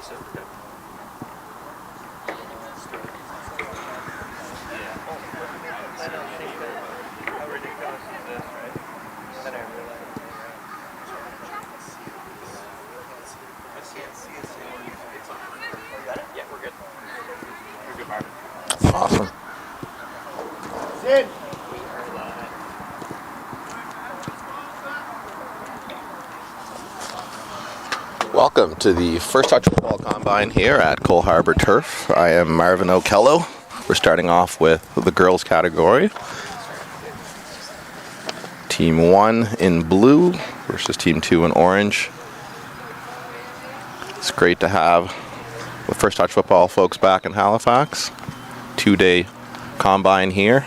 Awesome. Welcome to the First Touch Football Combine here at Cole Harbour Turf. I am Marvin O'Kello. We're starting off with the girls category. Team 1 in blue versus Team 2 in orange. It's great to have the First Touch Football folks back in Halifax. 2-day combine here.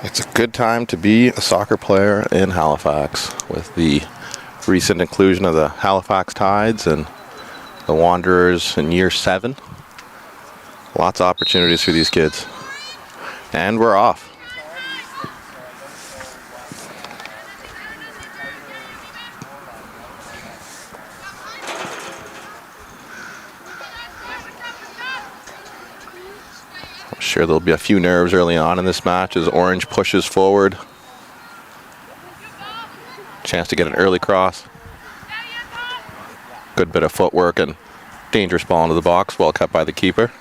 It's a good time to be a soccer player in Halifax with the recent inclusion of the Halifax Tides and the Wanderers in year 7. Lots of opportunities for these kids. And we're off. I'm sure there'll be a few nerves early on in this match as Orange pushes forward. Chance to get an early cross. Good bit of footwork and dangerous ball into the box, well kept by the keeper.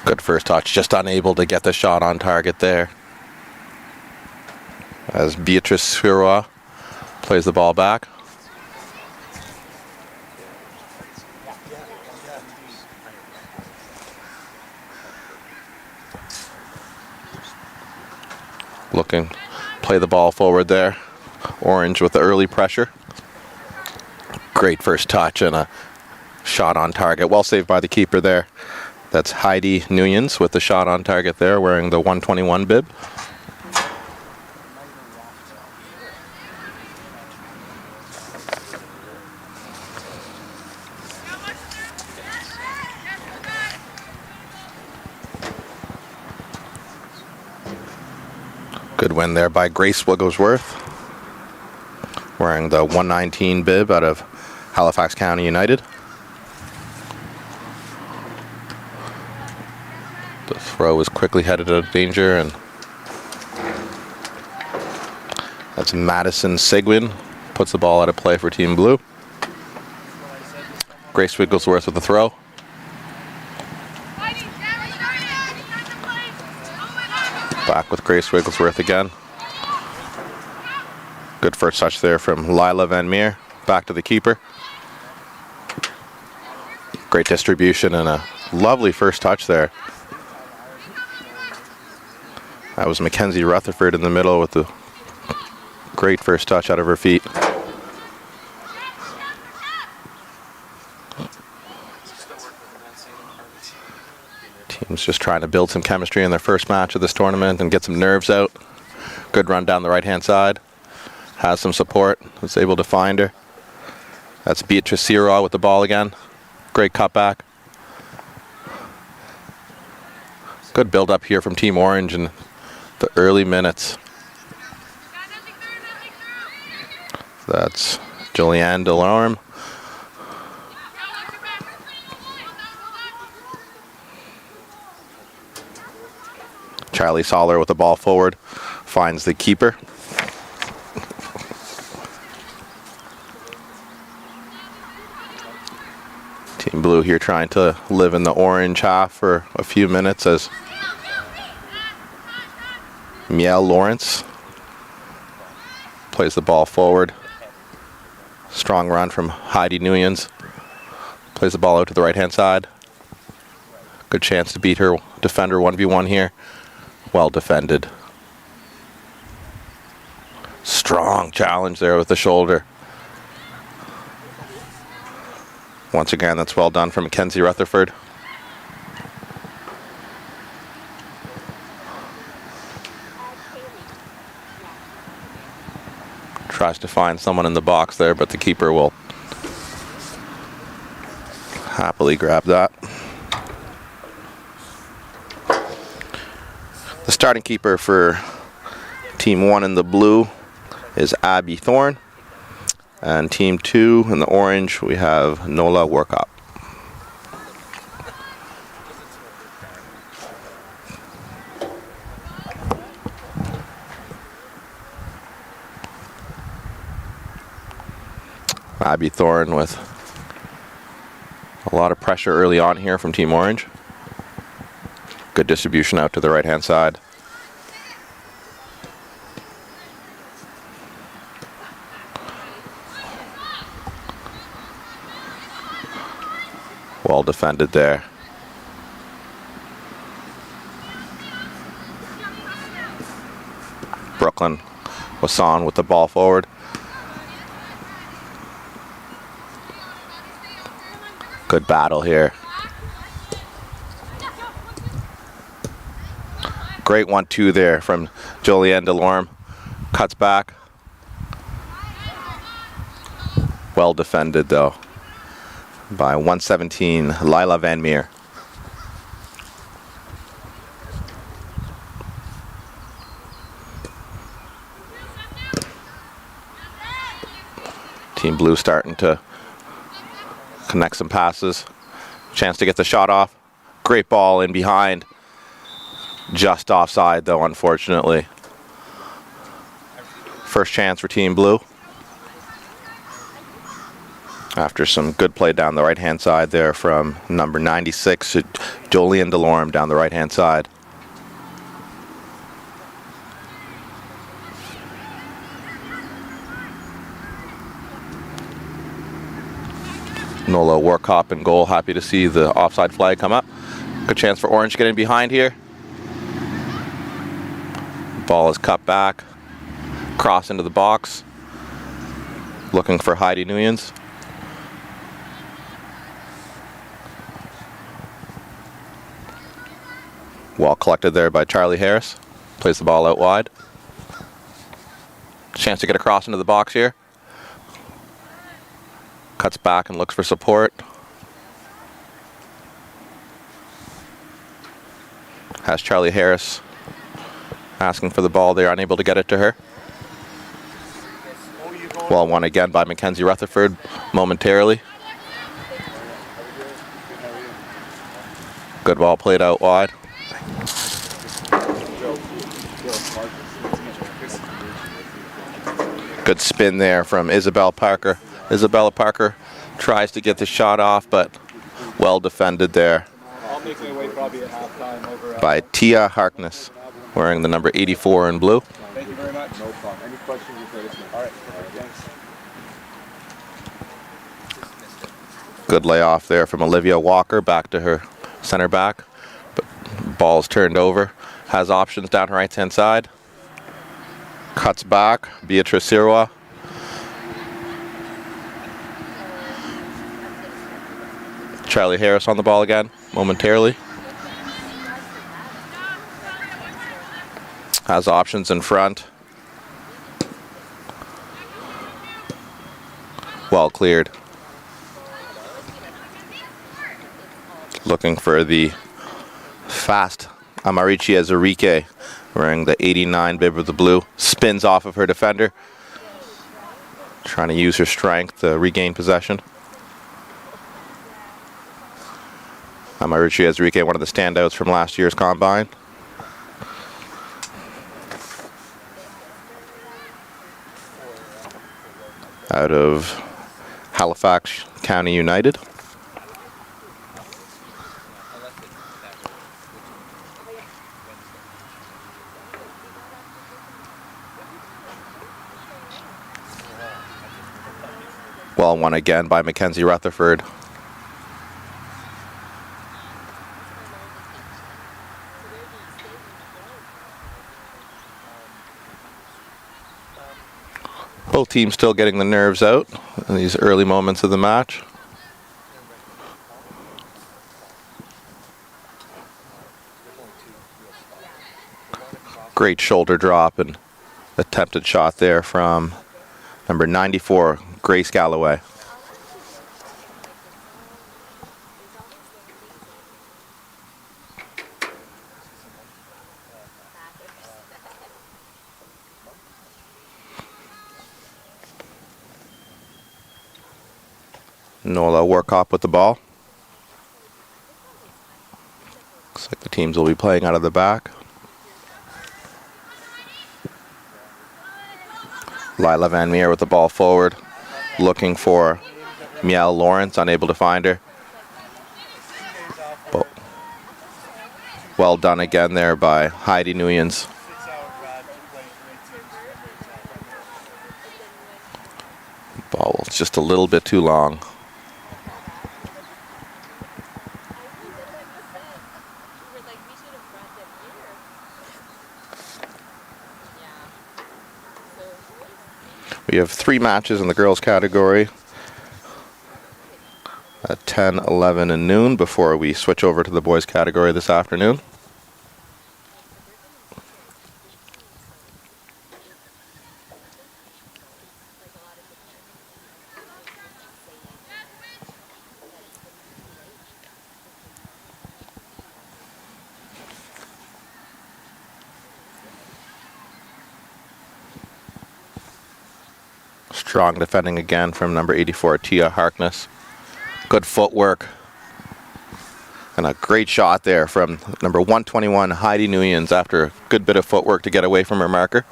Good first touch, just unable to get the shot on target there. As Beatrice Sirois plays the ball back. Looking, play the ball forward there. Orange with the early pressure. Great first touch and a shot on target. Well saved by the keeper there. That's Heidi Nguyen's with the shot on target there, wearing the 121 bib. Good win there by Grace Wigglesworth, wearing the 119 bib out of Halifax County United. The throw is quickly headed out of danger, and that's Madison Seguin. Puts the ball out of play for Team Blue. Grace Wigglesworth with the throw. Back with Grace Wigglesworth again. Good first touch there from Lila Van Meer. Back to the keeper. Great distribution and a lovely first touch there. That was Mackenzie Rutherford in the middle with the great first touch out of her feet. Team's just trying to build some chemistry in their first match of this tournament and get some nerves out. Good run down the right-hand side. Has some support. Was able to find her. That's Beatrice Sirois with the ball again. Great cutback. Good build up here from Team Orange in the early minutes. That's Julianne Delorme. Charlie Soller with the ball forward. Finds the keeper. Team Blue here trying to live in the orange half for a few minutes as Miel Lawrence plays the ball forward. Strong run from Heidi Nguyen's. Plays the ball out to the right-hand side. Good chance to beat her defender 1v1 here. Well defended. Strong challenge there with the shoulder. Once again, that's well done from Mackenzie Rutherford. Tries to find someone in the box there, but the keeper will happily grab that. The starting keeper for Team 1 in the blue is Abby Thorne. And Team 2 in the orange, we have Nola Workup. Abby Thorne with a lot of pressure early on here from Team Orange. Good distribution out to the right-hand side. Well defended there. Brooklyn Wasson with the ball forward. Good battle here. Great 1-2 there from Jolienne Delorme. Cuts back. Well defended though by 117 Lila Van Meer. Team Blue starting to connect some passes. Chance to get the shot off. Great ball in behind. Just offside though, unfortunately. First chance for Team Blue. After some good play down the right-hand side there from number 96, Jolienne Delorme down the right-hand side. Nola Workup in goal. Happy to see the offside flag come up. Good chance for Orange getting behind here. Ball is cut back. Cross into the box. Looking for Heidi Nuyens. Well collected there by Charlie Harris. Plays the ball out wide. Chance to get across into the box here. Cuts back and looks for support. Has Charlie Harris asking for the ball there, unable to get it to her. Well won again by Mackenzie Rutherford momentarily. Good ball played out wide. Good spin there from Isabella Parker. Isabella Parker tries to get the shot off, but well defended there by Tia Harkness, wearing the number 84 in blue. Thank you very much. No problem. Any questions? All right. Thanks. Good layoff there from Olivia Walker back to her center back, but ball's turned over. Has options down her right-hand side. Cuts back. Beatrice Sirois. Charlie Harris on the ball again momentarily. Has options in front. Well cleared. Looking for the fast Amaricia Zarique, wearing the 89 bib of the blue. Spins off of her defender. Trying to use her strength to regain possession. Amaricia Zarique, one of the standouts from last year's combine. Out of Halifax County United. Well won again by Mackenzie Rutherford. Both teams still getting the nerves out in these early moments of the match. Great shoulder drop and attempted shot there from number 94, Grace Galloway. Nola Workop with the ball. Looks like the teams will be playing out of the back. Lila Van Meer with the ball forward, looking for Miel Lawrence, unable to find her. But well done again there by Heidi Nuyens. Ball was just a little bit too long. We have 3 matches in the girls category at 10, 11, and noon before we switch over to the boys category this afternoon. Strong defending again from number 84, Tia Harkness. Good footwork. And a great shot there from number 121, Heidi Nuyens, after a good bit of footwork to get away from her marker.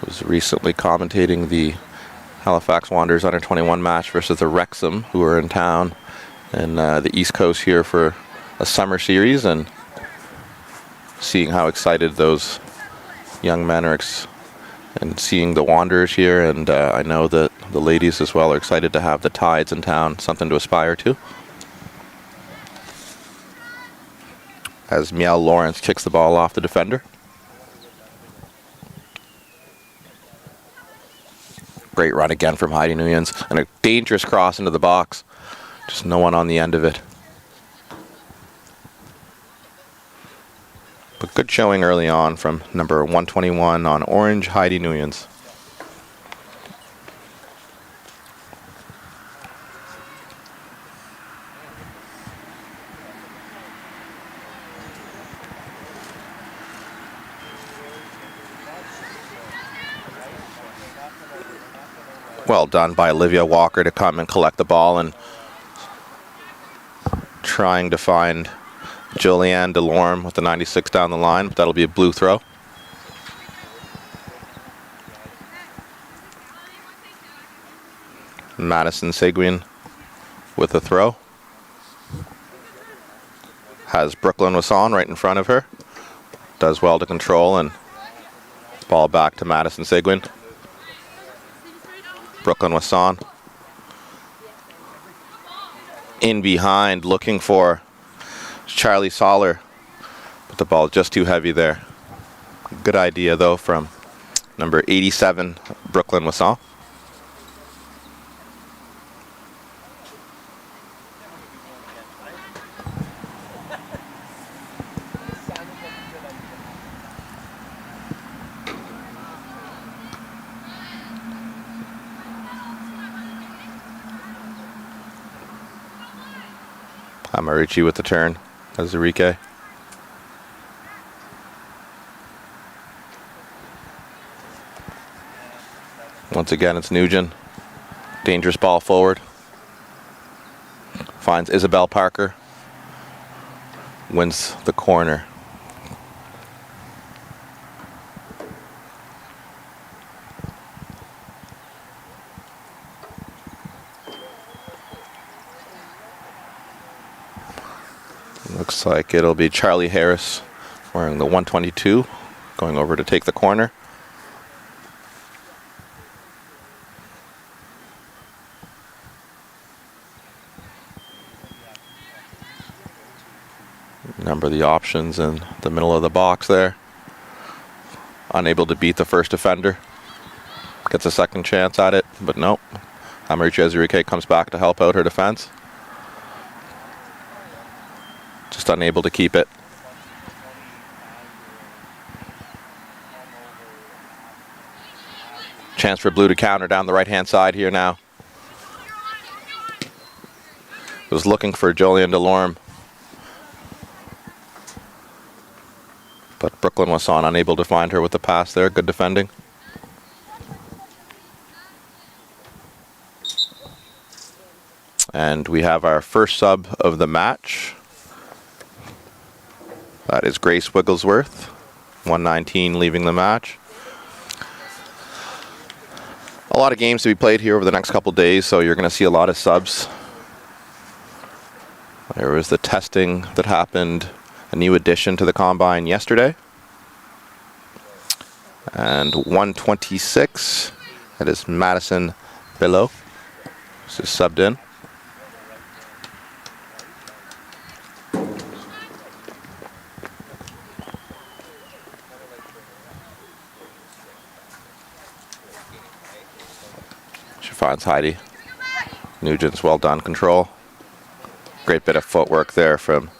Was recently commentating the Halifax Wanderers under 21 match versus the Wrexham, who are in town and the East Coast here for a summer series, and seeing how excited those young men are and seeing the Wanderers here, and I know that the ladies as well are excited to have the Tides in town, something to aspire to. As Miel Lawrence kicks the ball off the defender. Great run again from Heidi Nuyens, and a dangerous cross into the box. Just no one on the end of it. But good showing early on from number 121 on orange, Heidi Nuyens. Well done by Olivia Walker to come and collect the ball, and trying to find Julianne Delorme with the 96 down the line, but that'll be a blue throw. Madison Seguin with a throw. Has Brooklyn Wasson right in front of her. Does well to control, and ball back to Madison Seguin. Brooklyn Wasson in behind, looking for Charlie Soller, but the ball just too heavy there. Good idea though from number 87, Brooklyn Wasson. Amarici with the turn as Enrique. Once again, it's Nugent. Dangerous ball forward. Finds Isabel Parker. Wins the corner. Looks like it'll be Charlie Harris wearing the 122 going over to take the corner. Number the options in the middle of the box there. unable to beat the first defender. Gets a second chance at it, but nope. Amarichi Ezurike comes back to help out her defense. Just unable to keep it. Chance for blue to counter down the right-hand side here now. Was looking for Jolien Delorme, but Brooklyn Wasson unable to find her with the pass there. Good defending. And we have our first sub of the match. That is Grace Wigglesworth, 119 leaving the match. A lot of games to be played here over the next couple days, so you're going to see a lot of subs. There was the testing that happened, a new addition to the combine yesterday. And 126, that is Madison Below. This is subbed in. She finds Heidi. Nugent's well done control. Great bit of footwork there from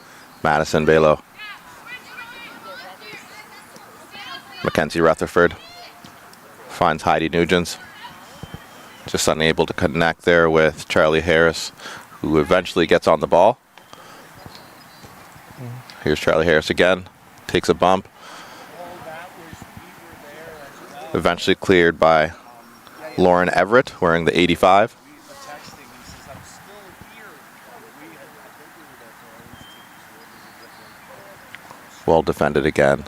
Madison Balo. Mackenzie Rutherford finds Heidi Nugents. Just unable to connect there with Charlie Harris, who eventually gets on the ball. Here's Charlie Harris again. Takes a bump. Eventually cleared by Lauren Everett, wearing the 85. Well defended again.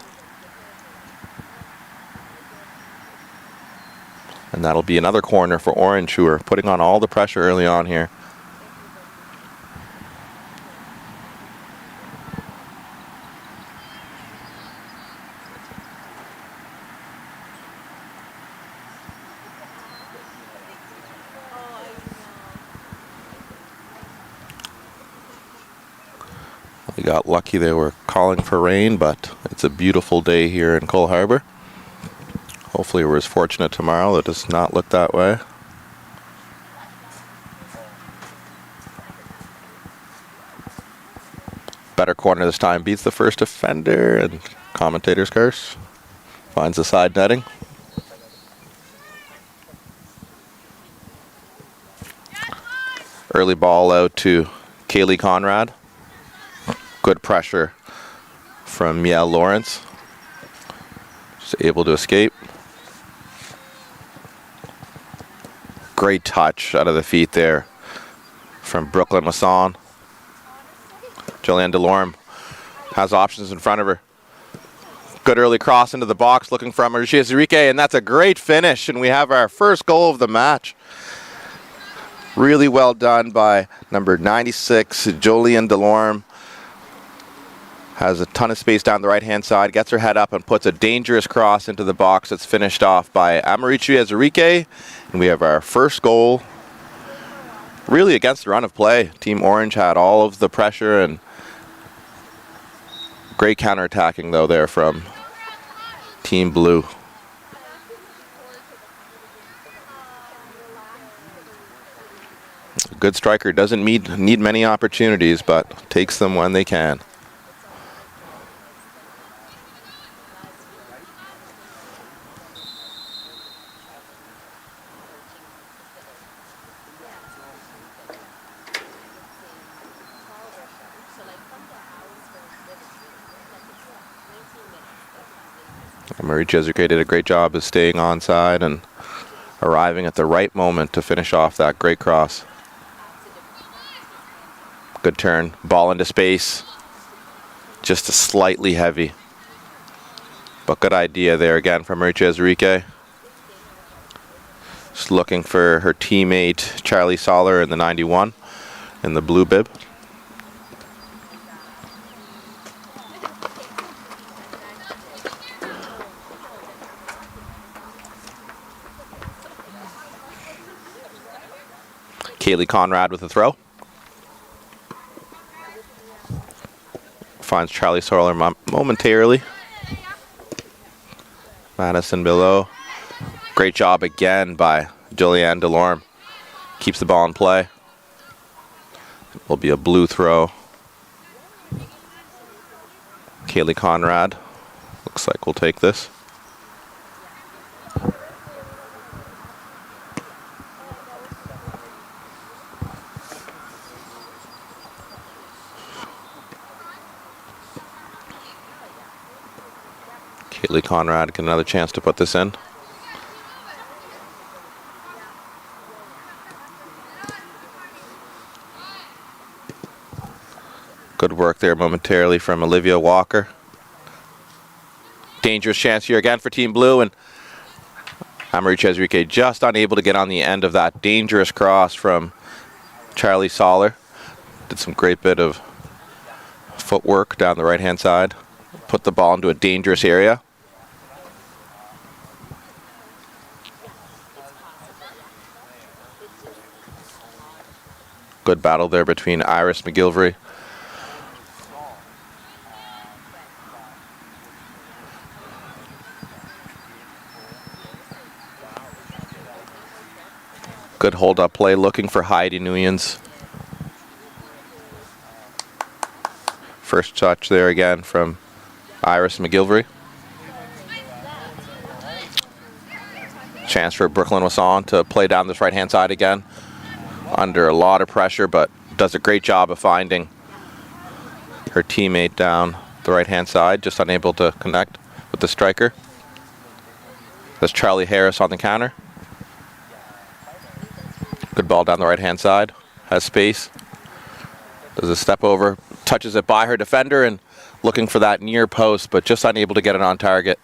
And that'll be another corner for Orange, who are putting on all the pressure early on here. We got lucky they were calling for rain, but it's a beautiful day here in Cole Harbour. Hopefully we're as fortunate tomorrow. It does not look that way. Better corner this time, beats the first defender, and commentator's curse. Finds the side netting. Early ball out to Kaylee Conrad. Good pressure from Miel Lawrence. Just able to escape. Great touch out of the feet there from Brooklyn Masson. Jolien Delorme has options in front of her. Good early cross into the box, looking for Amarichi Ezurike, and that's a great finish, and we have our first goal of the match. Really well done by number 96, Jolien Delorme. Has a ton of space down the right-hand side, gets her head up and puts a dangerous cross into the box that's finished off by Amarichi Ezurike. And we have our first goal, really against the run of play. Team Orange had all of the pressure, and great counterattacking though there from Team Blue. A good striker doesn't need many opportunities, but takes them when they can. Amarichi Ezurike did a great job of staying onside and arriving at the right moment to finish off that great cross. Good turn, ball into space. Just a slightly heavy. But good idea there again from Amarichi Ezurike. Just looking for her teammate Charlie Soller in the 91 in the blue bib. Kaylee Conrad with a throw. Finds Charlie Soller momentarily. Madison below. Great job again by Julianne Delorme. Keeps the ball in play. It will be a blue throw. Kaylee Conrad looks like we'll take this. Kaylee Conrad get another chance to put this in. Good work there momentarily from Olivia Walker. Dangerous chance here again for Team Blue, and Amarie Chezrique just unable to get on the end of that dangerous cross from Charlie Soller. Did some great bit of footwork down the right-hand side. Put the ball into a dangerous area. Good battle there between Iris McGilvery. Good hold-up play, looking for Heidi Nguyen's. First touch there again from Iris McGilvery. Chance for Brooklyn Wasson to play down this right-hand side again. Under a lot of pressure, but does a great job of finding her teammate down the right-hand side, just unable to connect with the striker. That's Charlie Harris on the counter. Good ball down the right-hand side. Has space. Does a step over. Touches it by her defender and looking for that near post, but just unable to get it on target.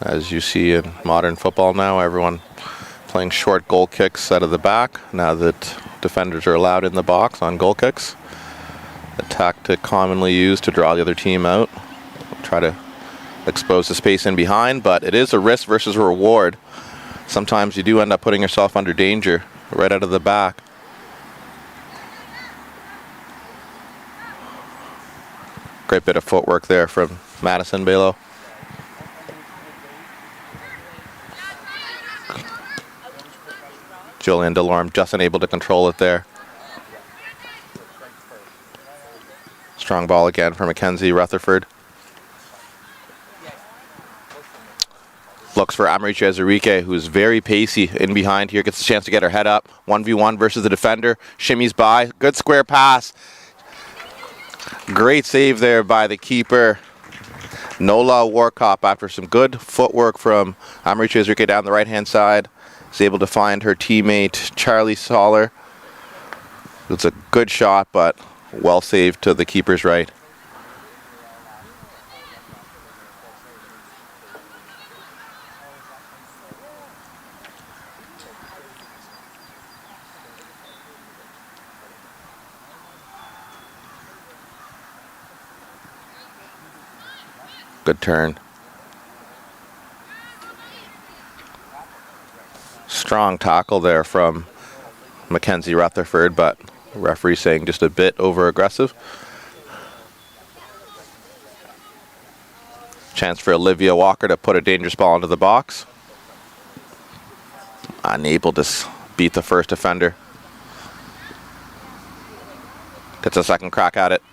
As you see in modern football now, everyone playing short goal kicks out of the back now that defenders are allowed in the box on goal kicks. A tactic commonly used to draw the other team out. Try to expose the space in behind, but it is a risk versus a reward. Sometimes you do end up putting yourself under danger right out of the back. Great bit of footwork there from Madison Belo. Julianne Delorme just unable to control it there. Strong ball again for Mackenzie Rutherford. Looks for Amarie Chezrique, who's very pacey in behind here. Gets a chance to get her head up. 1v1 versus the defender. Shimmies by. Good square pass. Great save there by the keeper, Nola Warkop, after some good footwork from Amarie Chezrique down the right-hand side. Is able to find her teammate, Charlie Soller. It's a good shot, but well saved to the keeper's right. Good turn. Strong tackle there from Mackenzie Rutherford, but the referee saying just a bit over aggressive. Chance for Olivia Walker to put a dangerous ball into the box. Unable to beat the first defender. Gets a second crack at it.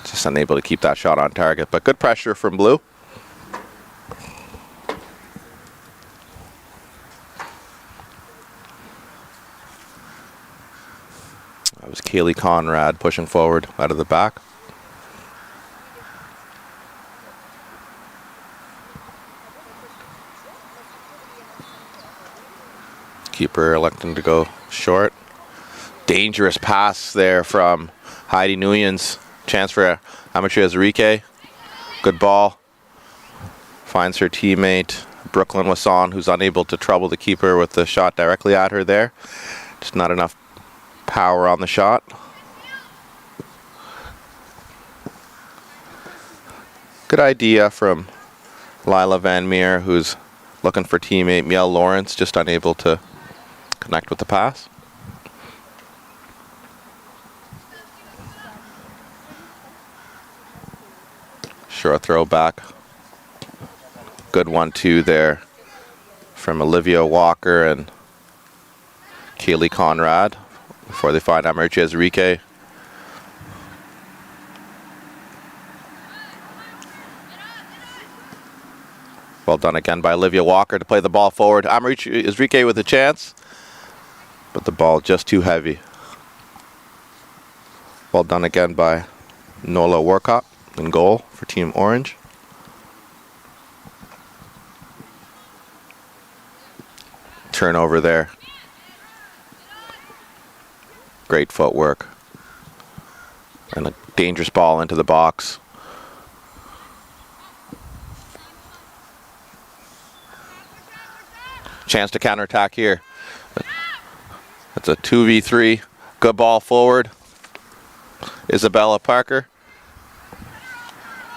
Just unable to keep that shot on target, but good pressure from Blue. That was Kaylee Conrad pushing forward out of the back. Keeper electing to go short. Dangerous pass there from Heidi Nguyen's. Chance for Amarie Chezrique. Good ball. Finds her teammate, Brooklyn Wasson, who's unable to trouble the keeper with the shot directly at her there. Just not enough power on the shot. Good idea from Lila Van Meer, who's looking for teammate Miel Lawrence, just unable to connect with the pass. Short throw back. Good 1-2 there from Olivia Walker and Kaylee Conrad before they find Amarichi Ezrique. Well done again by Olivia Walker to play the ball forward. Amarichi Ezrique with a chance, but the ball just too heavy. Well done again by Nola Workop in goal for Team Orange. Turnover there. Great footwork. And a dangerous ball into the box. Chance to counterattack here. It's a 2v3. Good ball forward. Isabella Parker.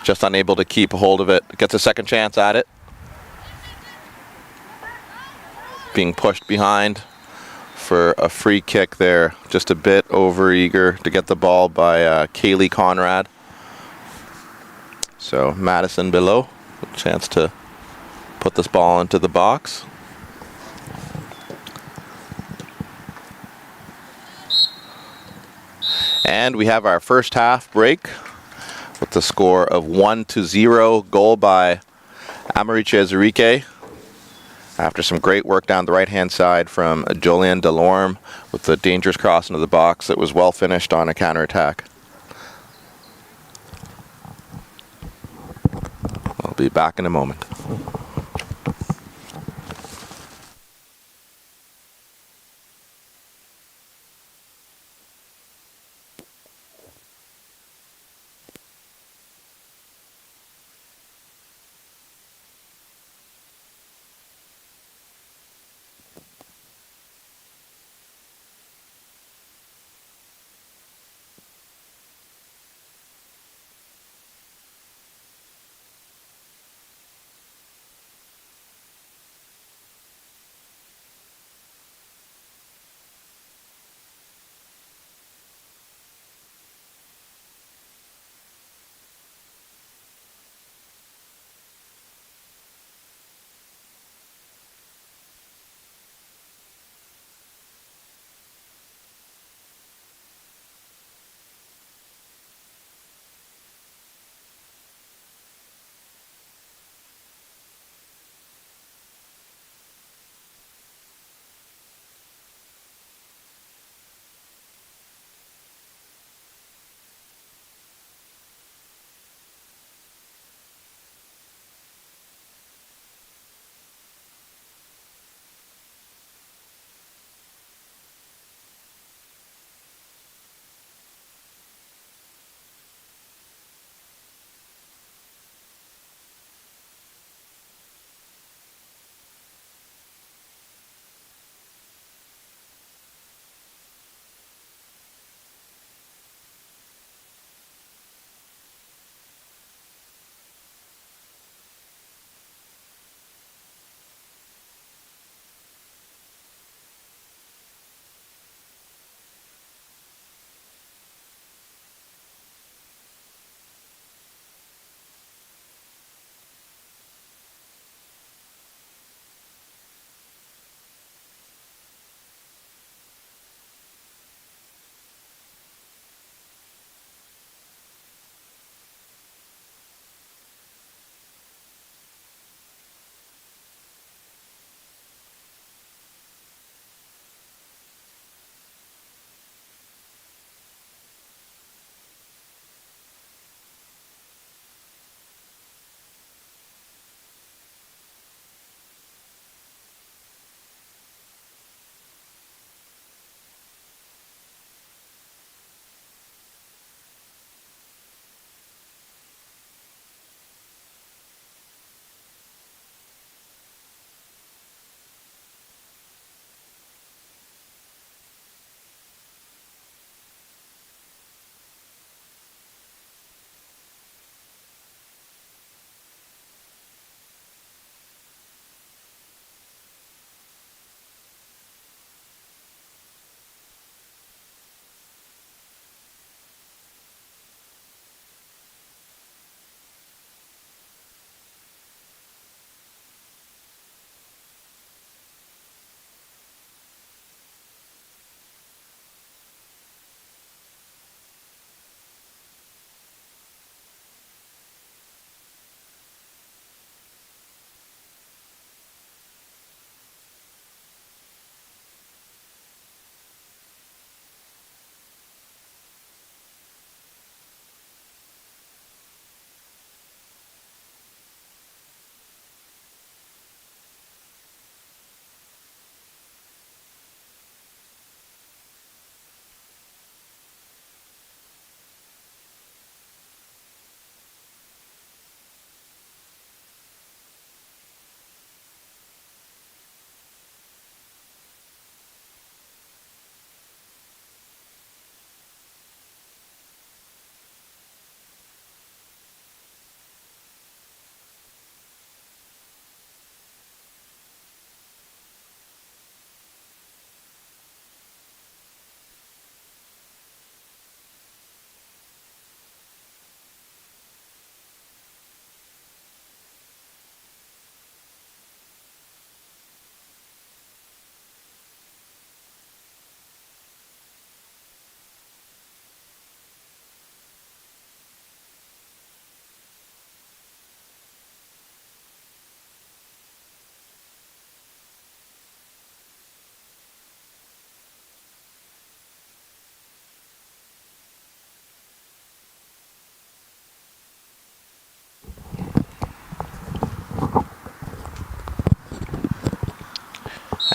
Just unable to keep a hold of it. Gets a second chance at it. Being pushed behind for a free kick there. Just a bit over eager to get the ball by Kaylee Conrad. So Madison below. A chance to put this ball into the box. And we have our first half break with the score of 1-0, goal by Amarichi Ezrique. After some great work down the right-hand side from Jolien Delorme with the dangerous cross into the box that was well finished on a counterattack. I'll be back in a moment.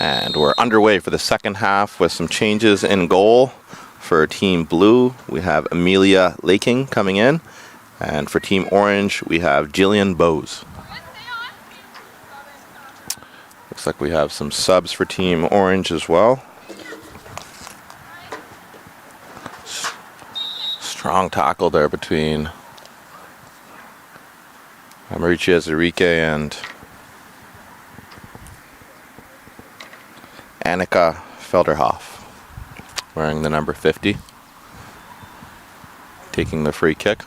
And we're underway for the second half with some changes in goal. For Team Blue, we have Amelia Laking coming in. And for Team Orange, we have Jillian Bowes. Looks like we have some subs for Team Orange as well. Strong tackle there between Amaricia Zarique and Annika Felderhoff, wearing the number 50, taking the free kick.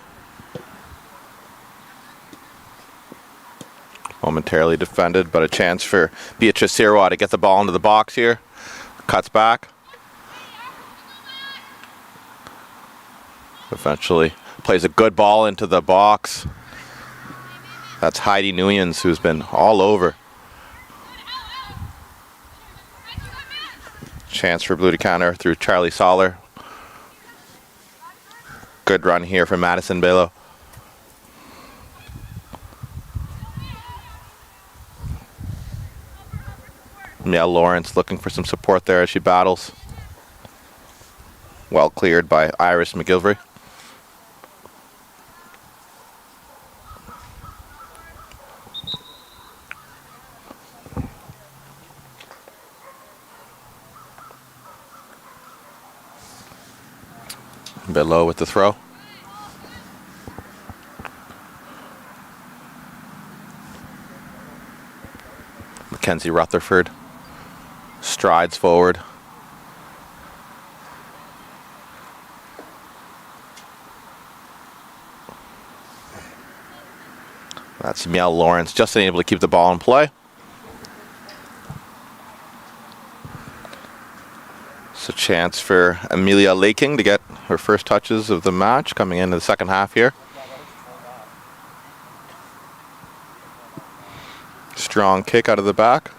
Momentarily defended, but a chance for Beatrice Sirois to get the ball into the box here. Cuts back. Eventually plays a good ball into the box. That's Heidi Nuyens, who's been all over. Chance for Blue to counter through Charlie Soller. Good run here from Madison Belo. Miel Lawrence looking for some support there as she battles. Well cleared by Iris McGilvery. Below with the throw. Mackenzie Rutherford strides forward. That's Miel Lawrence just unable to keep the ball in play. It's a chance for Amelia Laking to get her first touches of the match coming into the second half here. Strong kick out of the back.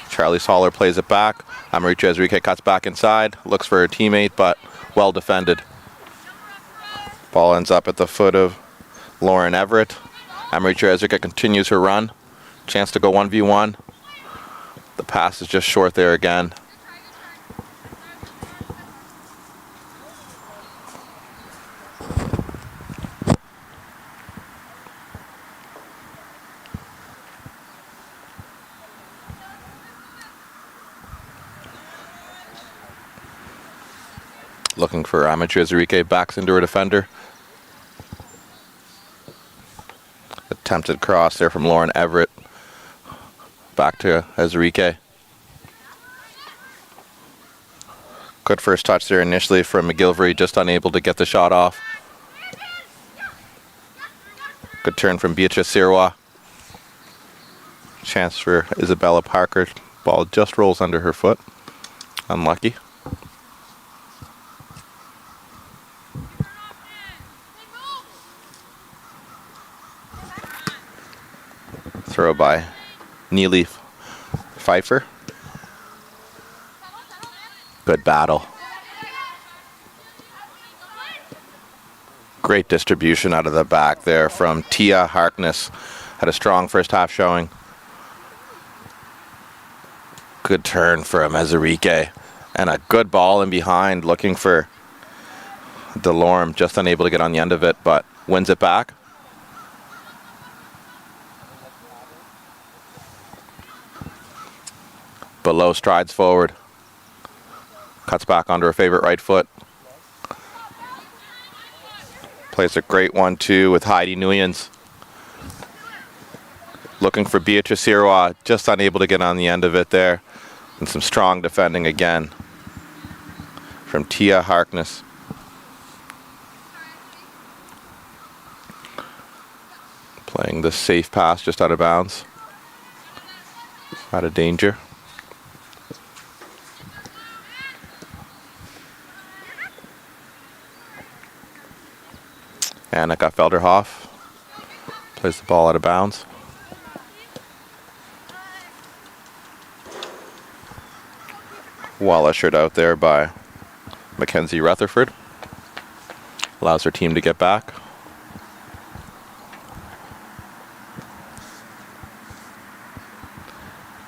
Charlie Soller plays it back. Amaricia Zarique cuts back inside, looks for her teammate, but well defended. Ball ends up at the foot of Lauren Everett. Amaricia Zarique continues her run. Chance to go 1v1. The pass is just short there again. Looking for Amaricia Zarique, backs into her defender. Attempted cross there from Lauren Everett. Back to Zarique. Good first touch there initially from McGilvery, just unable to get the shot off. Good turn from Beatrice Sirois. Chance for Isabella Parker. Ball just rolls under her foot. Unlucky. Throw by Neely Pfeiffer. Good battle. Great distribution out of the back there from Tia Harkness. Had a strong first half showing. Good turn from Zarique. And a good ball in behind, looking for Delorme. Just unable to get on the end of it, but wins it back. Below strides forward. Cuts back onto her favorite right foot. Plays a great 1-2 with Heidi Nuyens. Looking for Beatrice Sirois, just unable to get on the end of it there. And some strong defending again from Tia Harkness. Playing the safe pass just out of bounds. Out of danger. Annika Felderhoff plays the ball out of bounds. Well ushered out there by Mackenzie Rutherford. Allows her team to get back.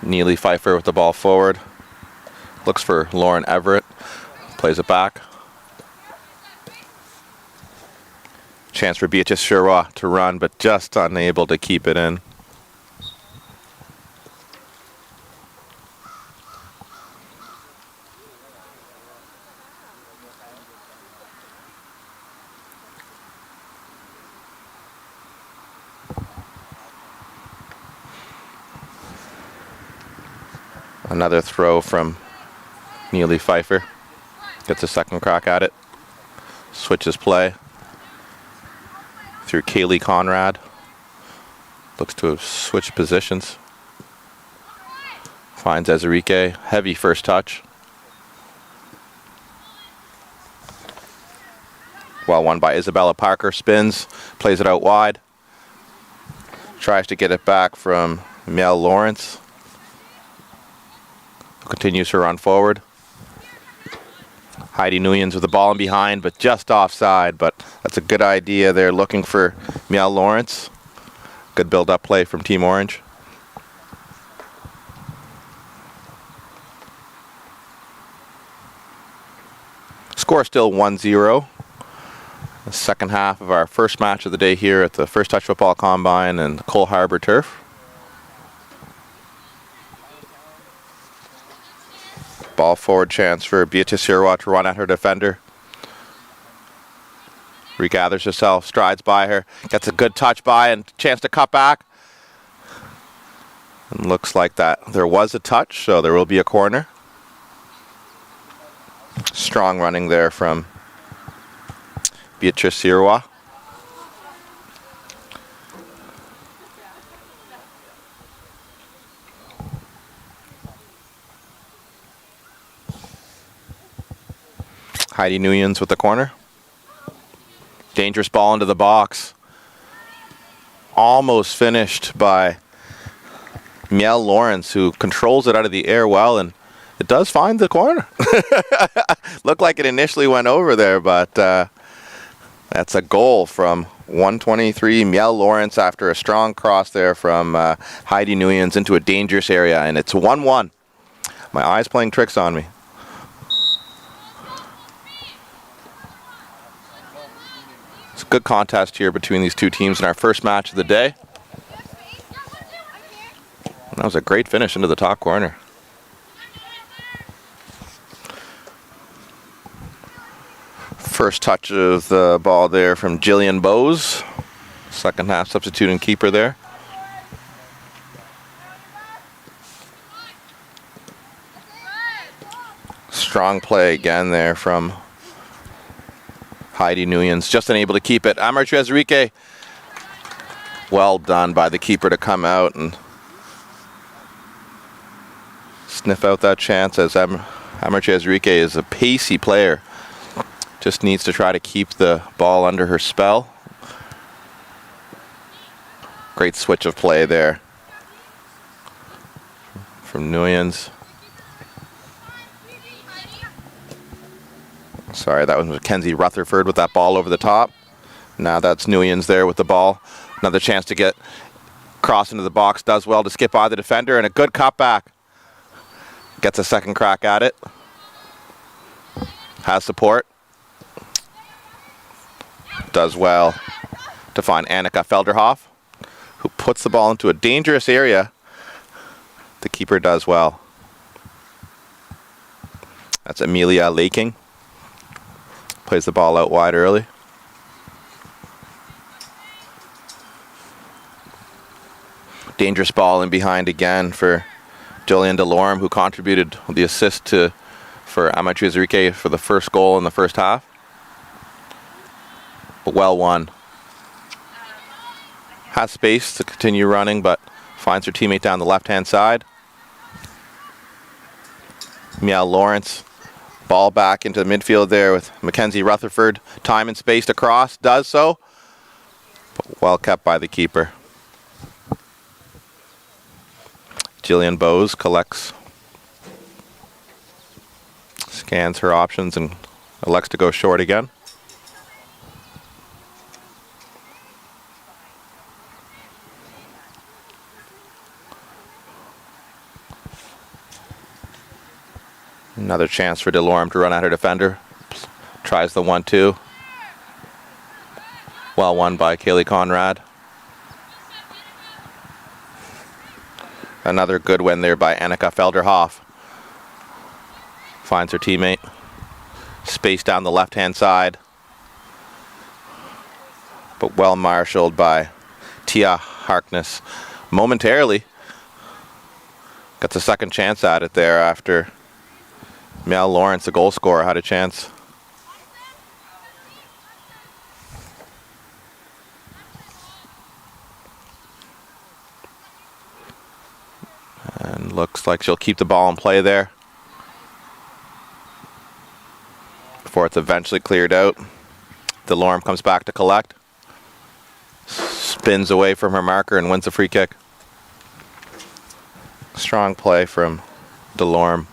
Neely Pfeiffer with the ball forward. Looks for Lauren Everett. Plays it back. Chance for Beatrice Sherwa to run, but just unable to keep it in. Another throw from Neely Pfeiffer. Gets a second crack at it. Switches play through Kaylee Conrad. Looks to have switched positions. Finds Ezerike. Heavy first touch. Well won by Isabella Parker. Spins. Plays it out wide. Tries to get it back from Mel Lawrence. Continues her run forward. Heidi Nguyen's with the ball in behind, but just offside. But that's a good idea. They're looking for Mel Lawrence. Good build-up play from Team Orange. Score still 1-0. The second half of our first match of the day here at the First Touch Football Combine and Cole Harbour Turf. Ball forward chance for Beatrice Sirwa to run at her defender. Regathers herself, strides by her, gets a good touch by and chance to cut back. And looks like that there was a touch, so there will be a corner. Strong running there from Beatrice Sirwa. Heidi Nguyen's with the corner. Dangerous ball into the box. Almost finished by Miel Lawrence, who controls it out of the air well, and it does find the corner. Looked like it initially went over there, but that's a goal from 123 Miel Lawrence after a strong cross there from Heidi Nguyen's into a dangerous area, and it's 1-1. My eye's playing tricks on me. It's a good contest here between these two teams in our first match of the day. And that was a great finish into the top corner. First touch of the ball there from Jillian Bowes. Second half substituting keeper there. Strong play again there from Heidi Nguyen's, just unable to keep it. Amartya Ezerike, well done by the keeper to come out and sniff out that chance, as Amartya Ezerike is a pacey player. Just needs to try to keep the ball under her spell. Great switch of play there from Nguyen's. Sorry, that was Mackenzie Rutherford with that ball over the top. Now that's Nguyen's there with the ball. Another chance to get cross into the box. Does well to skip by the defender, and a good cutback. Gets a second crack at it. Has support. Does well to find Annika Felderhoff, who puts the ball into a dangerous area. The keeper does well. That's Amelia Laking. Plays the ball out wide early. Dangerous ball in behind again for Jillian Delorme, who contributed the assist for Amartya Ezerike for the first goal in the first half. But well won. Has space to continue running, but finds her teammate down the left-hand side. Miel Lawrence. Ball back into the midfield there with Mackenzie Rutherford. Time and space to cross. Does so. But well kept by the keeper. Jillian Bowes collects. Scans her options and elects to go short again. Another chance for Delorme to run at her defender. Tries the 1-2. Well won by Kaylee Conrad. Another good win there by Annika Felderhoff. Finds her teammate. Space down the left-hand side. But well marshaled by Tia Harkness momentarily. Gets a second chance at it there after Mel Lawrence, the goal scorer, had a chance. And looks like she'll keep the ball in play there before it's eventually cleared out. Delorme comes back to collect. Spins away from her marker and wins the free kick. Strong play from Delorme.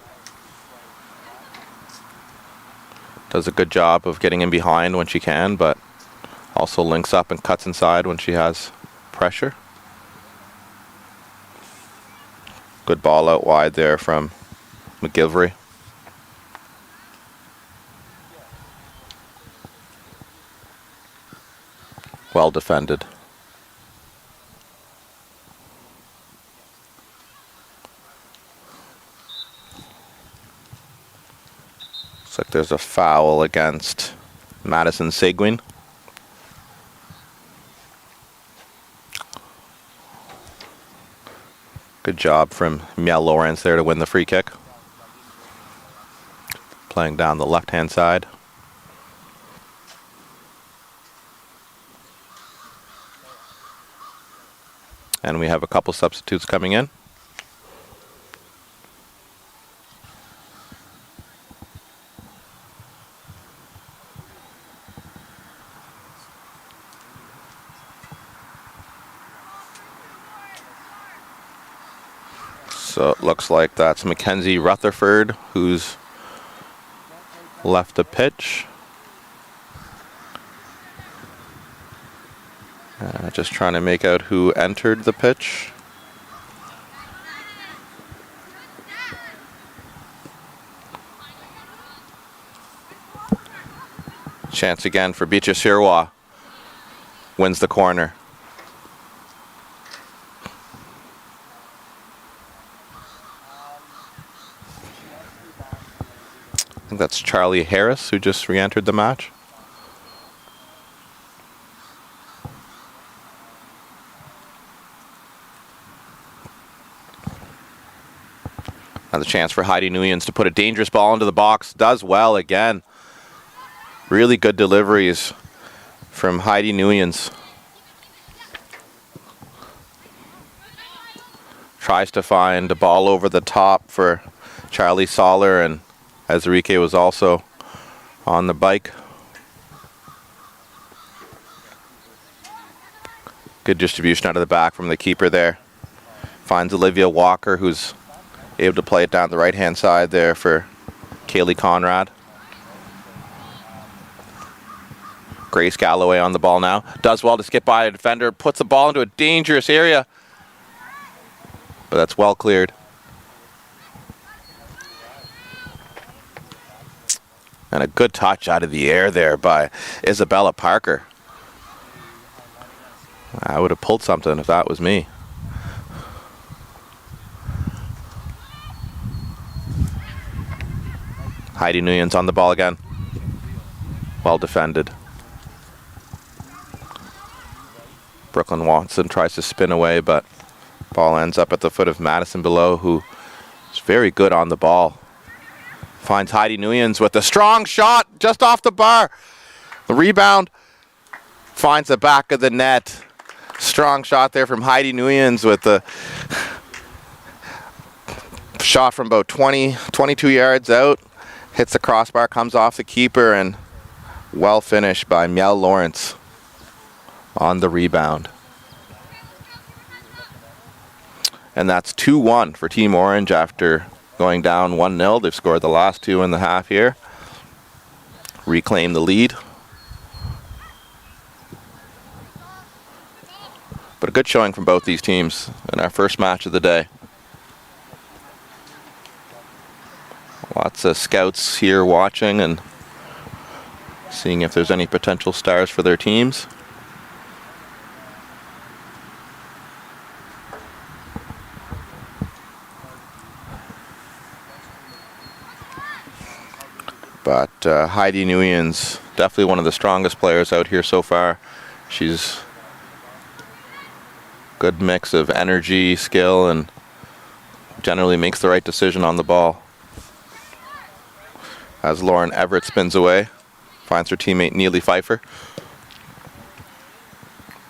Does a good job of getting in behind when she can, but also links up and cuts inside when she has pressure. Good ball out wide there from McGilvery. Well defended. Looks like there's a foul against Madison Seguin. Good job from Miel Lawrence there to win the free kick. Playing down the left-hand side. And we have a couple substitutes coming in. So it looks like that's Mackenzie Rutherford who's left the pitch. Just trying to make out who entered the pitch. Chance again for Beatrice Sirois. Wins the corner. I think that's Charlie Harris who just re-entered the match. Another chance for Heidi Nuyens to put a dangerous ball into the box. Does well again. Really good deliveries from Heidi Nuyens. Tries to find a ball over the top for Charlie Soller, and Ezerike was also on the bike. Good distribution out of the back from the keeper there. Finds Olivia Walker, who's able to play it down the right-hand side there for Kaylee Conrad. Grace Galloway on the ball now. Does well to skip by a defender. Puts the ball into a dangerous area. But that's well cleared. And a good touch out of the air there by Isabella Parker. I would have pulled something if that was me. Heidi Nuyens on the ball again. Well defended. Brooklyn Watson tries to spin away, but ball ends up at the foot of Madison Below, who is very good on the ball. Finds Heidi Nuyens with a strong shot just off the bar. The rebound finds the back of the net. Strong shot there from Heidi Nuyens with the shot from about 22 yards out. Hits the crossbar, comes off the keeper, and well finished by Miel Lawrence on the rebound. And that's 2-1 for Team Orange after going down 1-0. They've scored the last two in the half here. Reclaim the lead. But a good showing from both these teams in our first match of the day. Lots of scouts here watching and seeing if there's any potential stars for their teams. But Heidi Nguyen's definitely one of the strongest players out here so far. She's good mix of energy, skill, and generally makes the right decision on the ball. As Lauren Everett spins away, finds her teammate Neely Pfeiffer.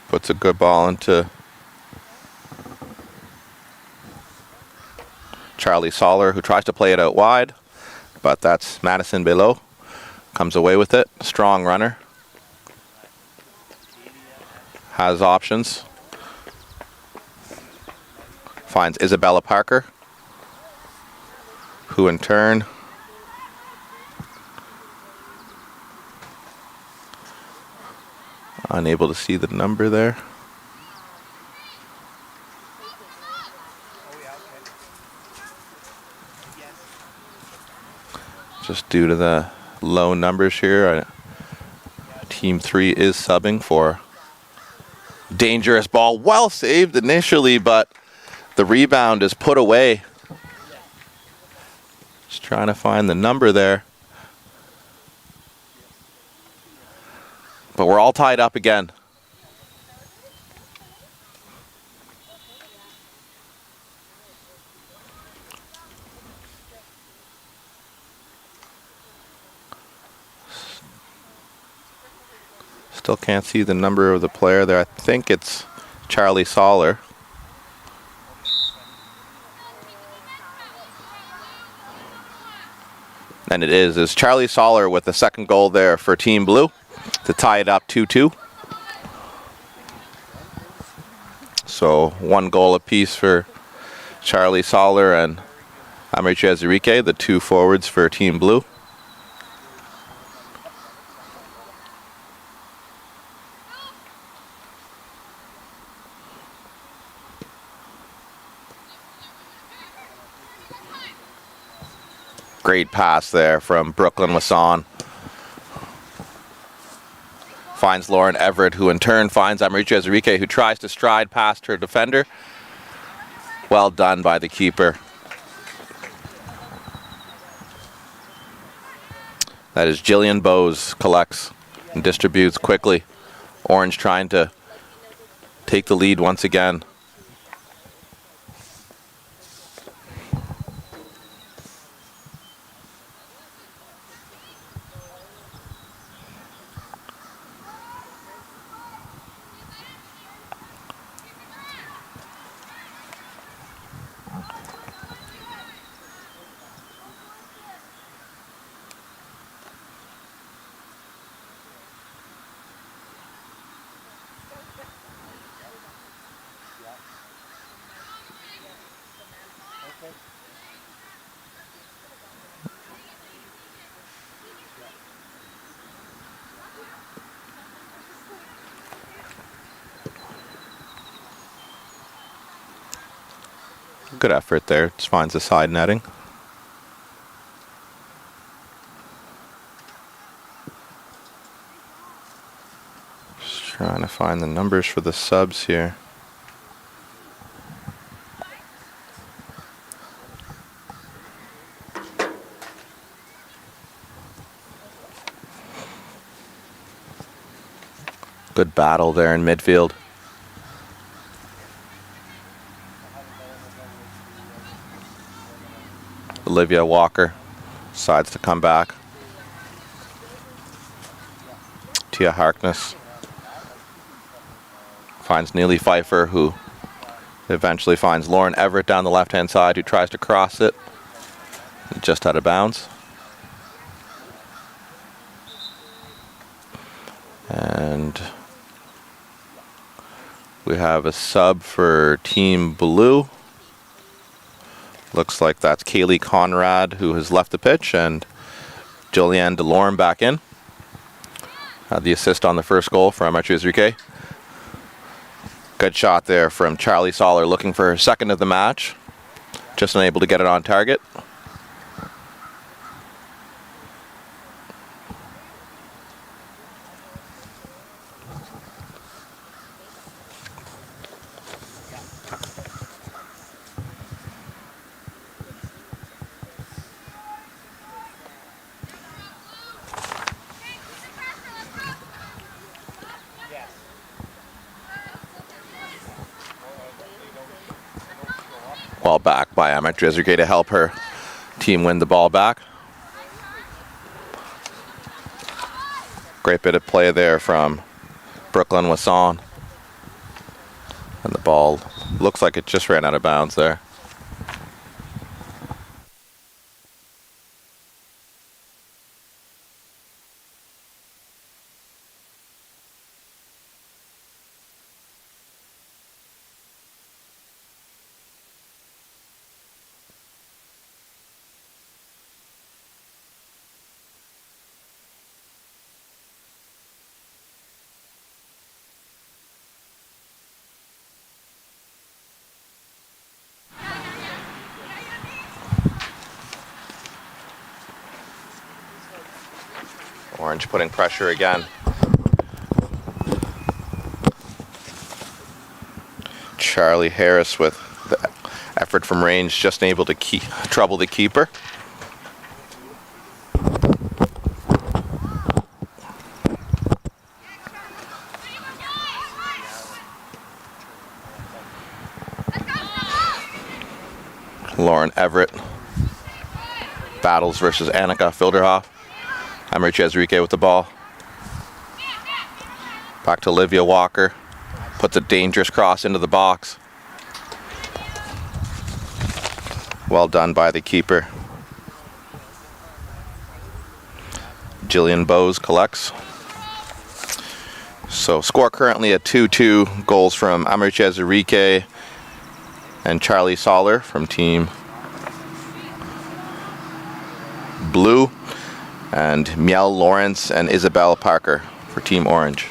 Puts a good ball into Charlie Soller, who tries to play it out wide, but that's Madison Below. Comes away with it. Strong runner. Has options. Finds Isabella Parker, who in turn unable to see the number there. Just due to the low numbers here, Team 3 is subbing for dangerous ball. Well saved initially, but the rebound is put away. Just trying to find the number there. But we're all tied up again. Still can't see the number of the player there. I think it's Charlie Soller. And it is Charlie Soller with the second goal there for Team Blue to tie it up 2-2. So 1 goal apiece for Charlie Soller and Amrichi Ezerike, the 2 forwards for Team Blue. Great pass there from Brooklyn Wasson. Finds Lauren Everett, who in turn finds Amrichi Ezerike, who tries to stride past her defender. Well done by the keeper. That is Jillian Bowes, collects and distributes quickly. Orange trying to take the lead once again. Good effort there. Just finds the side netting. Just trying to find the numbers for the subs here. Good battle there in midfield. Olivia Walker decides to come back. Tia Harkness finds Neely Pfeiffer, who eventually finds Lauren Everett down the left-hand side, who tries to cross it. Just out of bounds. And we have a sub for Team Blue. Looks like that's Kaylee Conrad, who has left the pitch, and Julianne DeLorme back in. The assist on the first goal from Amrichi Ezerike. Good shot there from Charlie Soller, looking for her second of the match. Just unable to get it on target. Well back by Amateur Ezrique to help her team win the ball back. Great bit of play there from Brooklyn Wasson. And the ball looks like it just ran out of bounds there. Orange putting pressure again. Charlie Harris with the effort from range, just able to trouble the keeper. Lauren Everett battles versus Annika Filderhoff. Amateur Ezrique with the ball. Back to Olivia Walker. Puts a dangerous cross into the box. Well done by the keeper. Jillian Bowes collects. So score currently at 2-2. Goals from Amateur Ezrique and Charlie Soller from Team Blue, and Miel Lawrence and Isabel Parker for Team Orange.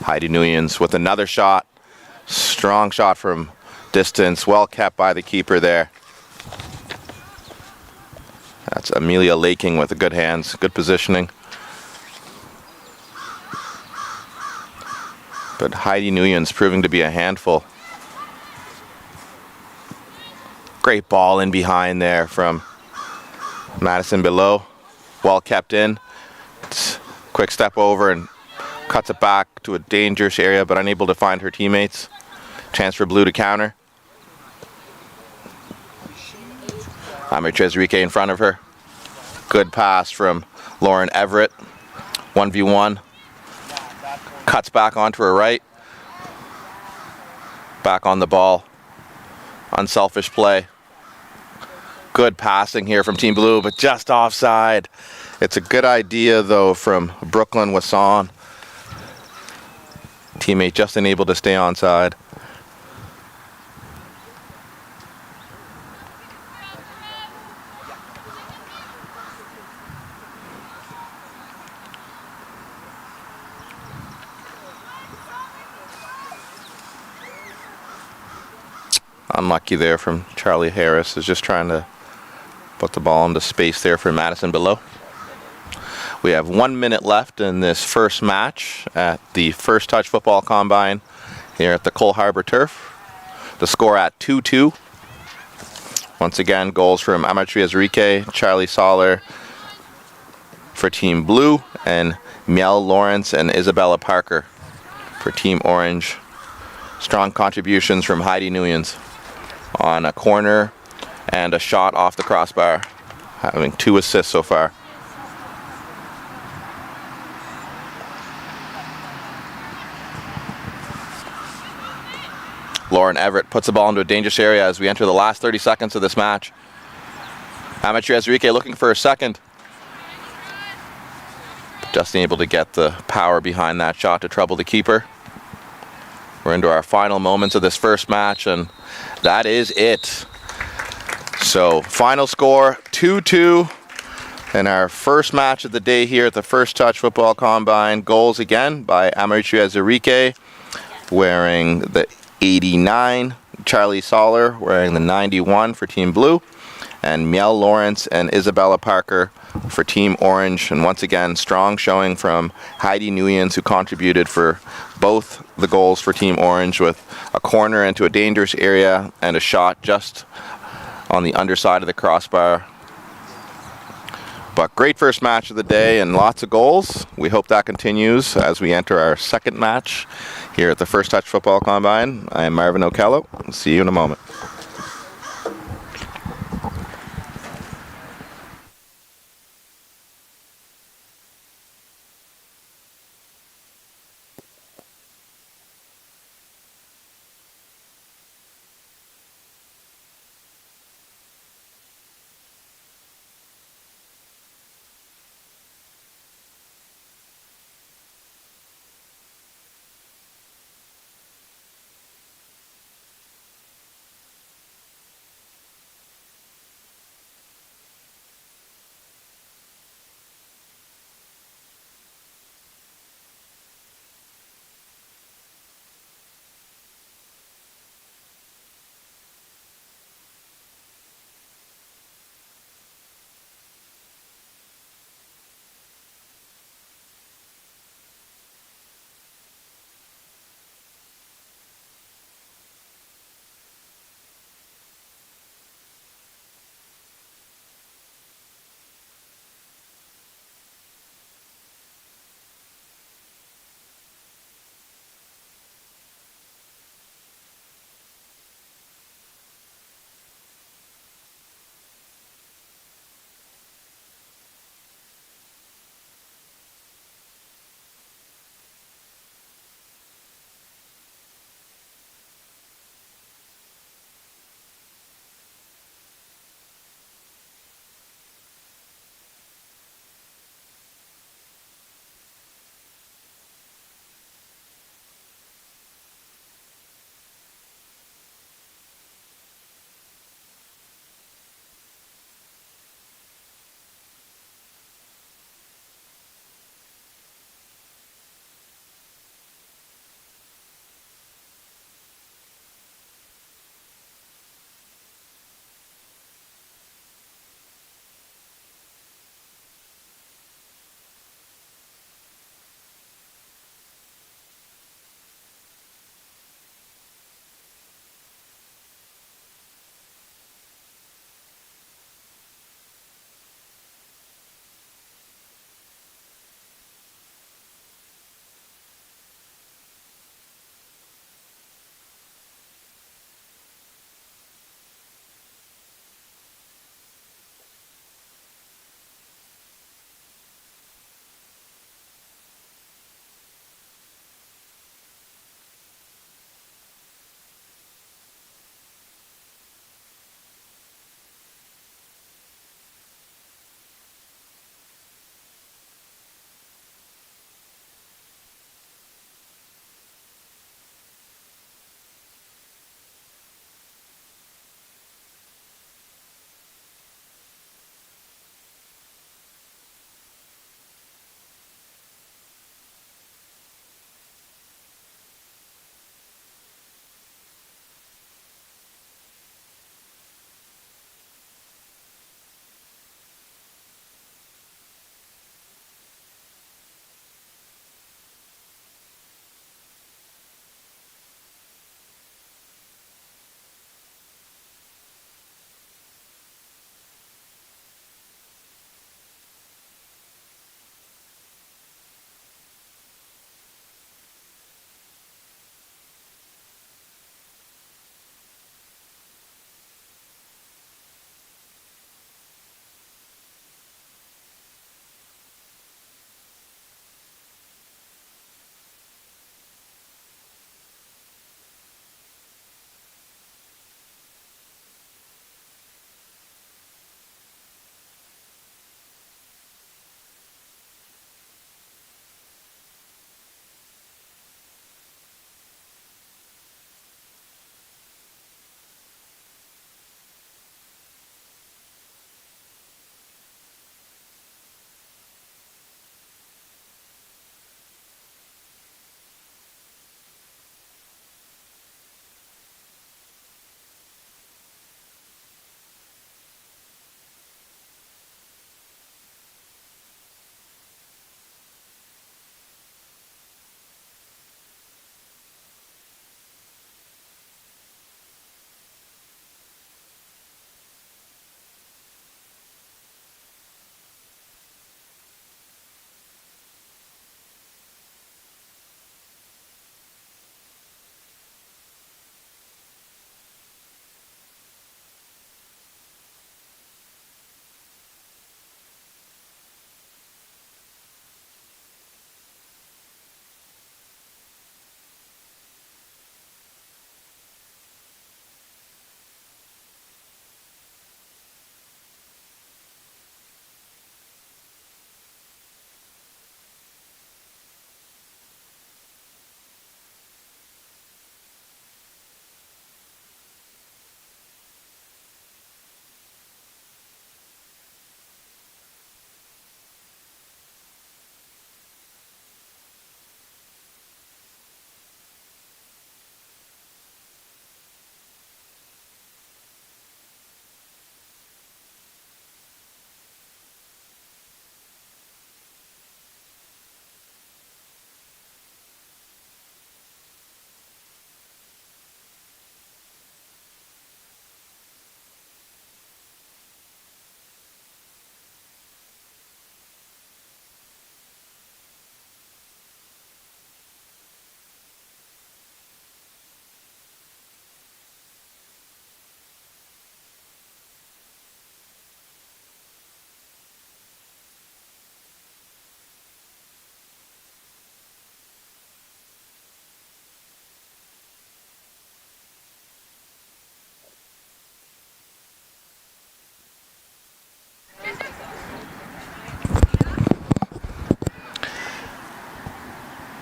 Heidi Nuyens with another shot. Strong shot from distance, well kept by the keeper there. That's Amelia Laking with the good hands, good positioning. But Heidi Nuyens proving to be a handful. Great ball in behind there from Madison Below. Well kept in. Quick step over and cuts it back to a dangerous area, but unable to find her teammates. Chance for Blue to counter. Amateur Ezrique in front of her. Good pass from Lauren Everett. 1v1. Cuts back onto her right. Back on the ball. Unselfish play. Good passing here from Team Blue, but just offside. It's a good idea though from Brooklyn Wasson. Teammate just unable to stay onside. Unlucky there from Charlie Harris, is just trying to put the ball into space there for Madison Below. We have 1 minute left in this first match at the First Touch Football Combine here at the Cole Harbour Turf. The score at 2-2. Once again, goals from Amateur Ezrique, Charlie Soller for Team Blue, and Miel Lawrence and Isabella Parker for Team Orange. Strong contributions from Heidi Nuyens on a corner and a shot off the crossbar, having 2 assists so far. Lauren Everett puts the ball into a dangerous area as we enter the last 30 seconds of this match. Amateur Ezrique looking for a second. Just able to get the power behind that shot to trouble the keeper. We're into our final moments of this first match, and that is it. So final score 2-2 in our first match of the day here at the First Touch Football Combine. Goals again by Amateur Ezrique wearing the 89, Charlie Soller wearing the 91 for Team Blue, and Miel Lawrence and Isabella Parker for Team Orange. And once again, strong showing from Heidi Nuyens, who contributed for both the goals for Team Orange with a corner into a dangerous area and a shot just on the underside of the crossbar. But great first match of the day and lots of goals. We hope that continues as we enter our second match here at the First Touch Football Combine. I am Marvin Okello. See you in a moment.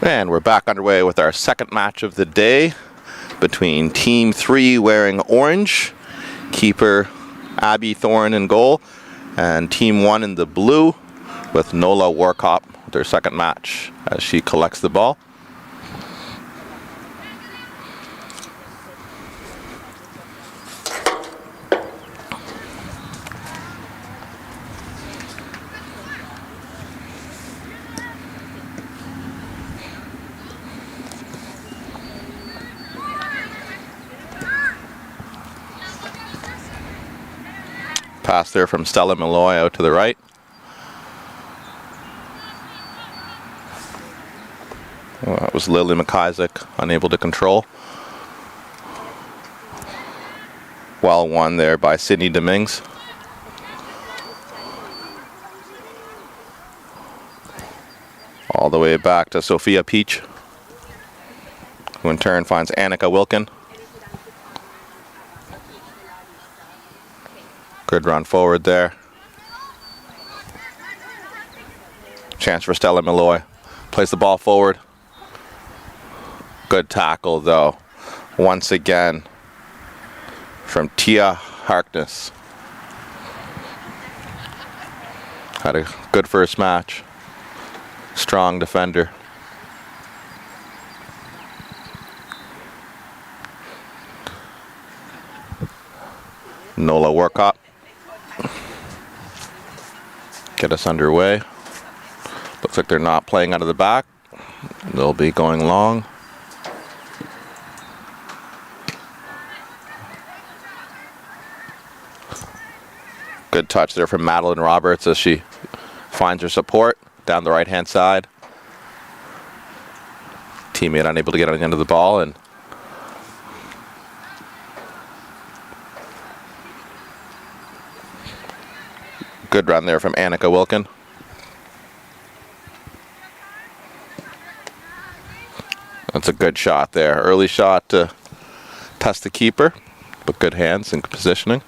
And we're back underway with our second match of the day between Team 3 wearing orange, keeper Abby Thorne in goal, and Team 1 in the blue with Nola Warkop with their second match as she collects the ball. Pass there from Stella Malloy out to the right. Well, that was Lily McIsaac unable to control. Well won there by Sydney Dominguez. All the way back to Sophia Peach, who in turn finds Annika Wilkin. Good run forward there. Chance for Stella Malloy. Plays the ball forward. Good tackle though. Once again from Tia Harkness. Had a good first match. Strong defender. Nola Warkop. Get us underway. Looks like they're not playing out of the back. They'll be going long. Good touch there from Madeline Roberts as she finds her support down the right hand side. Teammate unable to get on the end of the ball, and good run there from Annika Wilkin. That's a good shot there. Early shot to test the keeper, but good hands and positioning.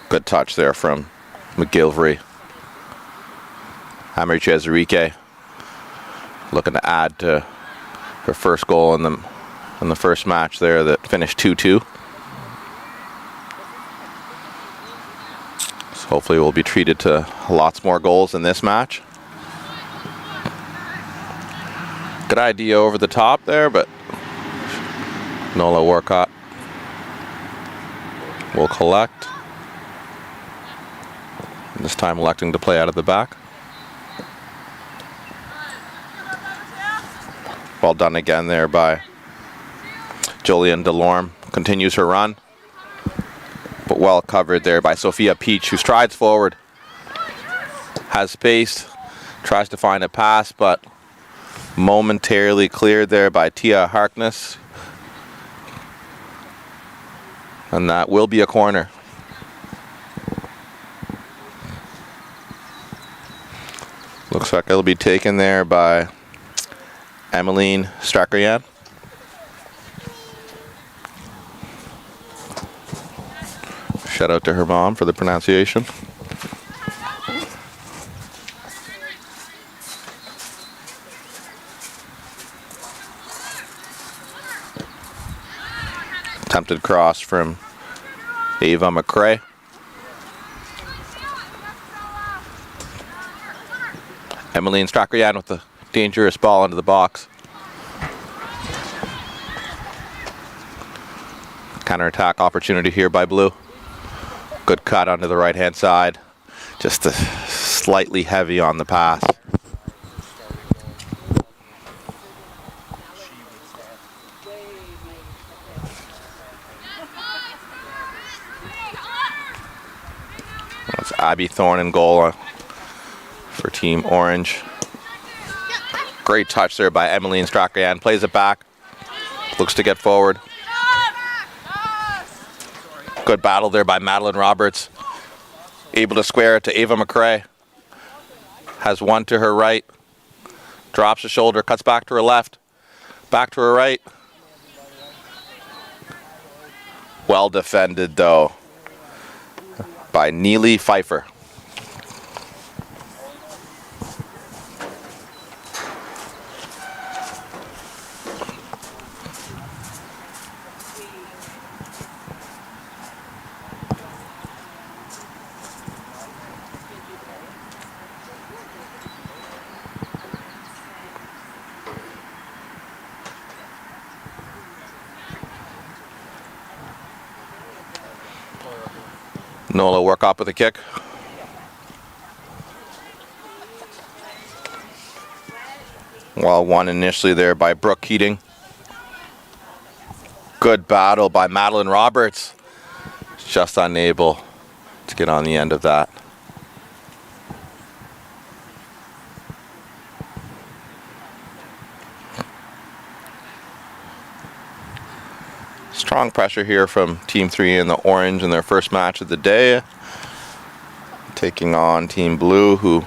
Good touch there from McGilvery. Amory Chezarike looking to add to her first goal in the first match there that finished 2-2. So hopefully we'll be treated to lots more goals in this match. Good idea over the top there, but Nola Warkop will collect. This time electing to play out of the back. Well done again there by Jolien Delorme. Continues her run, but well covered there by Sophia Peach, who strides forward. Has space, tries to find a pass, but momentarily cleared there by Tia Harkness. And that will be a corner. Looks like it'll be taken there by Emmeline Strakoyan. Shout out to her mom for the pronunciation. Attempted cross from Ava McRae. Emmeline Strakoyan with the dangerous ball into the box. Counter-attack opportunity here by Blue. Good cut onto the right-hand side. Just slightly heavy on the pass. That's Abby Thorne in goal for Team Orange. Great touch there by Emmeline Strakoyan. Plays it back. Looks to get forward. Good battle there by Madeline Roberts. Able to square it to Ava McRae. Has one to her right. Drops the shoulder, cuts back to her left. Back to her right. Well defended though by Neely Pfeiffer. Nola work up with a kick. Well, won initially there by Brooke Keating. Good battle by Madeline Roberts. Just unable to get on the end of that. Strong pressure here from Team 3 in the orange in their first match of the day. Taking on Team Blue, who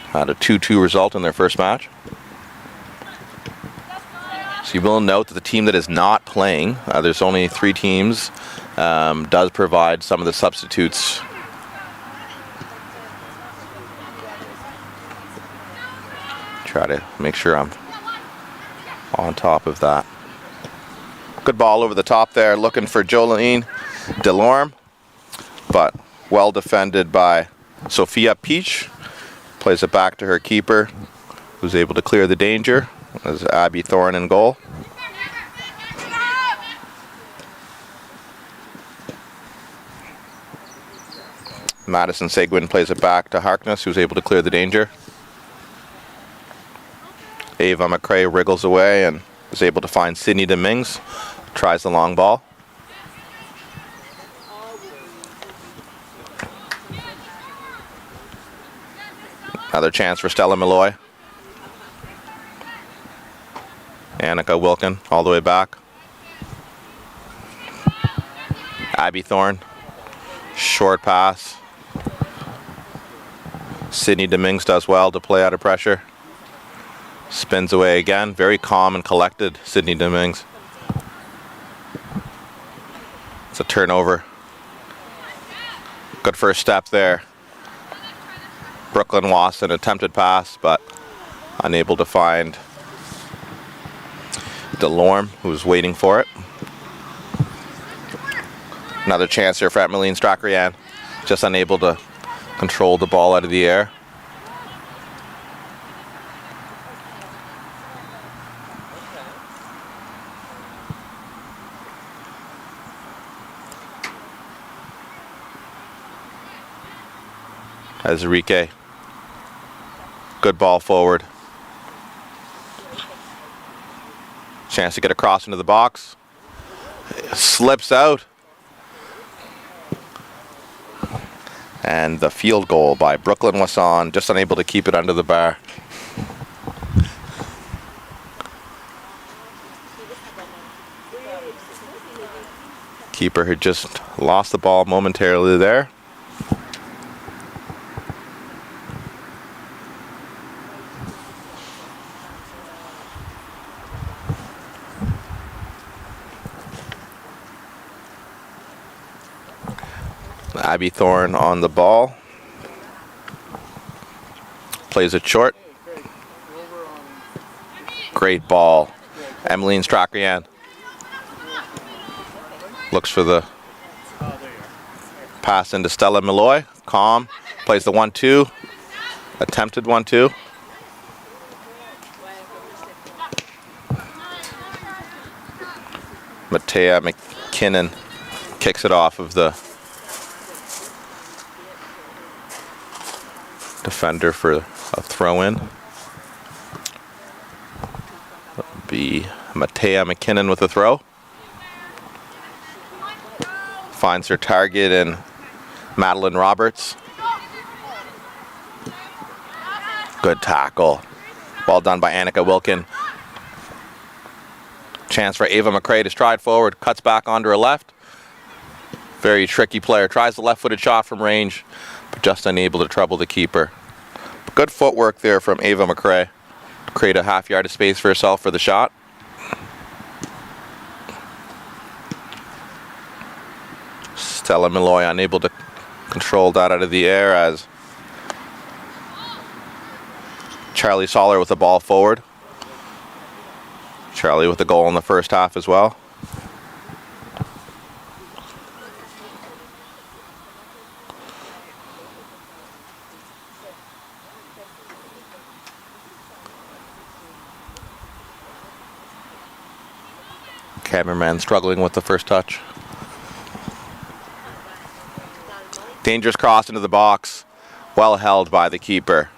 had a 2-2 result in their first match. So you will note that the team that is not playing, there's only 3 teams, does provide some of the substitutes. Try to make sure I'm on top of that. Good ball over the top there, looking for Jolene Delorme, but well defended by Sophia Peach. Plays it back to her keeper, who's able to clear the danger. As Abby Thorne in goal. Madison Seguin plays it back to Harkness, who's able to clear the danger. Ava McCrae wriggles away and is able to find Sydney Dominguez. Tries the long ball. Another chance for Stella Malloy. Annika Wilkin all the way back. Abby Thorne. Short pass. Sydney Dominguez does well to play out of pressure. Spins away again. Very calm and collected, Sydney Dominguez. It's a turnover. Good first step there. Brooklyn Wasson attempted pass, but unable to find Delorme, who's waiting for it. Another chance here for Emmeline Stracarian. Just unable to control the ball out of the air. Azarike. Good ball forward. Chance to get across into the box. Slips out. And the field goal by Brooklyn Wasson, just unable to keep it under the bar. Keeper had just lost the ball momentarily there. Abby Thorne on the ball. Plays it short. Great ball. Emmeline Stracarian looks for the pass into Stella Malloy. Calm. Plays the 1-2. Attempted 1-2. Matea McKinnon kicks it off of the defender for a throw-in. That'll be Matea McKinnon with a throw. Finds her target in Madeline Roberts. Good tackle. Ball done by Annika Wilkin. Chance for Ava McCrae to stride forward. Cuts back onto her left. Very tricky player. Tries the left-footed shot from range, but just unable to trouble the keeper. Good footwork there from Ava McCrae to create a half yard of space for herself for the shot. Stella Malloy unable to control that out of the air as Charlie Soller with the ball forward. Charlie with the goal in the first half as well. Cameraman struggling with the first touch. Dangerous cross into the box. Well held by the keeper.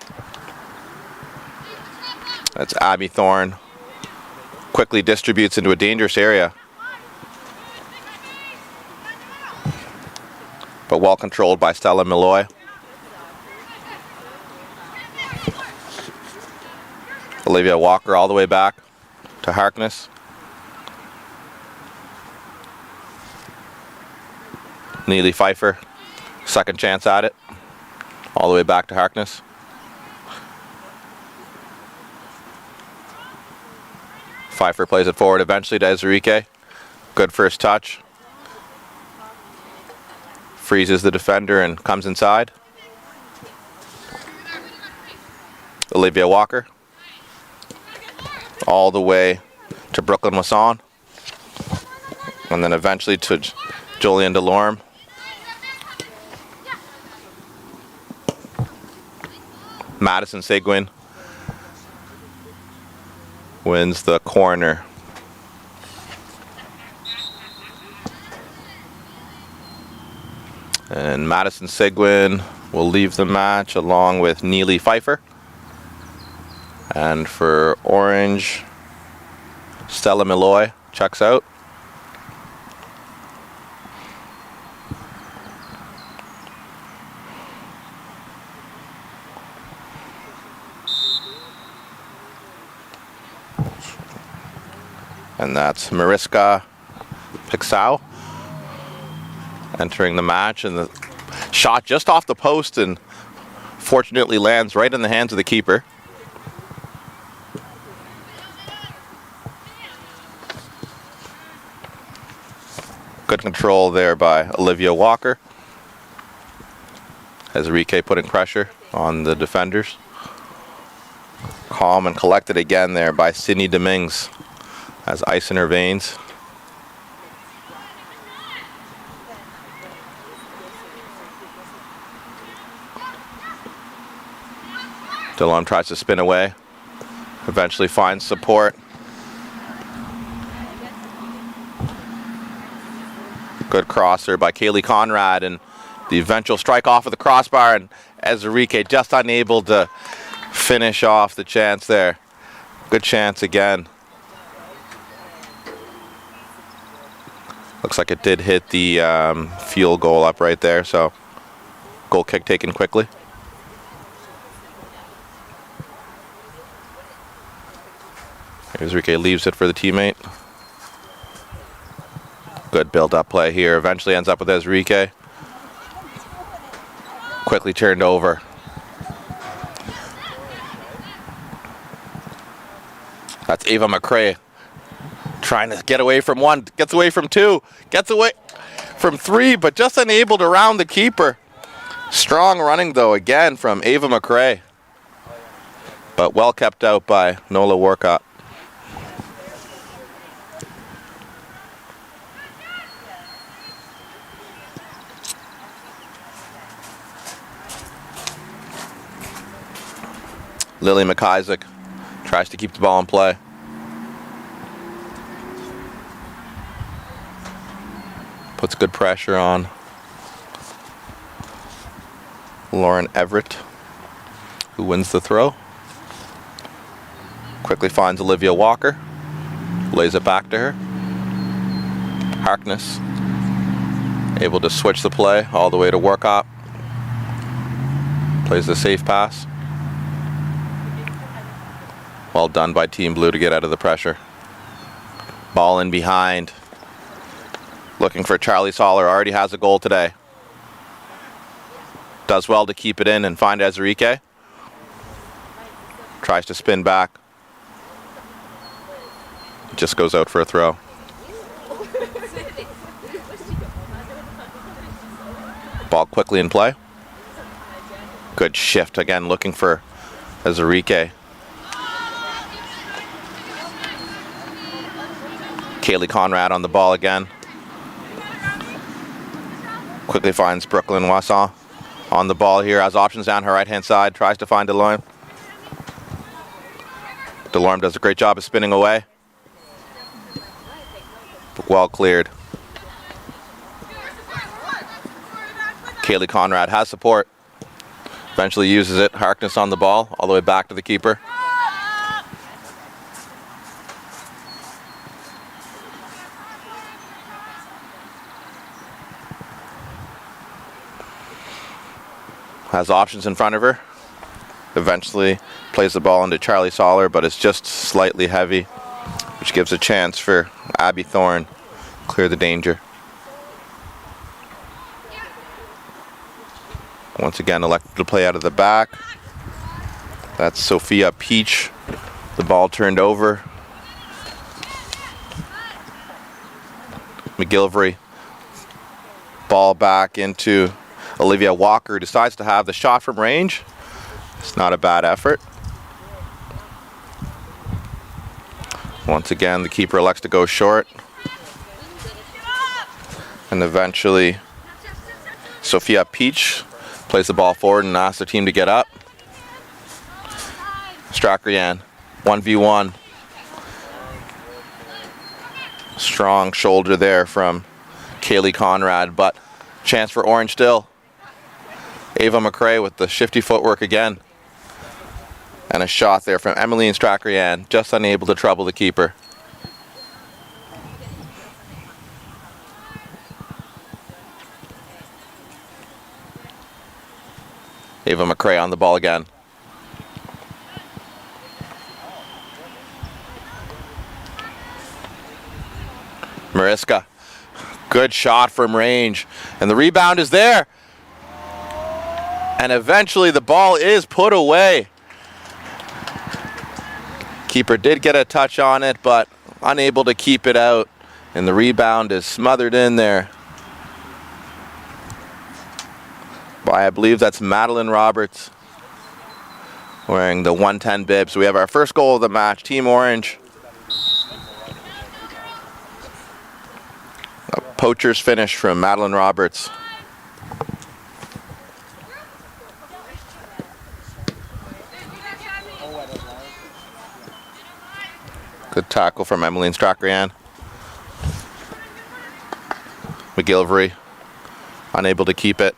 That's Abby Thorne. Quickly distributes into a dangerous area. But well controlled by Stella Malloy. Olivia Walker all the way back to Harkness. Neely Pfeiffer, second chance at it. All the way back to Harkness. Pfeiffer plays it forward eventually to Ezerike. Good first touch. Freezes the defender and comes inside. Olivia Walker. All the way to Brooklyn Wasson. And then eventually to Jolien Delorme. Madison Seguin wins the corner. And Madison Seguin will leave the match along with Neely Pfeiffer. And for Orange, Stella Malloy checks out. And that's Mariska Pixau entering the match, and the shot just off the post and fortunately lands right in the hands of the keeper. Good control there by Olivia Walker. Ezerike putting pressure on the defenders. Calm and collected again there by Sydney Dominguez. Has ice in her veins. Delorme tries to spin away. Eventually finds support. Good crosser by Kaylee Conrad, and the eventual strike off of the crossbar, and Ezerike just unable to finish off the chance there. Good chance again. Looks like it did hit the field goal up right there, so goal kick taken quickly. Ezerike leaves it for the teammate. Good build-up play here. Eventually ends up with Ezerike. Quickly turned over. That's Ava McRae. Trying to get away from one, gets away from two, gets away from three, but just unable to round the keeper. Strong running though again from Ava McRae, but well kept out by Nola Warcott. Lily McIsaac tries to keep the ball in play. Puts good pressure on Lauren Everett, who wins the throw. Quickly finds Olivia Walker, lays it back to her. Harkness, able to switch the play all the way to Warcott. Plays the safe pass. Well done by Team Blue to get out of the pressure. Ball in behind. Looking for Charlie Soller, already has a goal today. Does well to keep it in and find Ezerike. Tries to spin back. Just goes out for a throw. Ball quickly in play. Good shift again, looking for Ezerike. Kaylee Conrad on the ball again. Quickly finds Brooklyn Wasson on the ball here. Has options down her right-hand side. Tries to find Delorme. Delorme does a great job of spinning away. But well cleared. Kaylee Conrad has support. Eventually uses it. Harkness on the ball, all the way back to the keeper. Has options in front of her. Eventually plays the ball into Charlie Soller, but it's just slightly heavy, which gives a chance for Abby Thorne to clear the danger. Once again, elected to play out of the back. That's Sophia Peach. The ball turned over. McGillivray. Ball back into Olivia Walker, decides to have the shot from range. It's not a bad effort. Once again, the keeper elects to go short. And eventually, Sophia Peach plays the ball forward and asks the team to get up. Strachan, 1v1. Strong shoulder there from Kaylee Conrad, but chance for Orange still. Ava McRae with the shifty footwork again. And a shot there from Emmeline Strachan, just unable to trouble the keeper. Ava McRae on the ball again. Mariska, good shot from range, and the rebound is there. And eventually the ball is put away. Keeper did get a touch on it, but unable to keep it out, and the rebound is smothered in there by, I believe that's Madeline Roberts, wearing the 110 bib. So we have our first goal of the match, Team Orange. A poacher's finish from Madeline Roberts. Good tackle from Emmeline Strachan. McGillivray unable to keep it.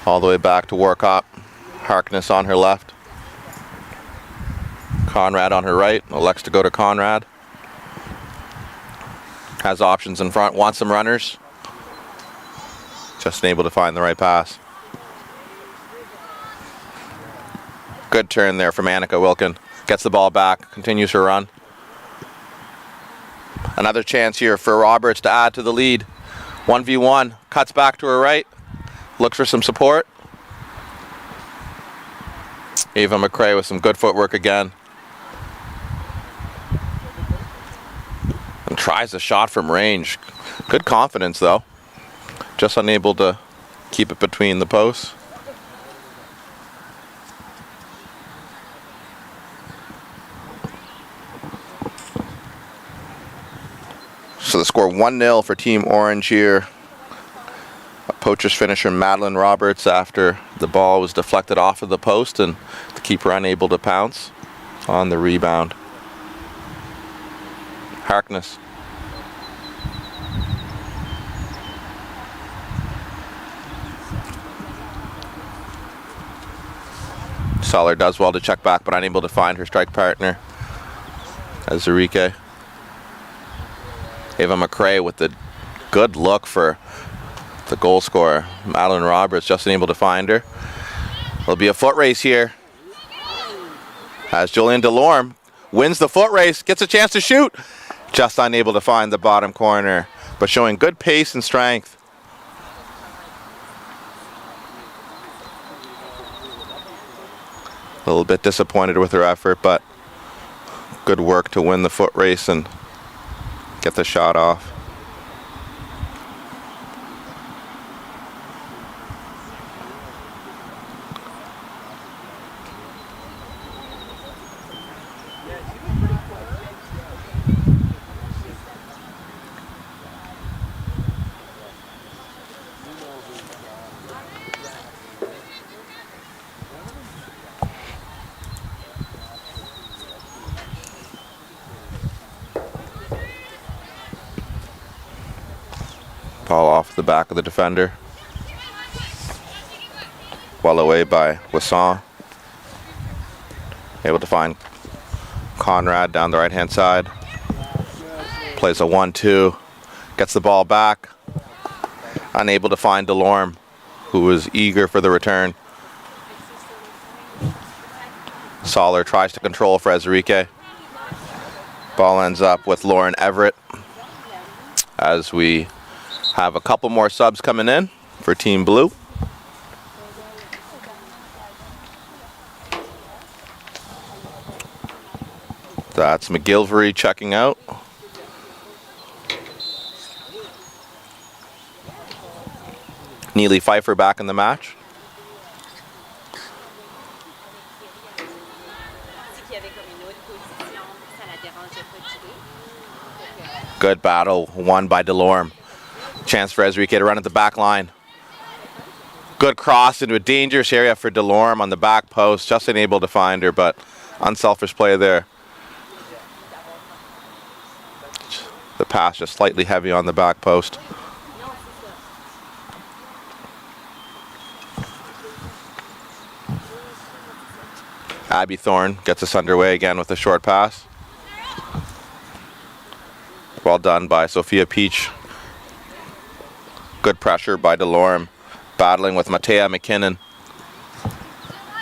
All the way back to Warcop. Harkness on her left. Conrad on her right. Elects to go to Conrad. Has options in front. Wants some runners. Just unable to find the right pass. Good turn there from Annika Wilkin. Gets the ball back. Continues her run. Another chance here for Roberts to add to the lead. 1v1. Cuts back to her right. Looks for some support. Ava McRae with some good footwork again. And tries a shot from range. Good confidence though. Just unable to keep it between the posts. So the score 1-0 for Team Orange here. A poacher's finisher, Madeline Roberts, after the ball was deflected off of the post and the keeper unable to pounce on the rebound. Harkness. Soller does well to check back, but unable to find her strike partner. Azurike. Ava McRae with the good look for the goal scorer. Madeline Roberts just unable to find her. There'll be a foot race here. As Julian Delorme wins the foot race, gets a chance to shoot. Just unable to find the bottom corner, but showing good pace and strength. A little bit disappointed with her effort, but good work to win the foot race and get the shot off. Ball off the back of the defender. Well away by Wasson. Able to find Conrad down the right-hand side. Plays a 1-2. Gets the ball back. Unable to find Delorme, who was eager for the return. Soller tries to control for Ezerique. Ball ends up with Lauren Everett as we have a couple more subs coming in for Team Blue. That's McGilvery checking out. Neely Pfeiffer back in the match. Good battle won by Delorme. Chance for Ezerique to run at the back line. Good cross into a dangerous area for Delorme on the back post. Just unable to find her, but unselfish play there. The pass just slightly heavy on the back post. Abby Thorne gets us underway again with a short pass. Well done by Sophia Peach. Good pressure by Delorme, battling with Matea McKinnon.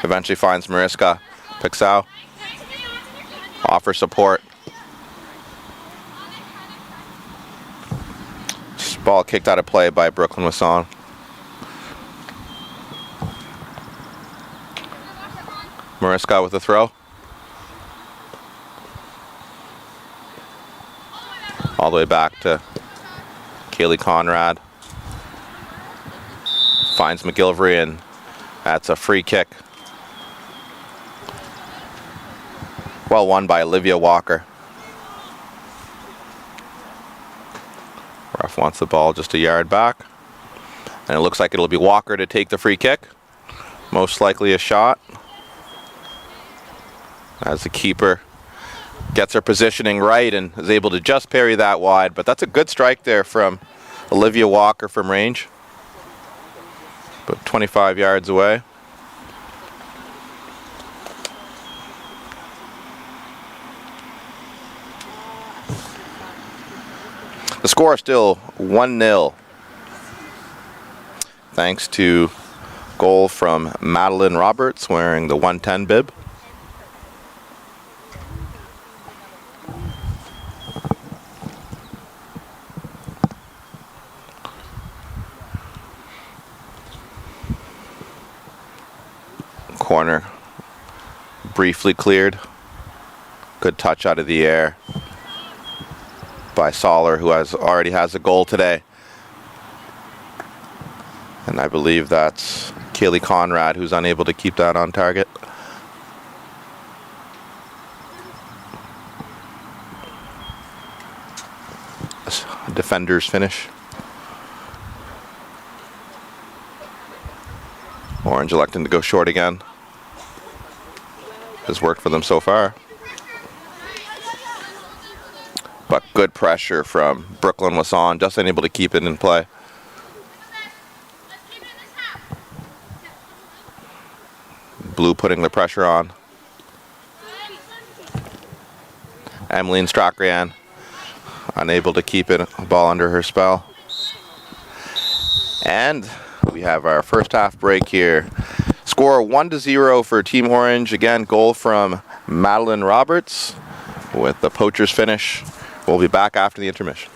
Eventually finds Mariska Pixau. Offers support. Ball kicked out of play by Brooklyn Wasson. Mariska with the throw. All the way back to Kaylee Conrad. Finds McGilvery, and that's a free kick. Well won by Olivia Walker. Ref wants the ball just a yard back. And it looks like it'll be Walker to take the free kick. Most likely a shot. As the keeper gets her positioning right and is able to just parry that wide. But that's a good strike there from Olivia Walker from range. But 25 yards away. The score is still 1-0. Thanks to goal from Madeline Roberts wearing the 110 bib. Corner briefly cleared. Good touch out of the air by Soller, who already has a goal today. And I believe that's Kaylee Conrad who's unable to keep that on target. Defender's finish. Orange electing to go short again. Has worked for them so far. But good pressure from Brooklyn Wasson, just unable to keep it in play. Blue putting the pressure on. Emmeline Strachan unable to keep it, ball under her spell. And we have our first half break here. Score 1-0 for Team Orange. Again, goal from Madeline Roberts with the poacher's finish. We'll be back after the intermission.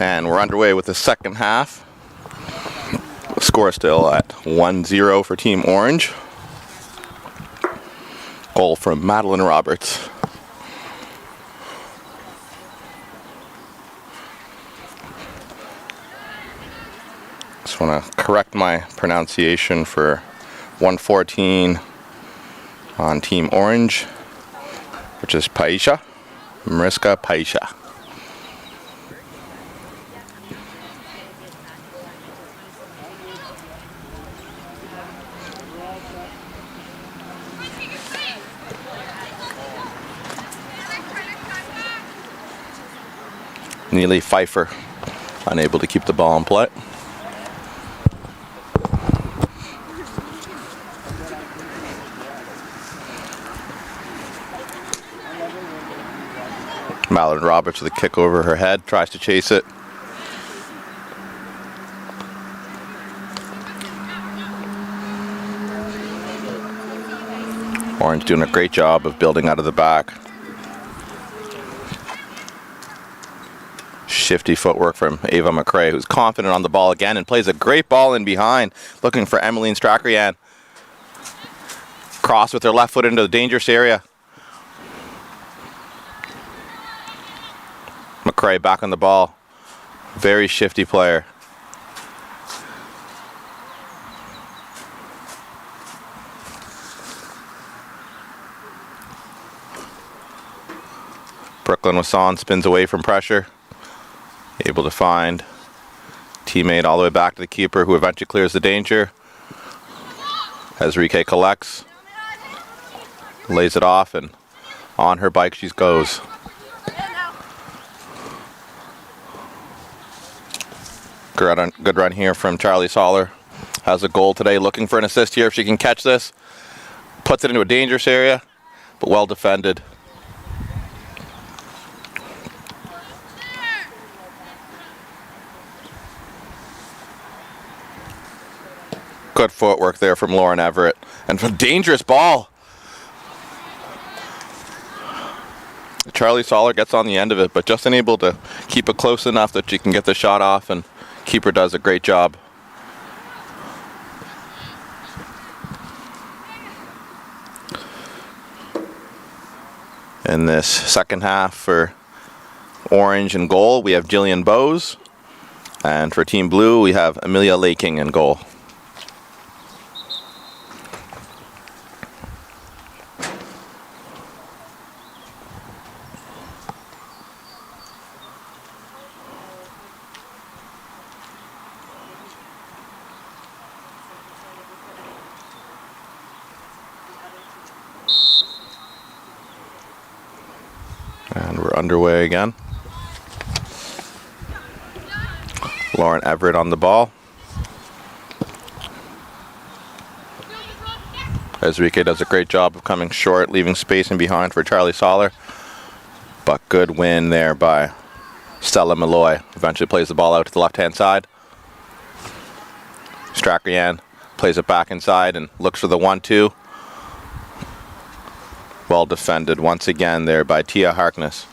And we're underway with the second half. Score still at 1-0 for Team Orange. Goal from Madeline Roberts. Just want to correct my pronunciation for 114 on Team Orange, which is Paisha, Mariska Paisha. Neely Pfeiffer unable to keep the ball in play. Madeline Roberts with a kick over her head, tries to chase it. Orange doing a great job of building out of the back. Shifty footwork from Ava McCrae, who's confident on the ball again and plays a great ball in behind, looking for Emmeline Strackeryan. Cross with her left foot into the dangerous area. McCrae back on the ball. Very shifty player. Brooklyn Wasson spins away from pressure. Able to find teammate all the way back to the keeper, who eventually clears the danger. As Rike collects, lays it off, and on her bike she goes. Good run here from Charlie Soller. Has a goal today, looking for an assist here if she can catch this. Puts it into a dangerous area, but well defended. Good footwork there from Lauren Everett. And a dangerous ball. Charlie Soller gets on the end of it, but just unable to keep it close enough that she can get the shot off, and keeper does a great job. In this second half for Orange in goal, we have Jillian Bowes. And for Team Blue, we have Amelia Laking in goal. And we're underway again. Lauren Everett on the ball. Ezrique does a great job of coming short, leaving space in behind for Charlie Soller. But good win there by Stella Malloy. Eventually plays the ball out to the left-hand side. Strackeryan plays it back inside and looks for the 1-2. Well defended once again there by Tia Harkness.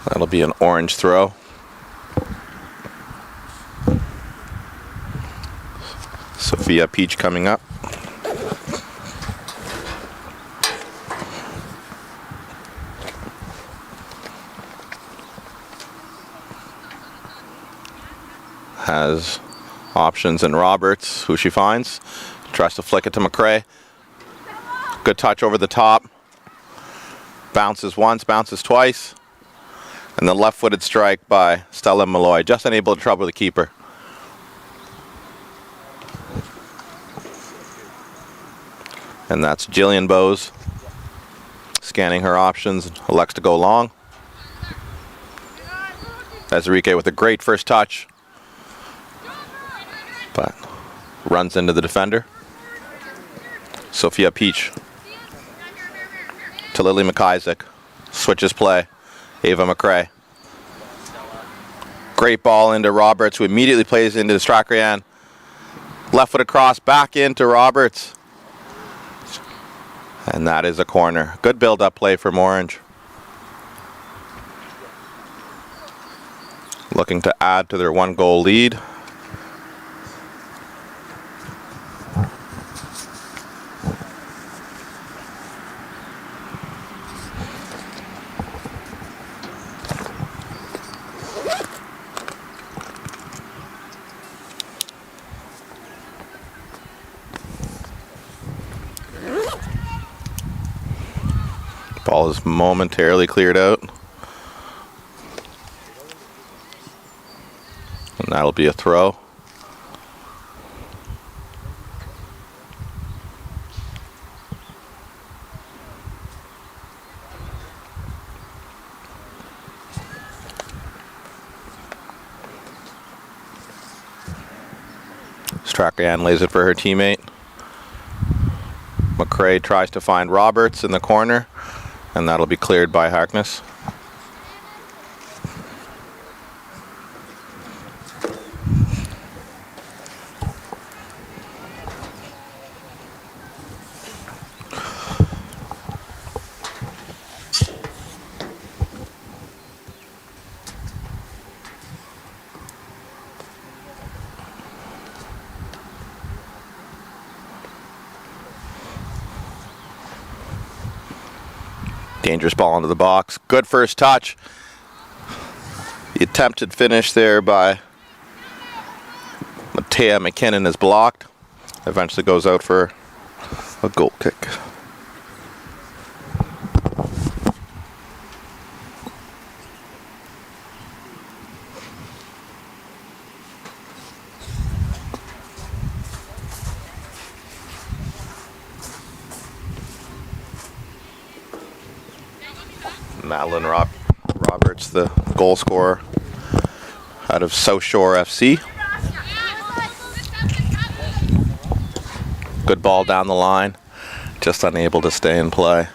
That'll be an Orange throw. Sophia Peach coming up. Has options in Roberts, who she finds. Tries to flick it to McCrae. Good touch over the top. Bounces once, bounces twice. And the left-footed strike by Stella Malloy, just unable to trouble the keeper. And that's Jillian Bowes scanning her options, elects to go long. Ezrique with a great first touch, but runs into the defender. Sophia Peach to Lily McIsaac, switches play. Ava McRae. Great ball into Roberts, who immediately plays into Strachan. Left foot across, back into Roberts. And that is a corner. Good build-up play from Orange. Looking to add to their 1-goal lead. Ball is momentarily cleared out. And that'll be a throw. Strachan lays it for her teammate. McRae tries to find Roberts in the corner, and that'll be cleared by Harkness. Dangerous ball into the box. Good first touch. The attempted finish there by Matea McKinnon is blocked. Eventually goes out for a goal kick. Madeline Roberts, the goal scorer out of South Shore FC. Good ball down the line, just unable to stay in play.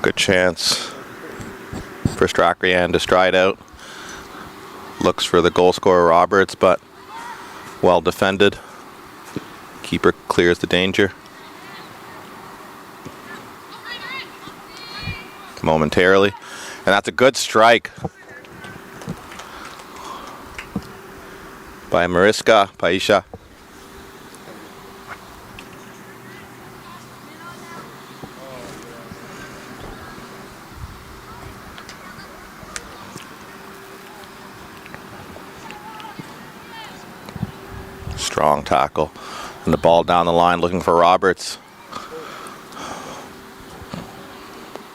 Good chance for Strachan to stride out. Looks for the goal scorer Roberts, but well defended. Keeper clears the danger. Momentarily. And that's a good strike by Mariska Paisha. Strong tackle. And the ball down the line looking for Roberts.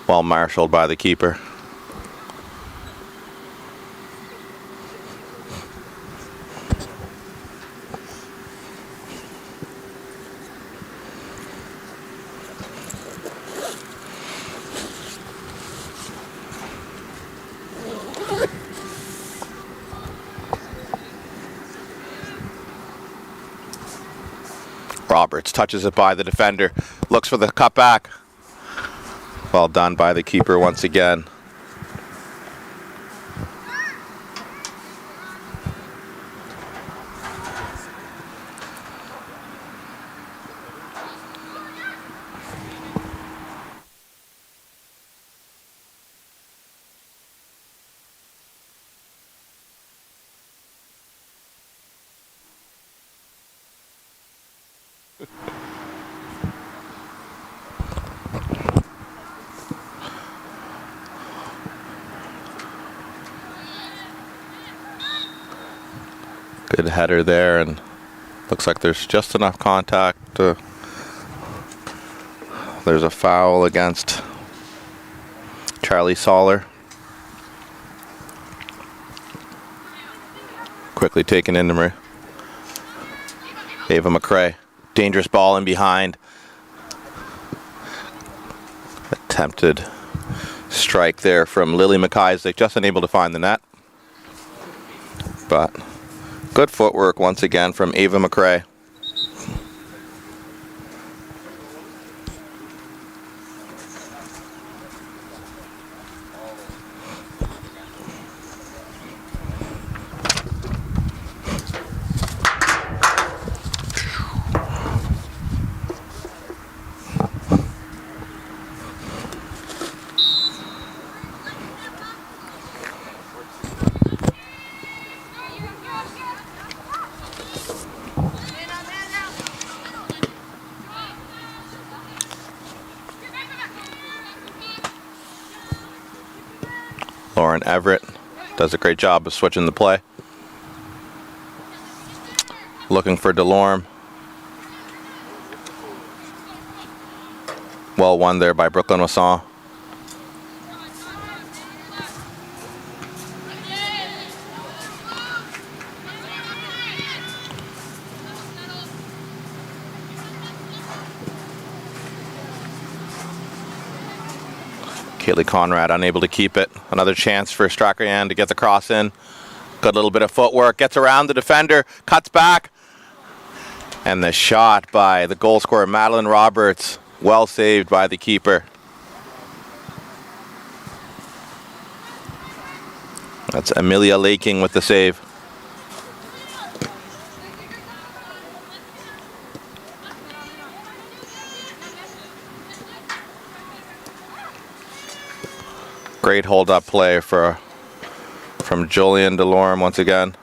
Well marshaled by the keeper. Roberts touches it by the defender, looks for the cutback. Well done by the keeper once again. Good header there, and looks like there's just enough contact. There's a foul against Charlie Soller. Quickly taken into Ava McRae. Dangerous ball in behind. Attempted strike there from Lily McIsaac, just unable to find the net. But good footwork once again from Ava McRae. Lauren Everett does a great job of switching the play. Looking for Delorme. Well won there by Brooklyn Wasson. Kaylee Conrad unable to keep it. Another chance for Strachan to get the cross in. Good little bit of footwork. Gets around the defender. Cuts back. And the shot by the goal scorer, Madeline Roberts. Well saved by the keeper. That's Amelia Laking with the save. Great hold-up play from Jolien Delorme once again.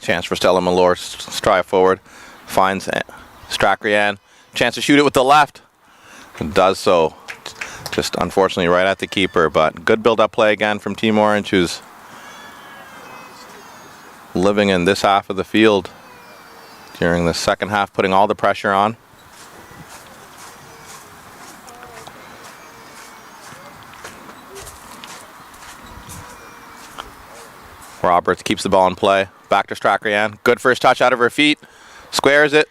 Chance for Stella Malore, strive forward, finds Strachan. Chance to shoot it with the left. And does so. Just unfortunately right at the keeper, but good build-up play again from Team Orange, who's living in this half of the field during the second half, putting all the pressure on. Roberts keeps the ball in play. Back to Strachan. Good first touch out of her feet. Squares it.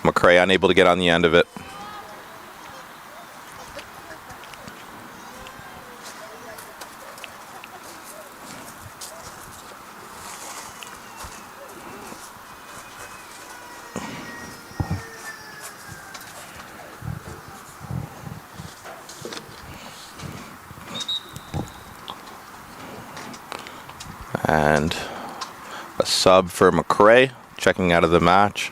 McRae unable to get on the end of it. And a sub for McRae, checking out of the match.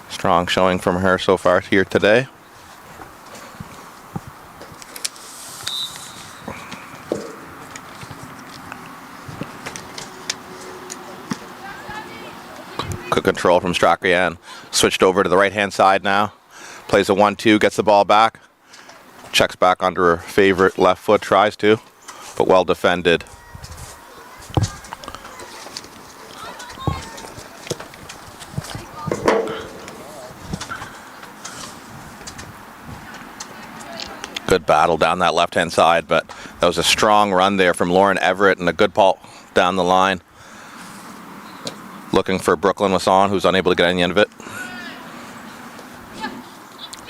Strong showing from her so far here today. Good control from Strachan. Switched over to the right-hand side now. Plays a 1-2, gets the ball back. Checks back onto her favorite left foot, tries to, but well defended. Good battle down that left-hand side, but that was a strong run there from Lauren Everett and a good ball down the line. Looking for Brooklyn Wasson, who's unable to get on the end of it.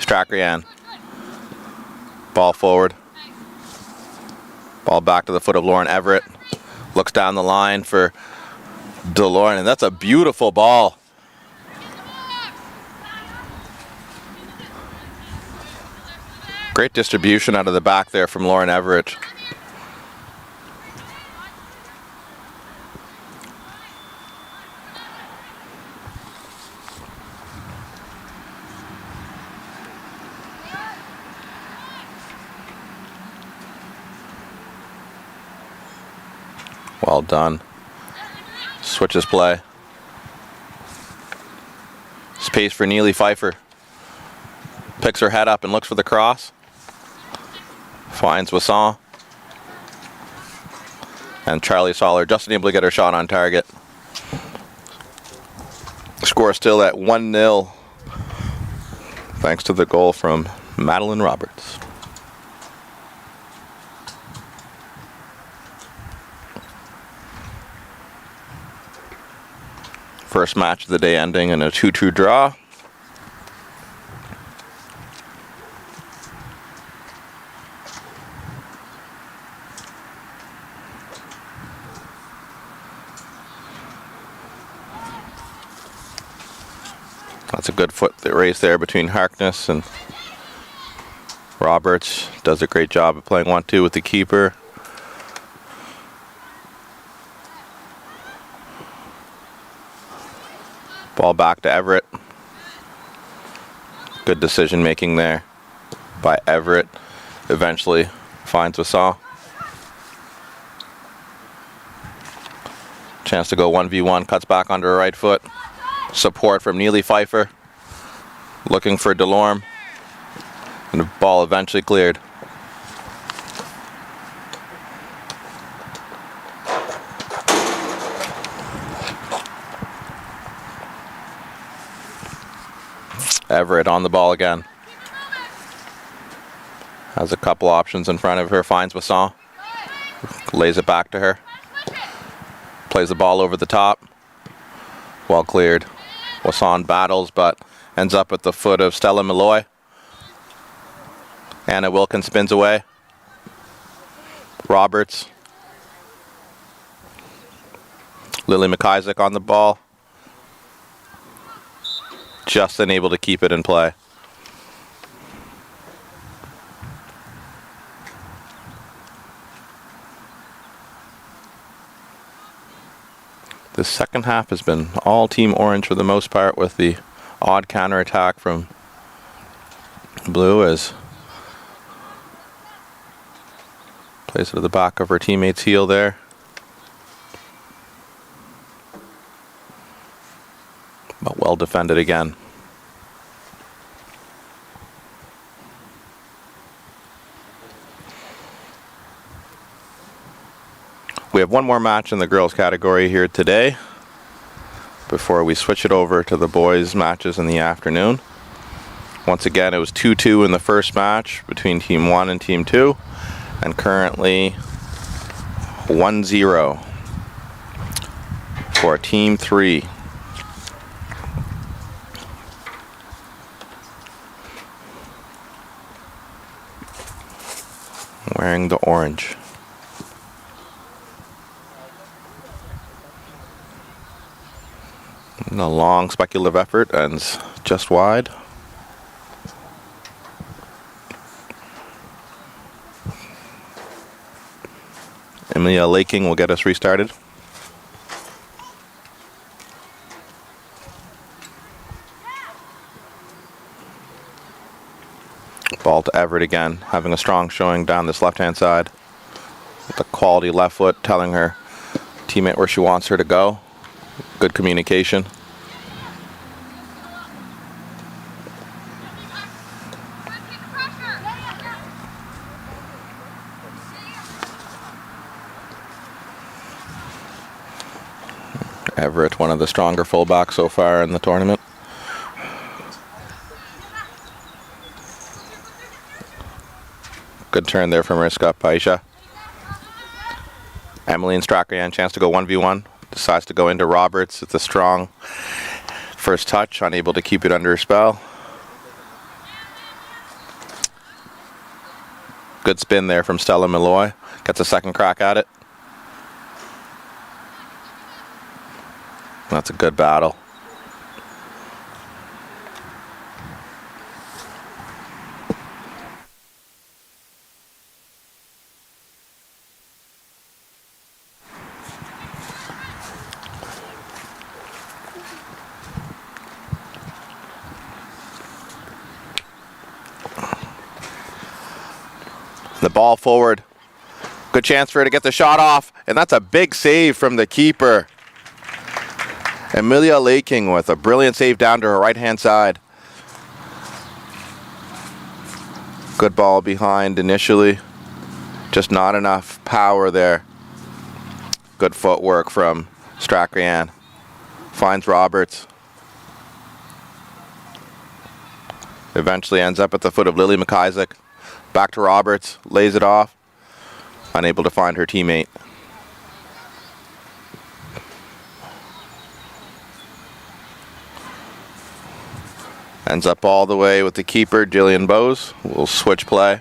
Strachan. Ball forward. Ball back to the foot of Lauren Everett. Looks down the line for Delorme, and that's a beautiful ball. Great distribution out of the back there from Lauren Everett. Well done. Switches play. Space for Neely Pfeiffer. Picks her head up and looks for the cross. Finds Wasson. And Charlie Soller just unable to get her shot on target. Score still at 1-0. Thanks to the goal from Madeline Roberts. First match of the day ending in a 2-2 draw. That's a good foot race there between Harkness and Roberts. Does a great job of playing 1-2 with the keeper. Ball back to Everett. Good decision making there by Everett. Eventually finds Wasson. Chance to go 1v1, cuts back onto her right foot. Support from Neely Pfeiffer. Looking for Delorme. And the ball eventually cleared. Everett on the ball again. Has a couple options in front of her. Finds Wasson. Lays it back to her. Plays the ball over the top. Well cleared. Wasson battles but ends up at the foot of Stella Malloy. Anna Wilkins spins away. Roberts. Lily McIsaac on the ball. Just unable to keep it in play. The second half has been all Team Orange for the most part, with the odd counterattack from Blue as plays it to the back of her teammate's heel there. But well defended again. We have one more match in the girls category here today before we switch it over to the boys matches in the afternoon. Once again, it was 2-2 in the first match between Team 1 and Team 2, and currently 1-0 for Team 3. Wearing the orange. And a long speculative effort ends just wide. Emilia Laking will get us restarted. Ball to Everett again, having a strong showing down this left-hand side. With a quality left foot, telling her teammate where she wants her to go. Good communication. Everett, one of the stronger fullbacks so far in the tournament. Good turn there from Mariska Paisha. Emmeline Strachan, chance to go 1v1. Decides to go into Roberts. It's a strong first touch, unable to keep it under her spell. Good spin there from Stella Malloy. Gets a second crack at it. That's a good battle. The ball forward. Good chance for her to get the shot off. and that's a big save from the keeper. Amelia Laking with a brilliant save down to her right-hand side. Good ball behind initially. Just not enough power there. Good footwork from Strachan. Finds Roberts. Eventually ends up at the foot of Lily McIsaac. Back to Roberts. Lays it off. Unable to find her teammate. Ends up all the way with the keeper, Jillian Bowes. We'll switch play.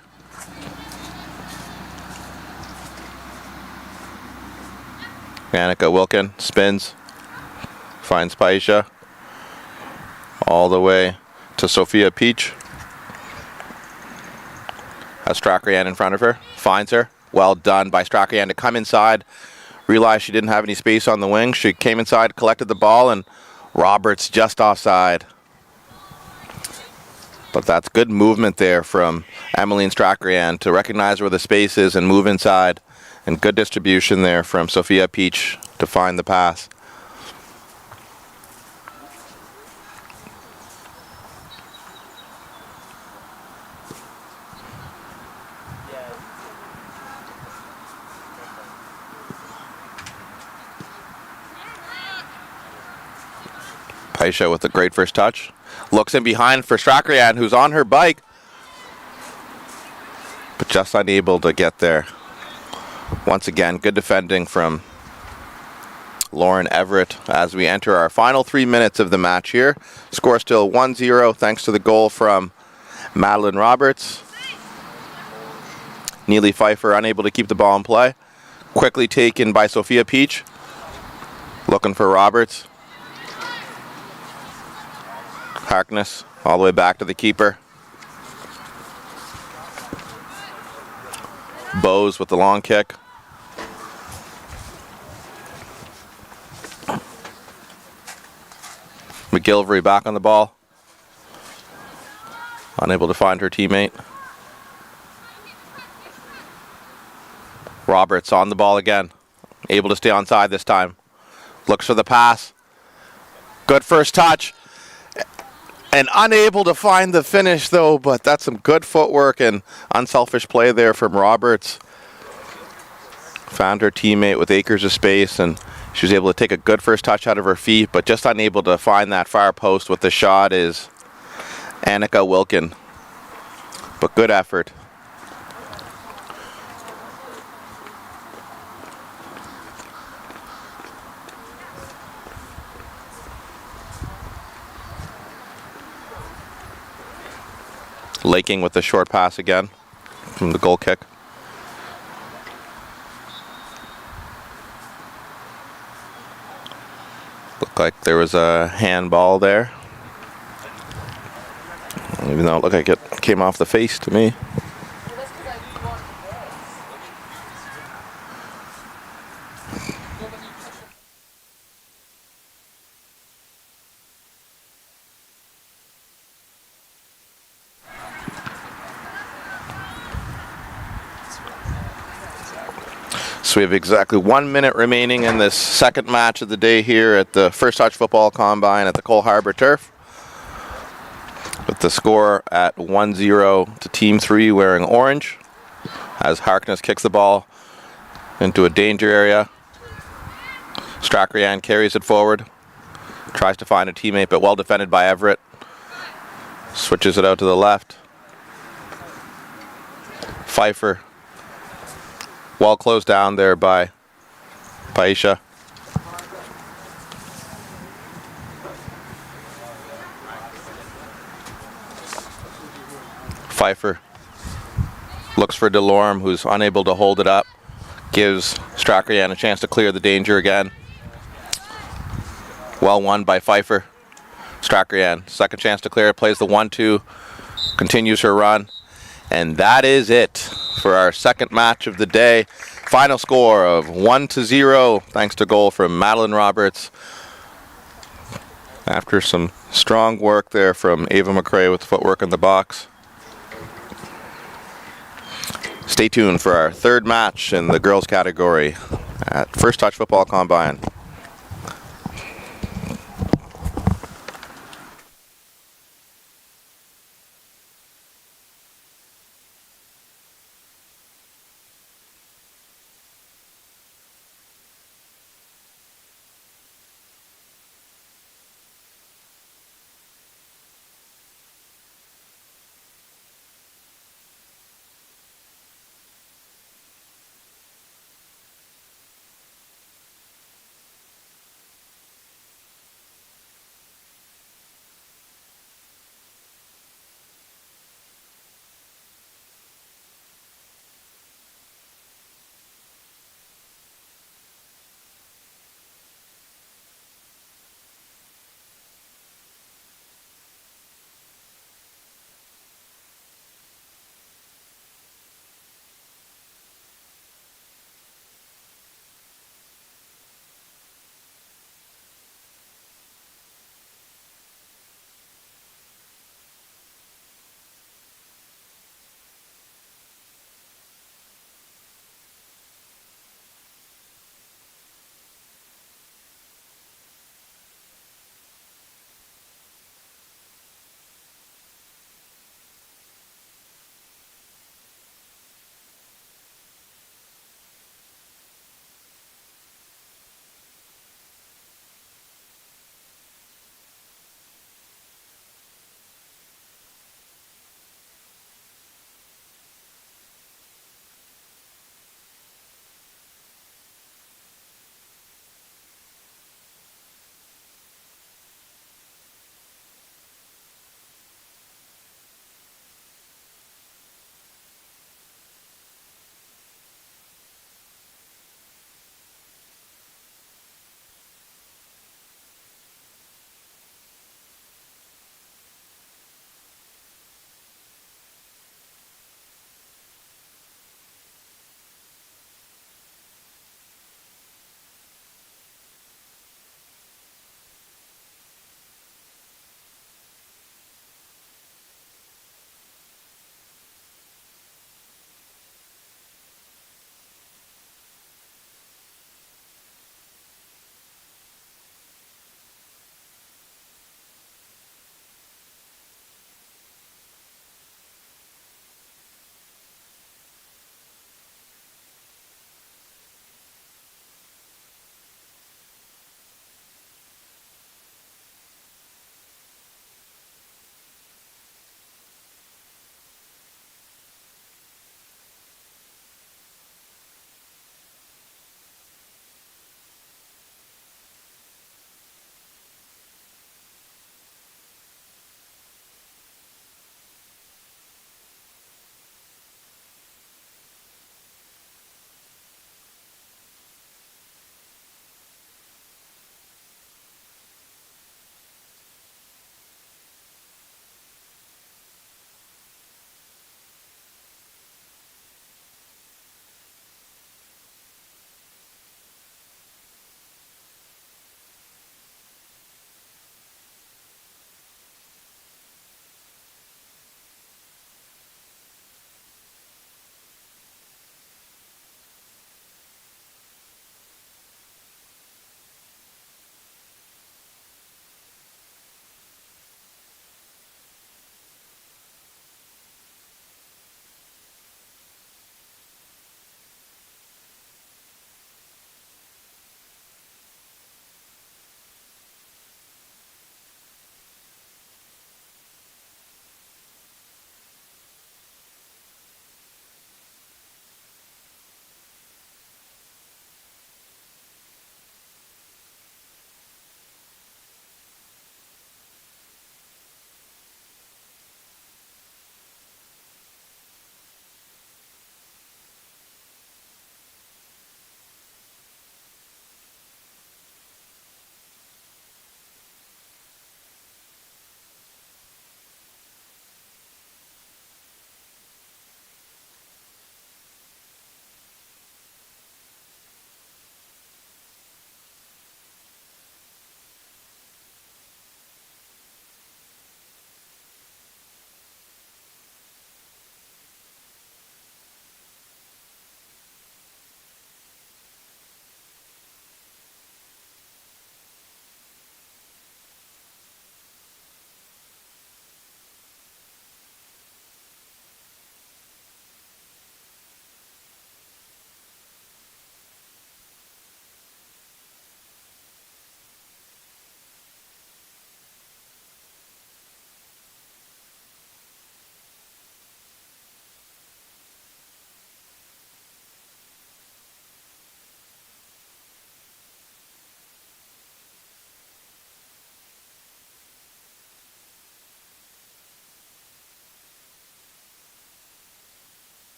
Annika Wilkin spins. Finds Paisha. All the way to Sophia Peach. Has Strachan in front of her. Finds her. Well done by Strachan to come inside. Realized she didn't have any space on the wing. She came inside, collected the ball, and Roberts just offside. But that's good movement there from Emmeline Strachan to recognize where the space is and move inside. And good distribution there from Sophia Peach to find the pass. Paisha with a great first touch. Looks in behind for Strachan, who's on her bike, but just unable to get there. Once again, good defending from Lauren Everett as we enter our final 3 minutes of the match here. Score still 1-0 thanks to the goal from Madeline Roberts. Neely Pfeiffer unable to keep the ball in play. Quickly taken by Sophia Peach. Looking for Roberts. Harkness all the way back to the keeper. Bowes with the long kick. McGilvery back on the ball. Unable to find her teammate. Roberts on the ball again. Able to stay onside this time. Looks for the pass. Good first touch. And unable to find the finish though, but that's some good footwork and unselfish play there from Roberts. Found her teammate with acres of space and she was able to take a good first touch out of her feet, but just unable to find that far post with the shot is Annika Wilkin. But good effort. Laking with the short pass again from the goal kick. Looked like there was a handball there. Even though it looked like it came off the face to me. So we have exactly 1 minute remaining in this second match of the day here at the First Touch Football Combine at the Cole Harbour Turf. With the score at 1-0 to Team 3 wearing orange. As Harkness kicks the ball into a danger area. Strachan carries it forward. Tries to find a teammate, but well defended by Everett. Switches it out to the left. Pfeiffer. Well closed down there by Paisha. Pfeiffer looks for Delorme, who's unable to hold it up. Gives Strachan a chance to clear the danger again. Well won by Pfeiffer. Strachan, second chance to clear it, plays the 1-2, continues her run. And that is it for our second match of the day. Final score of 1-0, thanks to goal from Madeline Roberts. After some strong work there from Ava McRae with footwork in the box. Stay tuned for our third match in the girls category. at First Touch Football Combine.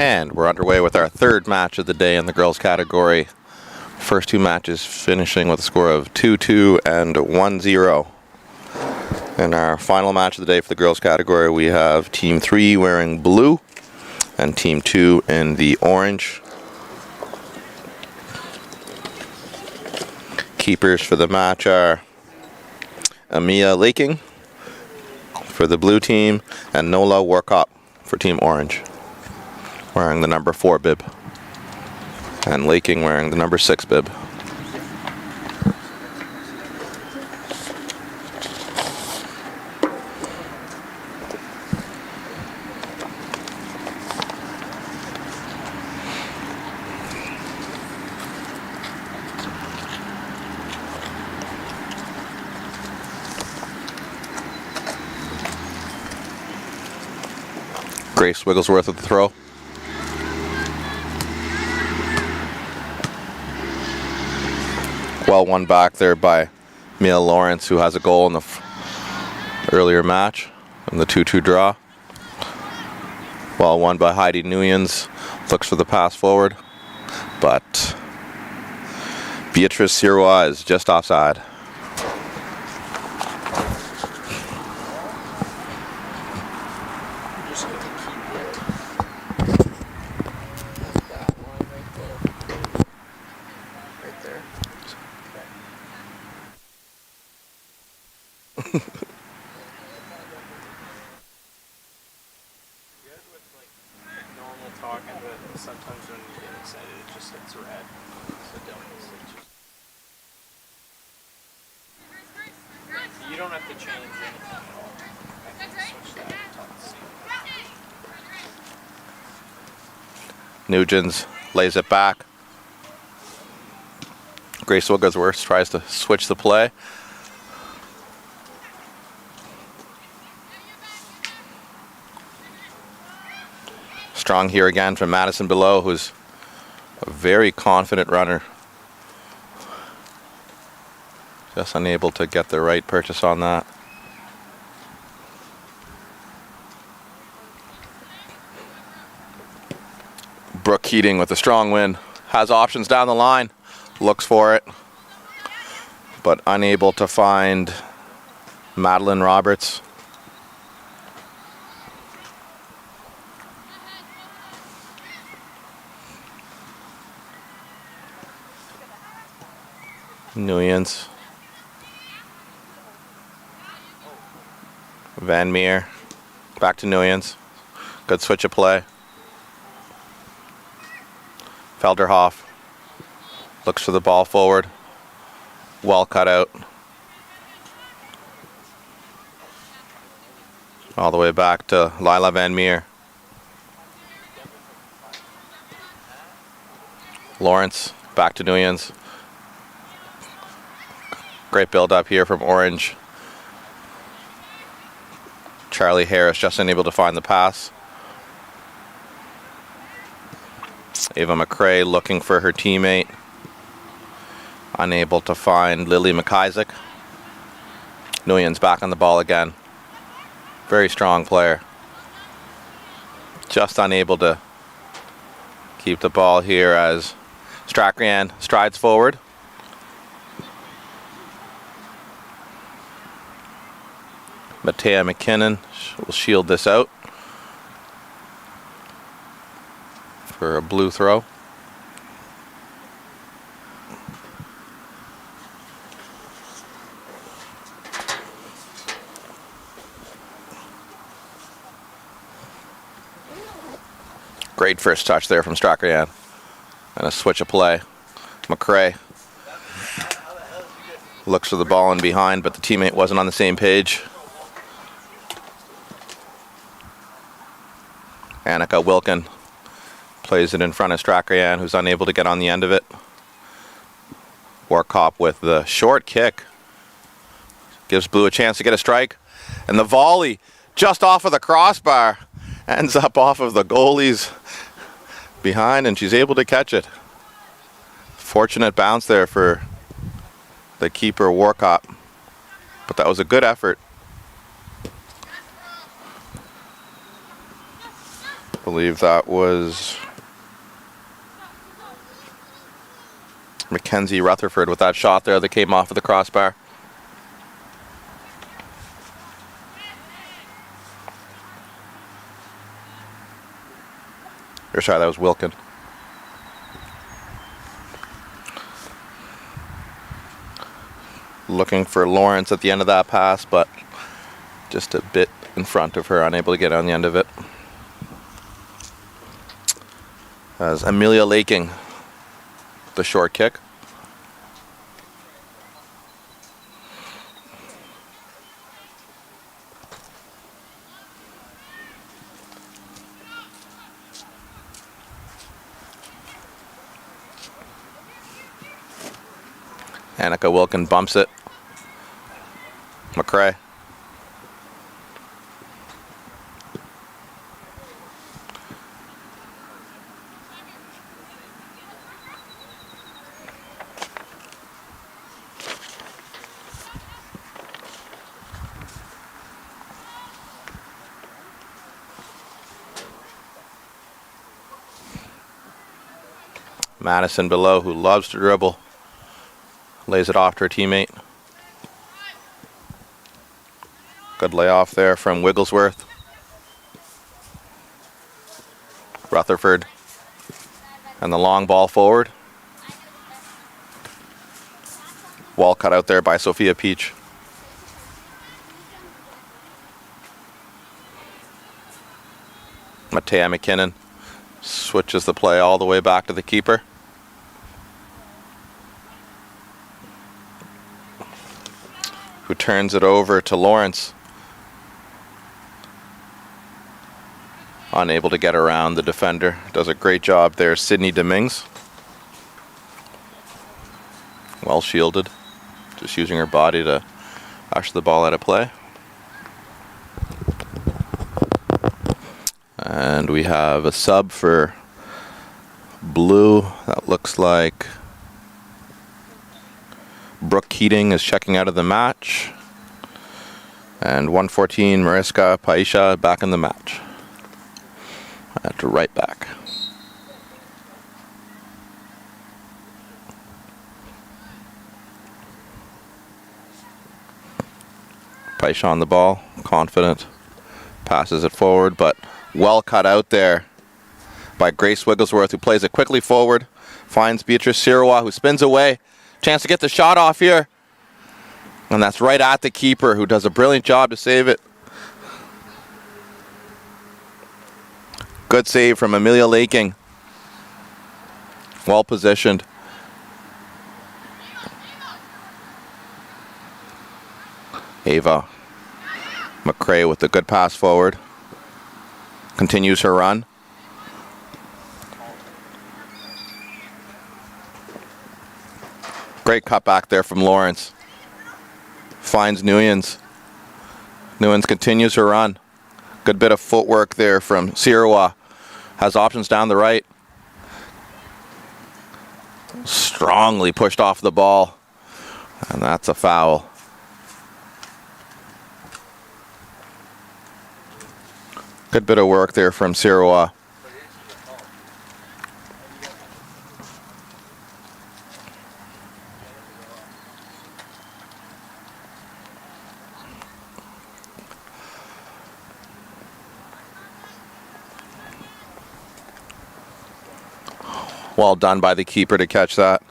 And we're underway with our third match of the day in the girls category. First two matches finishing with a score of 2-2 and 1-0. In our final match of the day for the girls category, we have Team 3 wearing blue and Team 2 in the orange. Keepers for the match are Amia Laking for the blue team and Nola Warkop for Team Orange, wearing the number 4 bib, and Laking wearing the number 6 bib. Grace Wigglesworth with the throw. Well won back there by Mia Lawrence, who has a goal in the earlier match in the 2-2 draw. Well won by Heidi Nguyen's. Looks for the pass forward, but Beatrice Sirois is just offside. Talking, but sometimes when you get excited, it just hits red. So don't you don't have to change anything at all. I can switch that to Nugents lays it back. Grace Wigglesworth tries to switch the play. Strong here again from Madison Below, who's a very confident runner. Just unable to get the right purchase on that. Brooke Keating with a strong win. Has options down the line. Looks for it, but unable to find Madeline Roberts. Nuyens. Van Meer. Back to Nuyens. Good switch of play. Felderhoff looks for the ball forward. Well cut out. All the way back to Lila Van Meer. Lawrence back to Nuyens. Great build up here from Orange. Charlie Harris just unable to find the pass. Ava McCrae looking for her teammate. Unable to find Lily McIsaac. Nguyen's back on the ball again. Very strong player. Just unable to keep the ball here as Strachan strides forward. Matea McKinnon will shield this out for a blue throw. Great first touch there from Strachan. And a switch of play. McCrae looks for the ball in behind, but the teammate wasn't on the same page. Annika Wilkin plays it in front of Strachan, who's unable to get on the end of it. Warkop with the short kick. Gives Blue a chance to get a strike. And the volley just off of the crossbar. Ends up off of the goalie's behind, and she's able to catch it. Fortunate bounce there for the keeper, Warkop. But that was a good effort. believe that was Mackenzie Rutherford with that shot there that came off of the crossbar. Or sorry, that was Wilkin. Looking for Lawrence at the end of that pass, but just a bit in front of her, unable to get on the end of it. As Amelia Laking, the short kick. Annika Wilkin bumps it. McCrae. Madison below, who loves to dribble. Lays it off to her teammate. Good layoff there from Wigglesworth. Rutherford. And the long ball forward. Wall cut out there by Sophia Peach. Matea McKinnon switches the play all the way back to the keeper. Who turns it over to Lawrence. Unable to get around the defender. Does a great job there, Sydney Dominguez. Well shielded. Just using her body to usher the ball out of play. And we have a sub for Blue. That looks like Brooke Keating is checking out of the match. And 114, Mariska Paisha back in the match. At right back. Paisha on the ball, confident. Passes it forward, but well cut out there by Grace Wigglesworth, who plays it quickly forward. Finds Beatrice Sirois, who spins away. Chance to get the shot off here. And that's right at the keeper, who does a brilliant job to save it. Good save from Amelia Laking. Well positioned. Ava McCrae with a good pass forward. Continues her run. Great cutback there from Lawrence. Finds Nuyens. Nuyens continues her run. Good bit of footwork there from Sirois. Has options down the right. Strongly pushed off the ball. And that's a foul. Good bit of work there from Sirois. Well done by the keeper to catch that.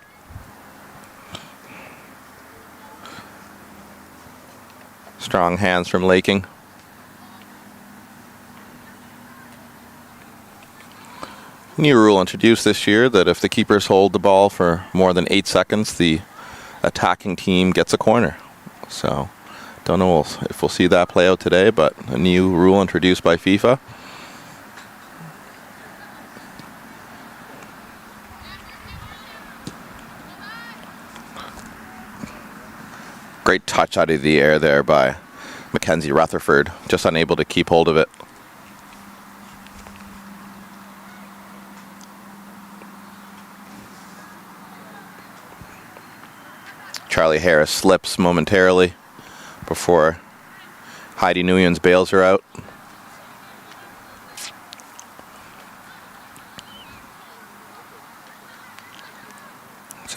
Strong hands from Laking. New rule introduced this year that if the keepers hold the ball for more than 8 seconds, the attacking team gets a corner. So, don't know if we'll see that play out today, but a new rule introduced by FIFA. Great touch out of the air there by Mackenzie Rutherford, just unable to keep hold of it. Charlie Harris slips momentarily before Heidi Nuyens bails her out.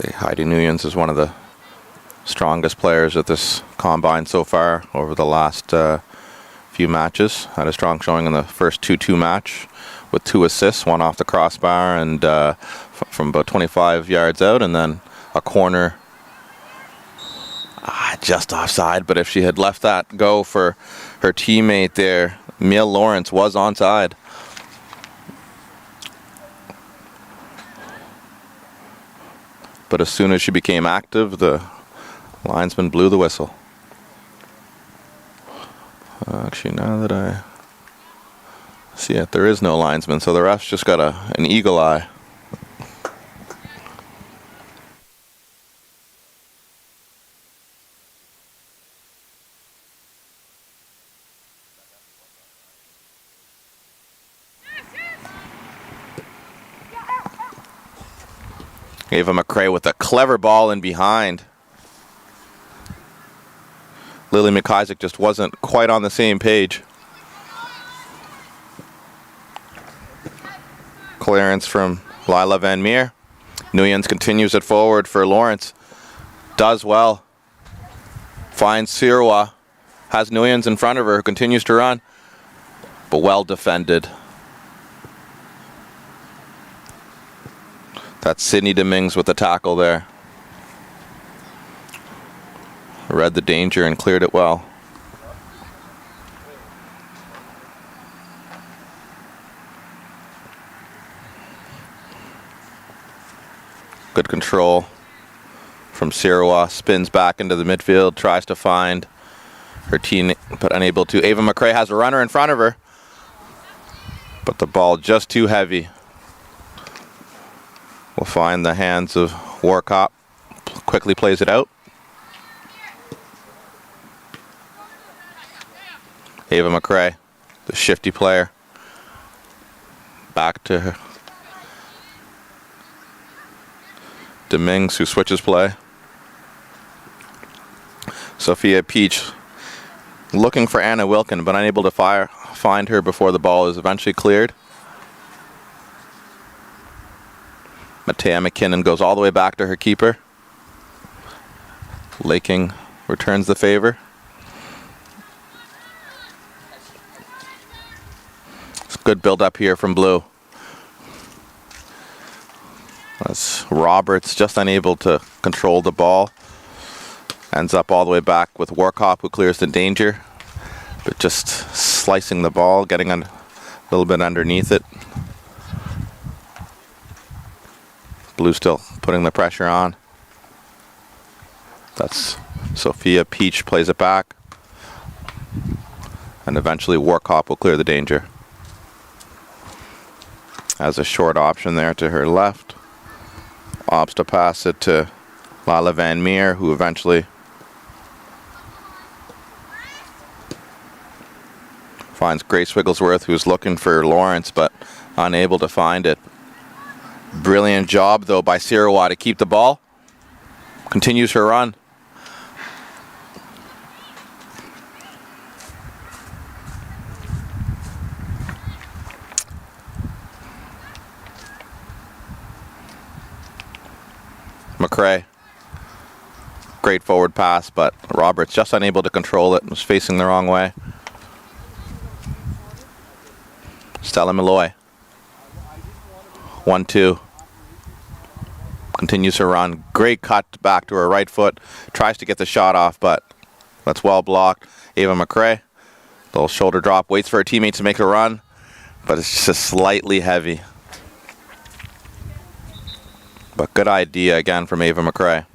Say Heidi Nguyen's is one of the strongest players at this combine so far over the last few matches. Had a strong showing in the first 2-2 match with 2 assists, one off the crossbar and from about 25 yards out, and then a corner just offside. But if she had left that go for her teammate there, Mia Lawrence was onside. But as soon as she became active, the linesman blew the whistle. Actually, now that I see it, there is no linesman, so the ref's just got an eagle eye. Ava McRae with a clever ball in behind. Lily McIsaac just wasn't quite on the same page. Clearance from Lila Van Meer. Nguyen's continues it forward for Lawrence. Does well. Finds Sirois. Has Nguyen's in front of her, who continues to run. But well defended. That's Sydney Dominguez with the tackle there. Read the danger and cleared it well. Good control from Sirois. Spins back into the midfield. Tries to find her team, but unable to. Ava McRae has a runner in front of her. But the ball just too heavy. Will find the hands of Warcop. Quickly plays it out. Ava McRae, the shifty player. Back to her. Dominguez, who switches play. Sophia Peach looking for Anna Wilkin, but unable to find her before the ball is eventually cleared. Matea McKinnon goes all the way back to her keeper. Laking returns the favor. It's good build up here from Blue. As Roberts just unable to control the ball. Ends up all the way back with Warcop, who clears the danger. But just slicing the ball, getting a little bit underneath it. Blue still putting the pressure on. That's Sophia Peach plays it back. And eventually Warcop will clear the danger. Has a short option there to her left. Opts to pass it to Lila Van Meer, who eventually finds Grace Wigglesworth, who's looking for Lawrence, but unable to find it. Brilliant job, though, by Sirois to keep the ball. Continues her run. McRae. Great forward pass, but Roberts just unable to control it. Was facing the wrong way. Stella Malloy. 1-2. Continues her run. Great cut back to her right foot. Tries to get the shot off, but that's well blocked. Ava McRae. Little shoulder drop. Waits for her teammates to make a run, but it's just slightly heavy. But good idea again from Ava McRae.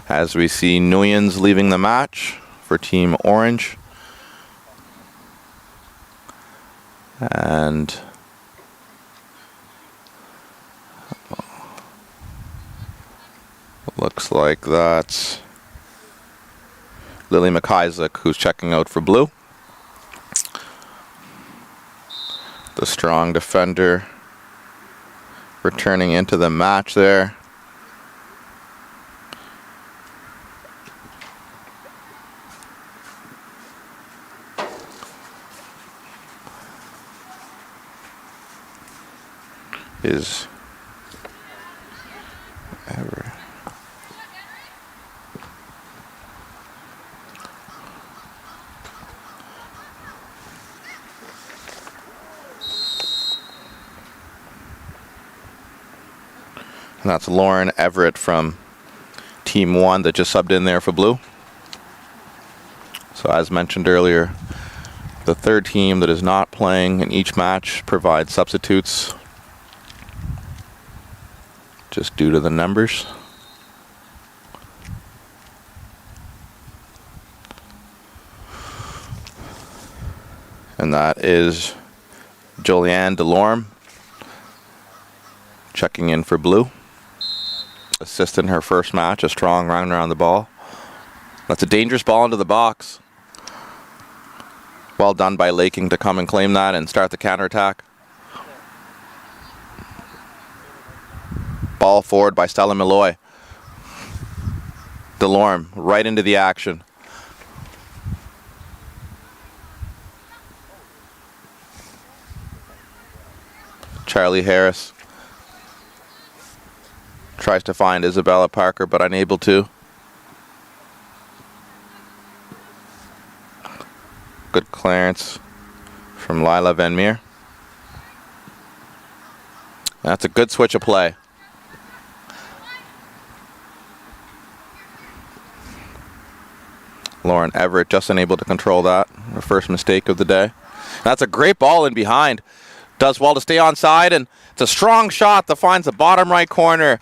As we see Nguyen's leaving the match for Team Orange. And looks like that's Lily McIsaac who's checking out for Blue. The strong defender returning into the match there. Is And that's Lauren Everett from Team 1 that just subbed in there for blue. So as mentioned earlier, the third team that is not playing in each match provides substitutes just due to the numbers. And that is Julianne Delorme checking in for blue. Assisting her first match, a strong run around the ball. That's a dangerous ball into the box. Well done by Laking to come and claim that and start the counterattack. Ball forward by Stella Malloy. Delorme right into the action. Charlie Harris tries to find Isabella Parker, but unable to. Good clearance from Lila Van Meer. That's a good switch of play. Lauren Everett just unable to control that. Her first mistake of the day. That's a great ball in behind. Does well to stay onside, and it's a strong shot that finds the bottom right corner.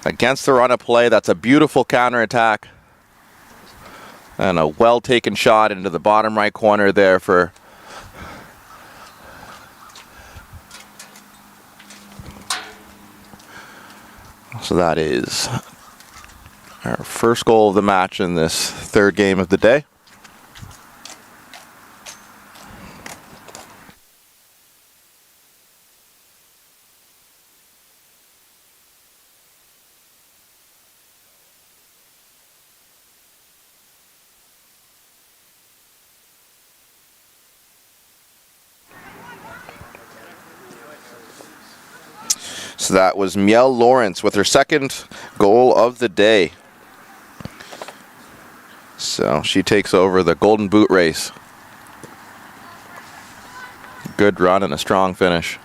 Against the run of play, that's a beautiful counterattack. And a well-taken shot into the bottom right corner there for so that is our first goal of the match in this third game of the day. So that was Miel Lawrence with her second goal of the day. So she takes over the Golden Boot race. Good run and a strong finish.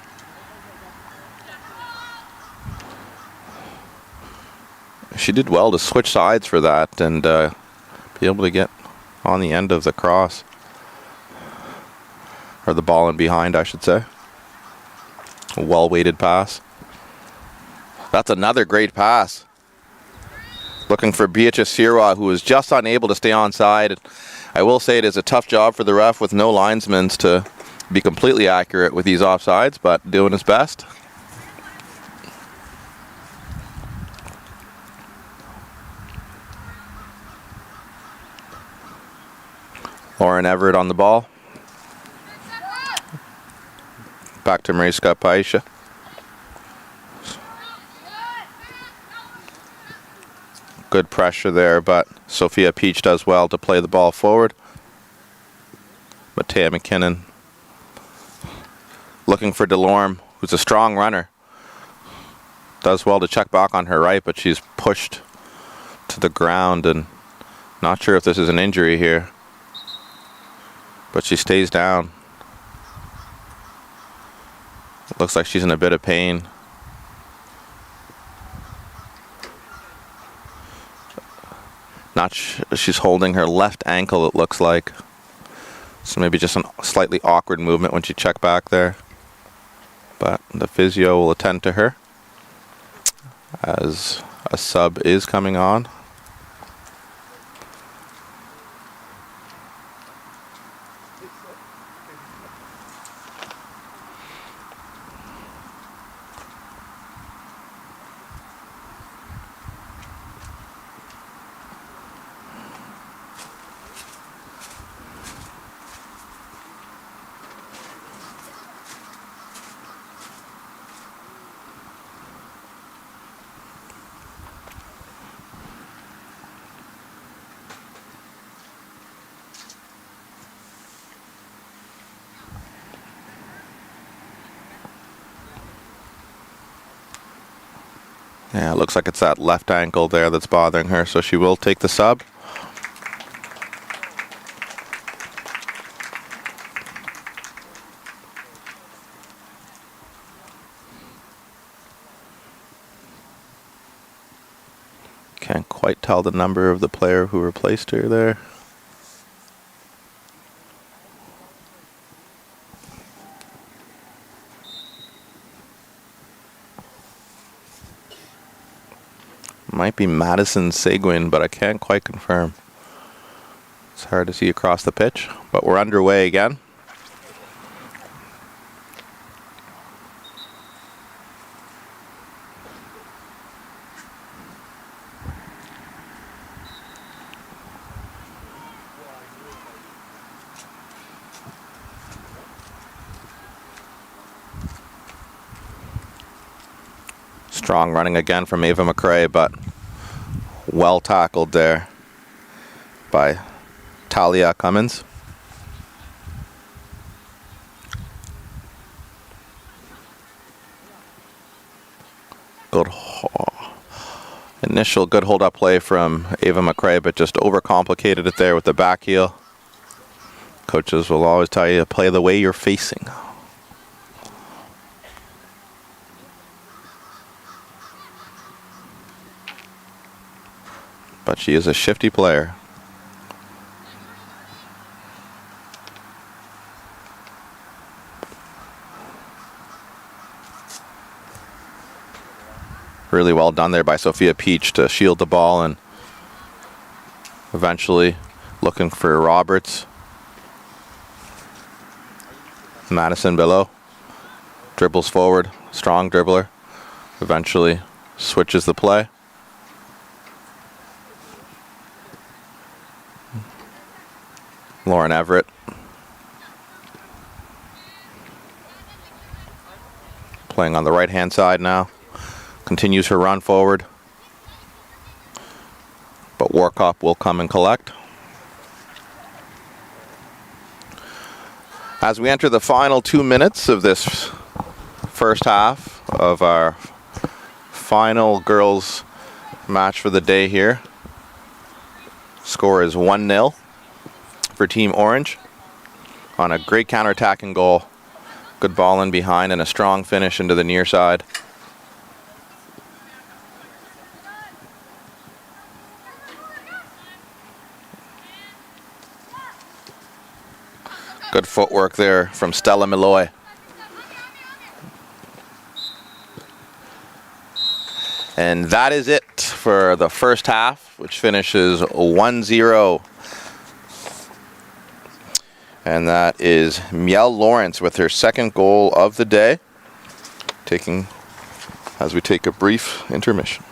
She did well to switch sides for that and be able to get on the end of the cross. Or the ball in behind, I should say. A well-weighted pass. That's another great pass. Looking for Beatrice Sirois, who is just unable to stay onside. I will say it is a tough job for the ref with no linesmen to be completely accurate with these offsides, but doing his best. Lauren Everett on the ball. Back to Mariska Paisha. Good pressure there, but Sophia Peach does well to play the ball forward. Matea McKinnon looking for Delorme, who's a strong runner. Does well to check back on her right, but she's pushed to the ground, and not sure if this is an injury here. But she stays down. It looks like she's in a bit of pain. She's holding her left ankle, it looks like. So maybe just a slightly awkward movement when she checked back there. But the physio will attend to her as a sub is coming on. Yeah, it looks like it's that left ankle there that's bothering her, so she will take the sub. Can't quite tell the number of the player who replaced her there. Might be Madison Seguin, but I can't quite confirm. It's hard to see across the pitch, but we're underway again. Strong running again from Ava McRae, but well tackled there by Talia Cummins. Initial good hold-up play from Ava McRae, but just overcomplicated it there with the back heel. Coaches will always tell you to play the way you're facing. But she is a shifty player. Really well done there by Sophia Peach to shield the ball, and eventually looking for Roberts. Madison below. Dribbles forward. Strong dribbler. Eventually switches the play. Lauren Everett. Playing on the right-hand side now. Continues her run forward. But Warkop will come and collect. As we enter the final 2 minutes of this first half of our final girls match for the day here. Score is 1-0 for Team Orange on a great counter-attacking goal. Good ball in behind and a strong finish into the near side. Good footwork there from Stella Malloy. And that is it for the first half, which finishes 1-0. And that is Miel Lawrence with her second goal of the day, as we take a brief intermission.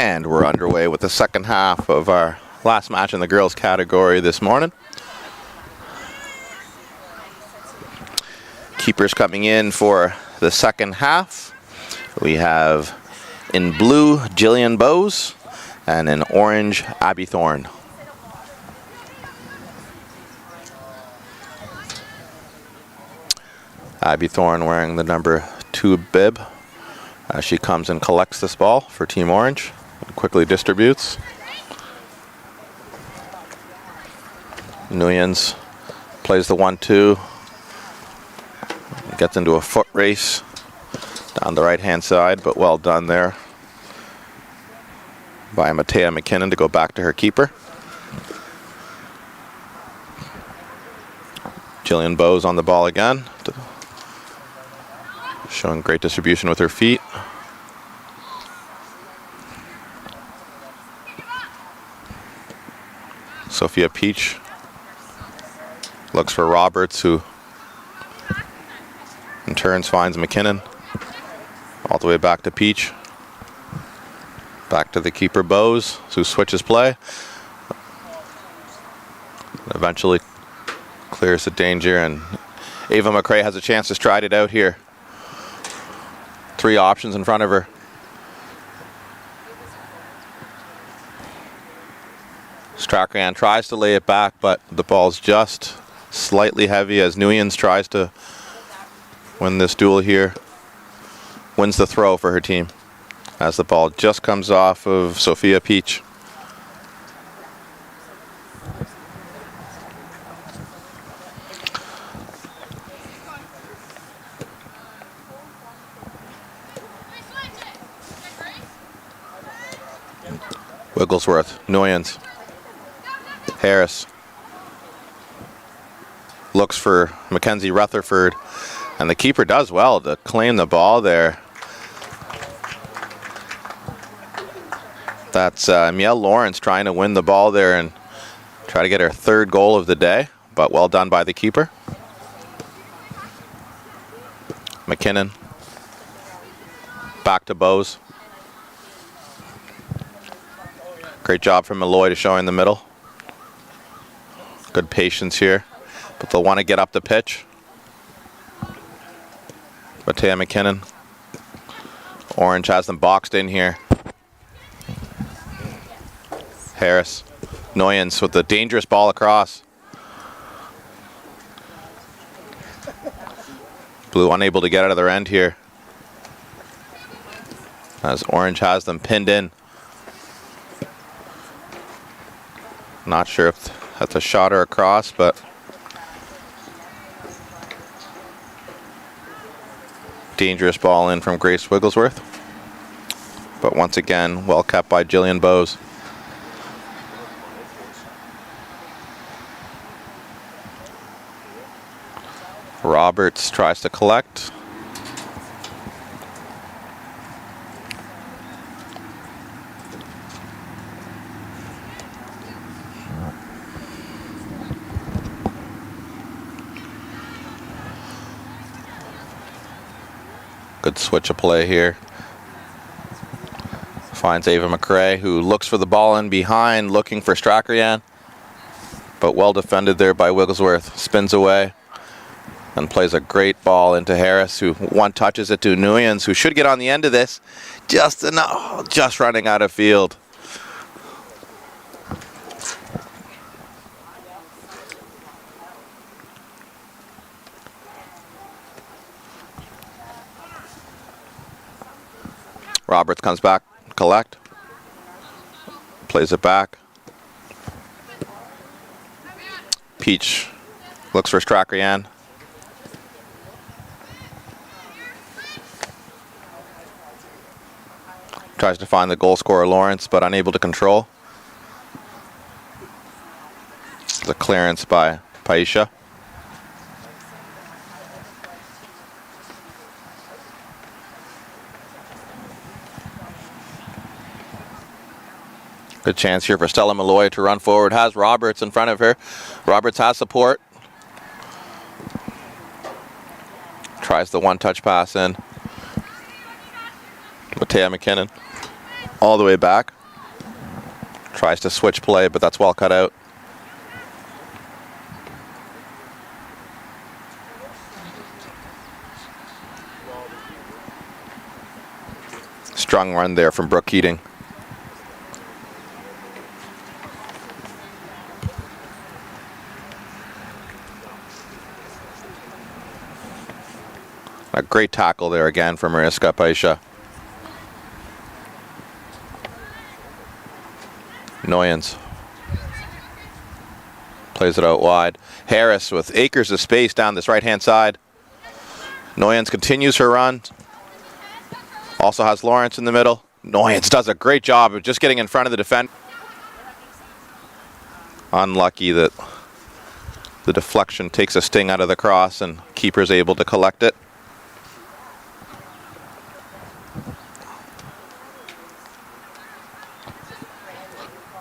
And we're underway with the second half of our last match in the girls category this morning. Keepers coming in for the second half. We have in blue Jillian Bowes and in orange Abby Thorne. Abby Thorne wearing the number 2 bib as she comes and collects this ball for Team Orange and quickly distributes. Nguyen's plays the 1-2, gets into a foot race down the right hand side, but well done there by Matea McKinnon to go back to her keeper. Jillian Bowes on the ball again, showing great distribution with her feet. Sophia Peach looks for Roberts, who in turns finds McKinnon. All the way back to Peach. Back to the keeper Bowes, who switches play. Eventually clears the danger, and Ava McRae has a chance to stride it out here. 3 options in front of her. Strachan tries to lay it back, but the ball's just slightly heavy as Nguyen tries to win this duel here. Wins the throw for her team as the ball just comes off of Sophia Peach. Wigglesworth, Nguyen, Harris looks for Mackenzie Rutherford, and the keeper does well to claim the ball there. That's Miel Lawrence trying to win the ball there and try to get her 3rd goal of the day, but well done by the keeper. McKinnon back to Bowes. Great job from Malloy to show in the middle. Good patience here, but they'll want to get up the pitch. Matea McKinnon. Orange has them boxed in here. Harris. Noyens with the dangerous ball across. Blue unable to get out of their end here, as Orange has them pinned in. Not sure if that's a shot or a cross, but dangerous ball in from Grace Wigglesworth. But once again, well kept by Jillian Bowes. Roberts tries to collect. Good switch of play here. Finds Ava McRae, who looks for the ball in behind, looking for Strachan. But well defended there by Wigglesworth. Spins away and plays a great ball into Harris, who one touches it to Nguyen, who should get on the end of this. Just enough, just running out of field. Roberts comes back, collect, plays it back. Peach looks for Strachan. Tries to find the goal scorer Lawrence, but unable to control. The clearance by Paisha. Good chance here for Stella Malloy to run forward. Has Roberts in front of her. Roberts has support. Tries the one-touch pass in. Matea McKinnon. all the way back. Tries to switch play, but that's well cut out. Strong run there from Brooke Keating. A great tackle there again from Mariska Paisha. Noyens plays it out wide. Harris with acres of space down this right-hand side. Noyens continues her run. Also has Lawrence in the middle. Noyens does a great job of just getting in front of the defender. Unlucky that the deflection takes a sting out of the cross and keeper's able to collect it.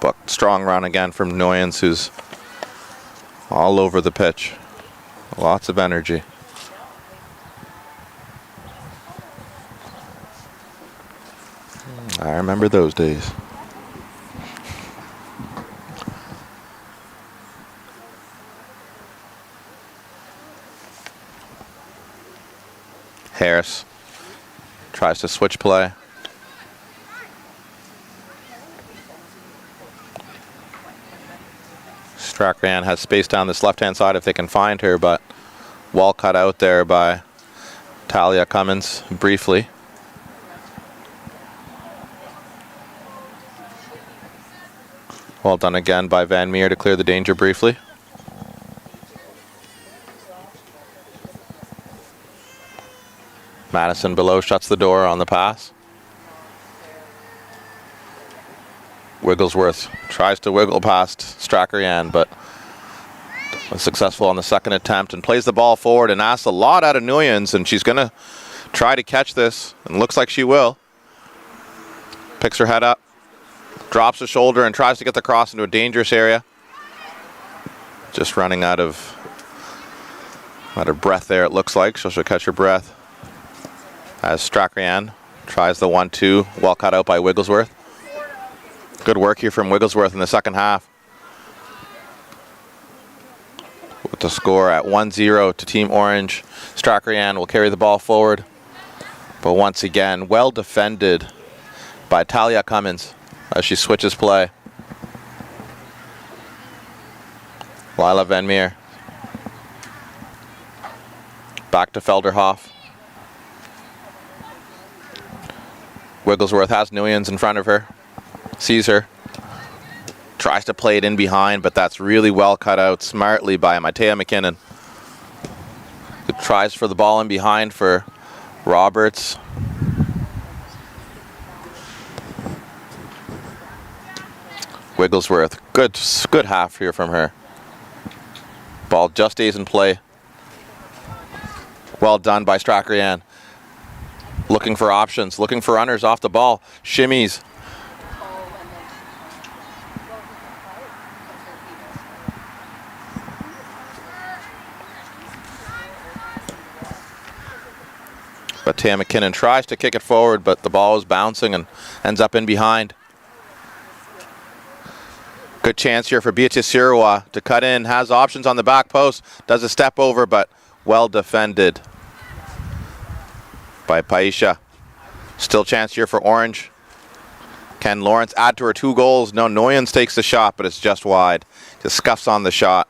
But strong run again from Noyens, who's all over the pitch. Lots of energy. I remember those days. Harris tries to switch play. Strachan has space down this left-hand side if they can find her, but well cut out there by Talia Cummins briefly. Well done again by Van Meer to clear the danger briefly. Madison below shuts the door on the pass. Wigglesworth tries to wiggle past Strachan, but was successful on the second attempt and plays the ball forward and asks a lot out of Noyens, and she's going to try to catch this, and looks like she will. Picks her head up, drops the shoulder, and tries to get the cross into a dangerous area. Just running out of breath there, it looks like, so she'll catch her breath. As Strachan tries the 1-2, well cut out by Wigglesworth. Good work here from Wigglesworth in the second half. With the score at 1-0 to Team Orange. Strachan will carry the ball forward. But once again, well defended by Talia Cummins as she switches play. Lila Van Meer. Back to Felderhoff. Wigglesworth has Noyens in front of her. Sees her. Tries to play it in behind, but that's really well cut out smartly by Matea McKinnon. Who tries for the ball in behind for Roberts. Wigglesworth, good half here from her. Ball just stays in play. Well done by Strachan. Looking for options, looking for runners off the ball. Shimmies. But Tam McKinnon tries to kick it forward, but the ball is bouncing and ends up in behind. Good chance here for Beatrice Sirois to cut in. Has options on the back post. Does a step over, but well defended by Paisha. Still chance here for Orange. Can Lawrence add to her 2 goals? No, Noyens takes the shot, but it's just wide. Just scuffs on the shot.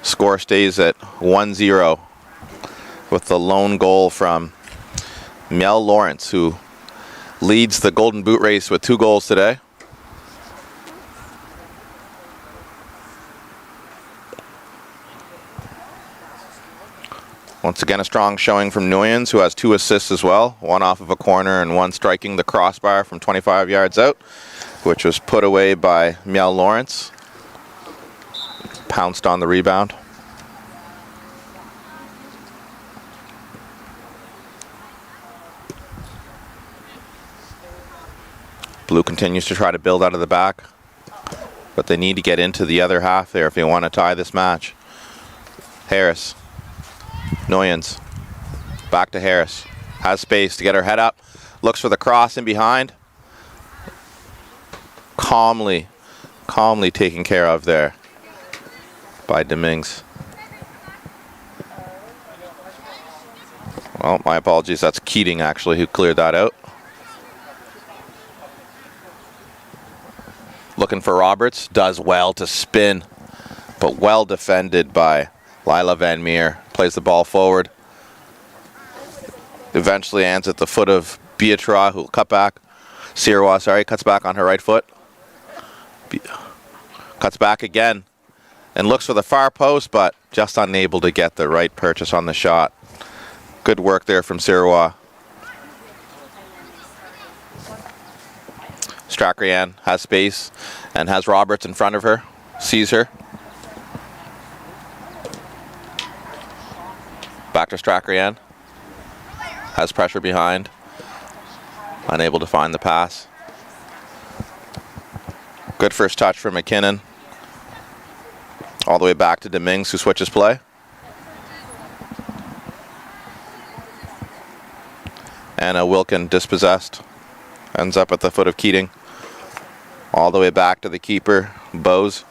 Score stays at 1-0 with the lone goal from Mel Lawrence, who leads the Golden Boot race with 2 goals today. Once again, a strong showing from Noyens, who has 2 assists as well. 1 off of a corner and 1 striking the crossbar from 25 yards out, which was put away by Miel Lawrence. Pounced on the rebound. Blue continues to try to build out of the back, but they need to get into the other half there if they want to tie this match. Harris. Noyens. Back to Harris. Has space to get her head up. Looks for the cross in behind. Calmly taken care of there by Dominguez. Well, my apologies. That's Keating, actually, who cleared that out. Looking for Roberts. Does well to spin, but well defended by Lila Van Meer. Plays the ball forward. Eventually ends at the foot of Beatra, who will cut back. Sirois, sorry, cuts back on her right foot. Cuts back again and looks for the far post, but just unable to get the right purchase on the shot. Good work there from Sirois. Strachan has space and has Roberts in front of her. Sees her. Back to Strachan. Has pressure behind. Unable to find the pass. Good first touch for McKinnon. All the way back to Dominguez, who switches play. Anna Wilkin dispossessed. Ends up at the foot of Keating. All the way back to the keeper, Bose.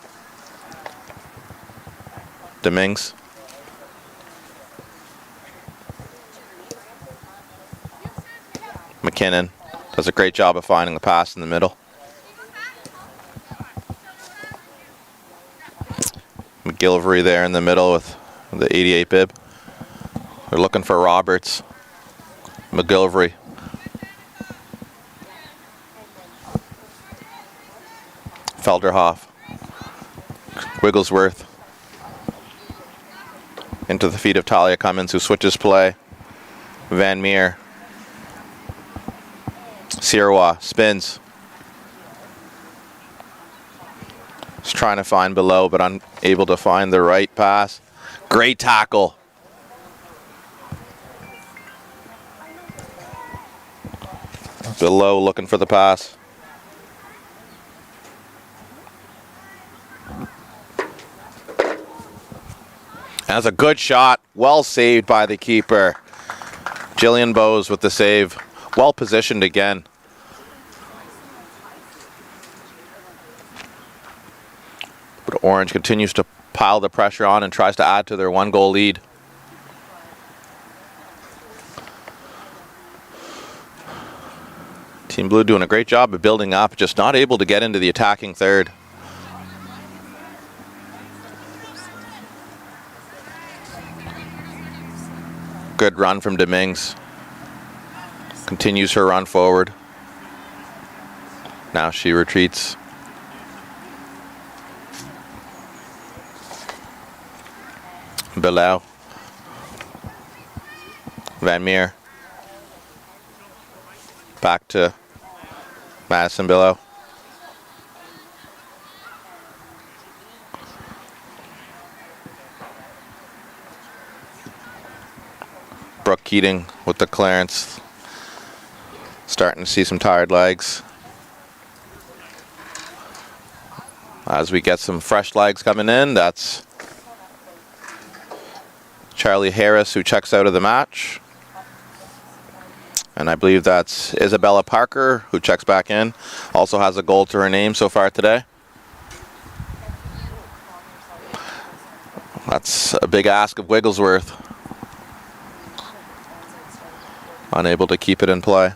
Dominguez. McKinnon does a great job of finding the pass in the middle. McGillivray there in the middle with the 88 bib. They're looking for Roberts. McGillivray. Felderhoff. Wigglesworth. Into the feet of Talia Cummins, who switches play. Van Meer. Sirois spins. Just trying to find below, but unable to find the right pass. Great tackle. Below looking for the pass. That's a good shot. Well saved by the keeper. Jillian Bowes with the save. Well positioned again. But Orange continues to pile the pressure on and tries to add to their 1-goal lead. Team Blue doing a great job of building up, just not able to get into the attacking third. Good run from Dominguez. Continues her run forward. Now she retreats. Bilal. Van Meer. Back to Madison Bilal. Brooke Keating with the clearance. Starting to see some tired legs. As we get some fresh legs coming in, that's Charlie Harris, who checks out of the match. And I believe that's Isabella Parker, who checks back in. Also has a goal to her name so far today. That's a big ask of Wigglesworth. Unable to keep it in play.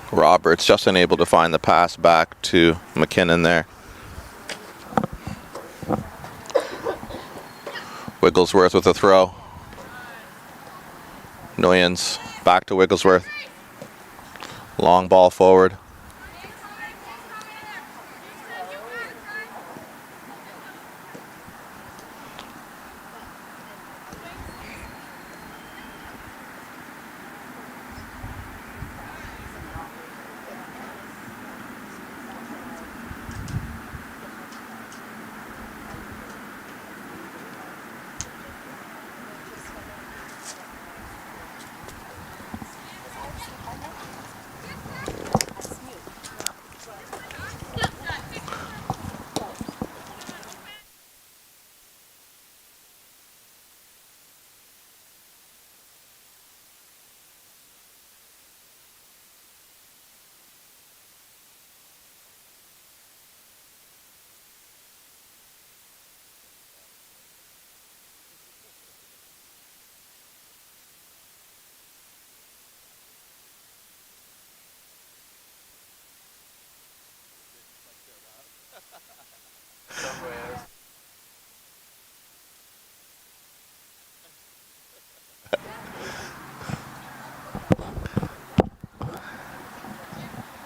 Roberts just unable to find the pass back to McKinnon there. Wigglesworth with a throw. Noyens back to Wigglesworth. Long ball forward.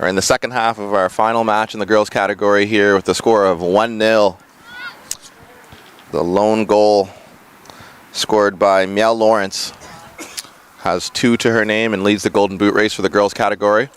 We're in the second half of our final match in the girls category here with the score of 1-0. The lone goal scored by Miel Lawrence has 2 to her name and leads the Golden Boot race for the girls category.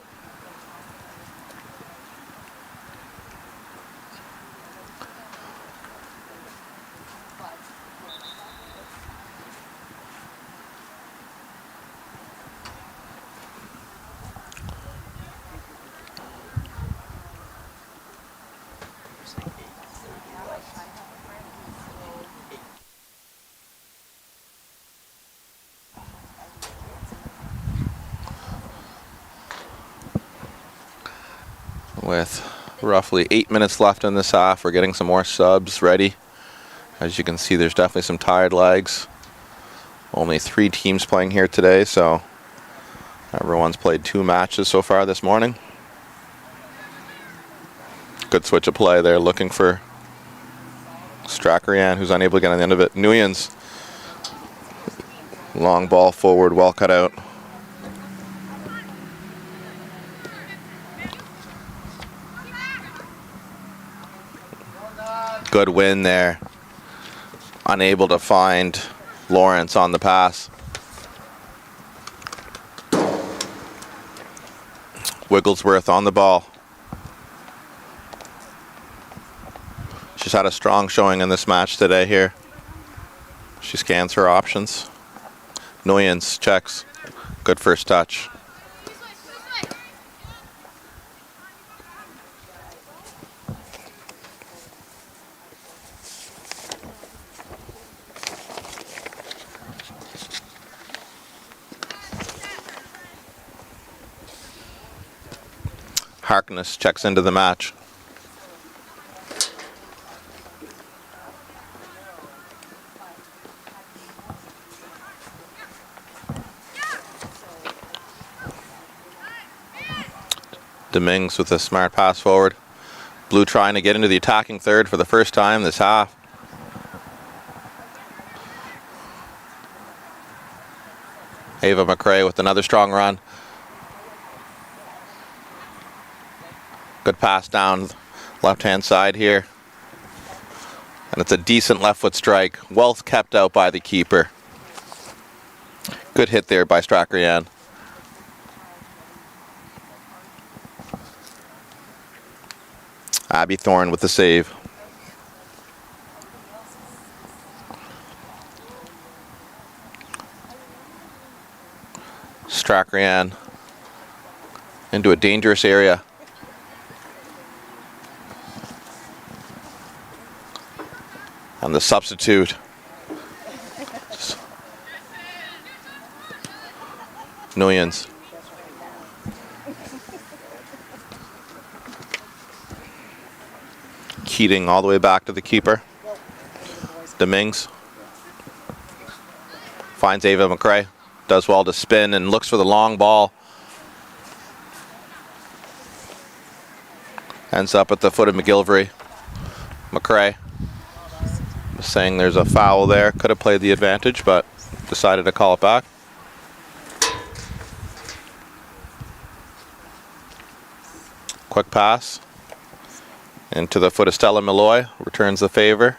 With roughly 8 minutes left in this half, we're getting some more subs ready. As you can see, there's definitely some tired legs. Only 3 teams playing here today, so everyone's played 2 matches so far this morning. Good switch of play there, looking for Strackeryan, who's unable to get on the end of it. Nguyens, long ball forward, well cut out. Good win there. Unable to find Lawrence on the pass. Wigglesworth on the ball. She's had a strong showing in this match today here. She scans her options. Nguyens checks. Good first touch. Harkness checks into the match. Dominguez with a smart pass forward. Blue trying to get into the attacking third for the first time this half. Ava McRae with another strong run. Good pass down left-hand side here. And it's a decent left foot strike. Well kept out by the keeper. Good hit there by Strackeryan. Abby Thorne with the save. Strackeryan into a dangerous area. And the substitute. Nguyens. Keating all the way back to the keeper. Dominguez. Finds Ava McRae. Does well to spin and looks for the long ball. Ends up at the foot of McGillivray. McRae saying there's a foul there. Could have played the advantage, but decided to call it back. Quick pass into the foot of Stella Malloy. Returns the favor.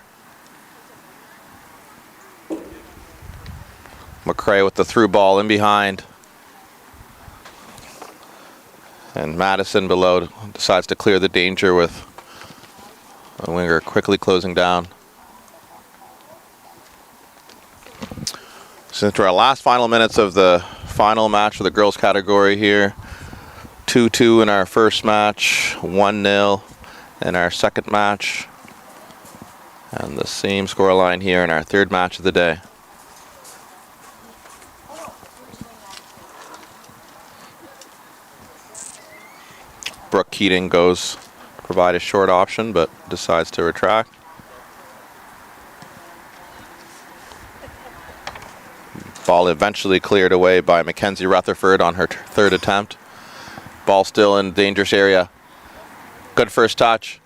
McRae with the through ball in behind. And Madison below decides to clear the danger with a winger quickly closing down. Since we're our last final minutes of the final match for the girls category here. 2-2 in our first match, 1-0 in our second match, and the same scoreline here in our third match of the day. Brooke Keating goes to provide a short option, but decides to retract. Ball eventually cleared away by Mackenzie Rutherford on her third attempt. Ball still in dangerous area. Good first touch.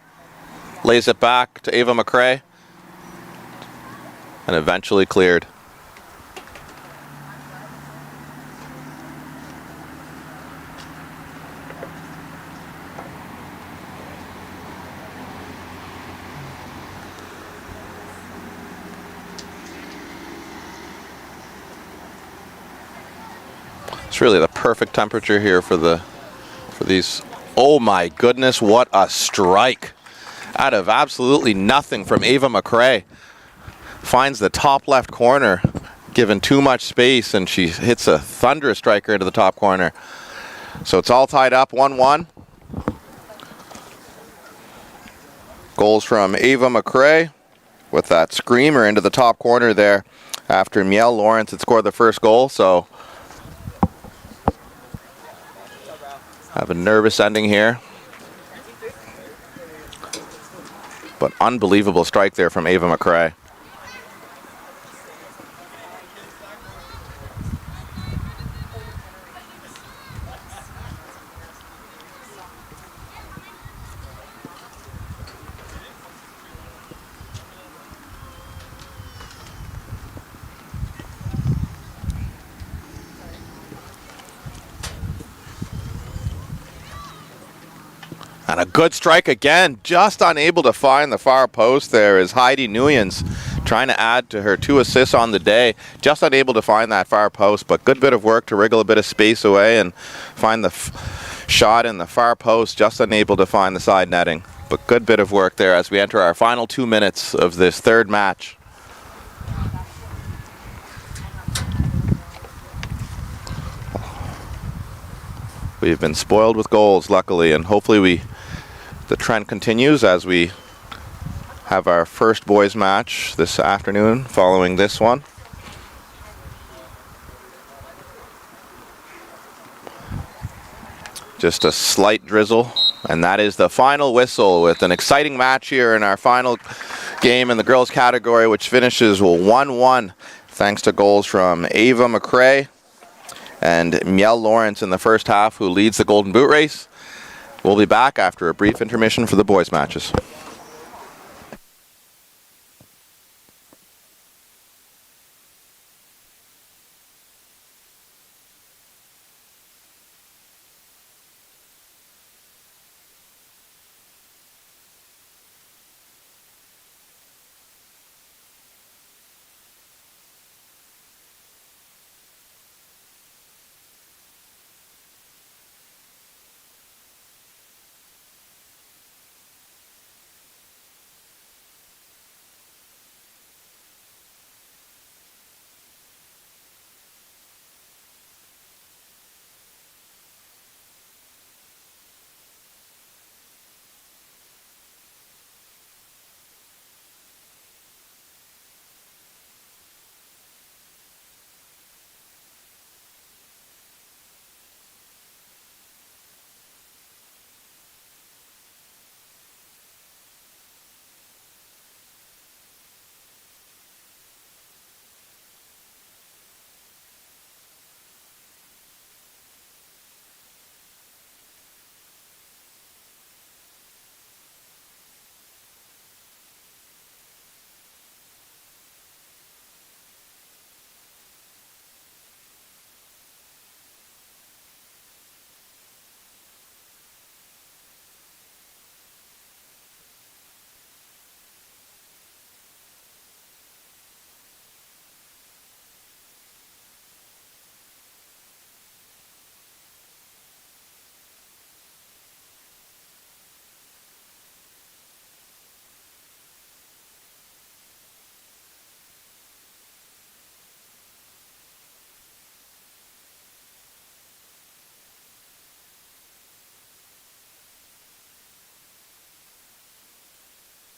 Lays it back to Ava McRae. And eventually cleared. It's really the perfect temperature here for these. Oh my goodness, what a strike. Out of absolutely nothing from Ava McRae. Finds the top left corner, given too much space, and she hits a thunderous striker into the top corner. So it's all tied up 1-1. Goals from Ava McRae with that screamer into the top corner there after Miel Lawrence had scored the first goal. So have a nervous ending here. But unbelievable strike there from Ava McRae. And a good strike again, just unable to find the far post there is Heidi Nuyens, trying to add to her 2 assists on the day. Just unable to find that far post, but good bit of work to wriggle a bit of space away and find the shot in the far post, just unable to find the side netting. But good bit of work there as we enter our final 2 minutes of this third match. We've been spoiled with goals, luckily, and hopefully the trend continues as we have our first boys match this afternoon following this one. Just a slight drizzle, and that is the final whistle with an exciting match here in our final game in the girls category, which finishes 1-1 thanks to goals from Ava McRae and Miel Lawrence in the first half, who leads the Golden Boot race. We'll be back after a brief intermission for the boys matches.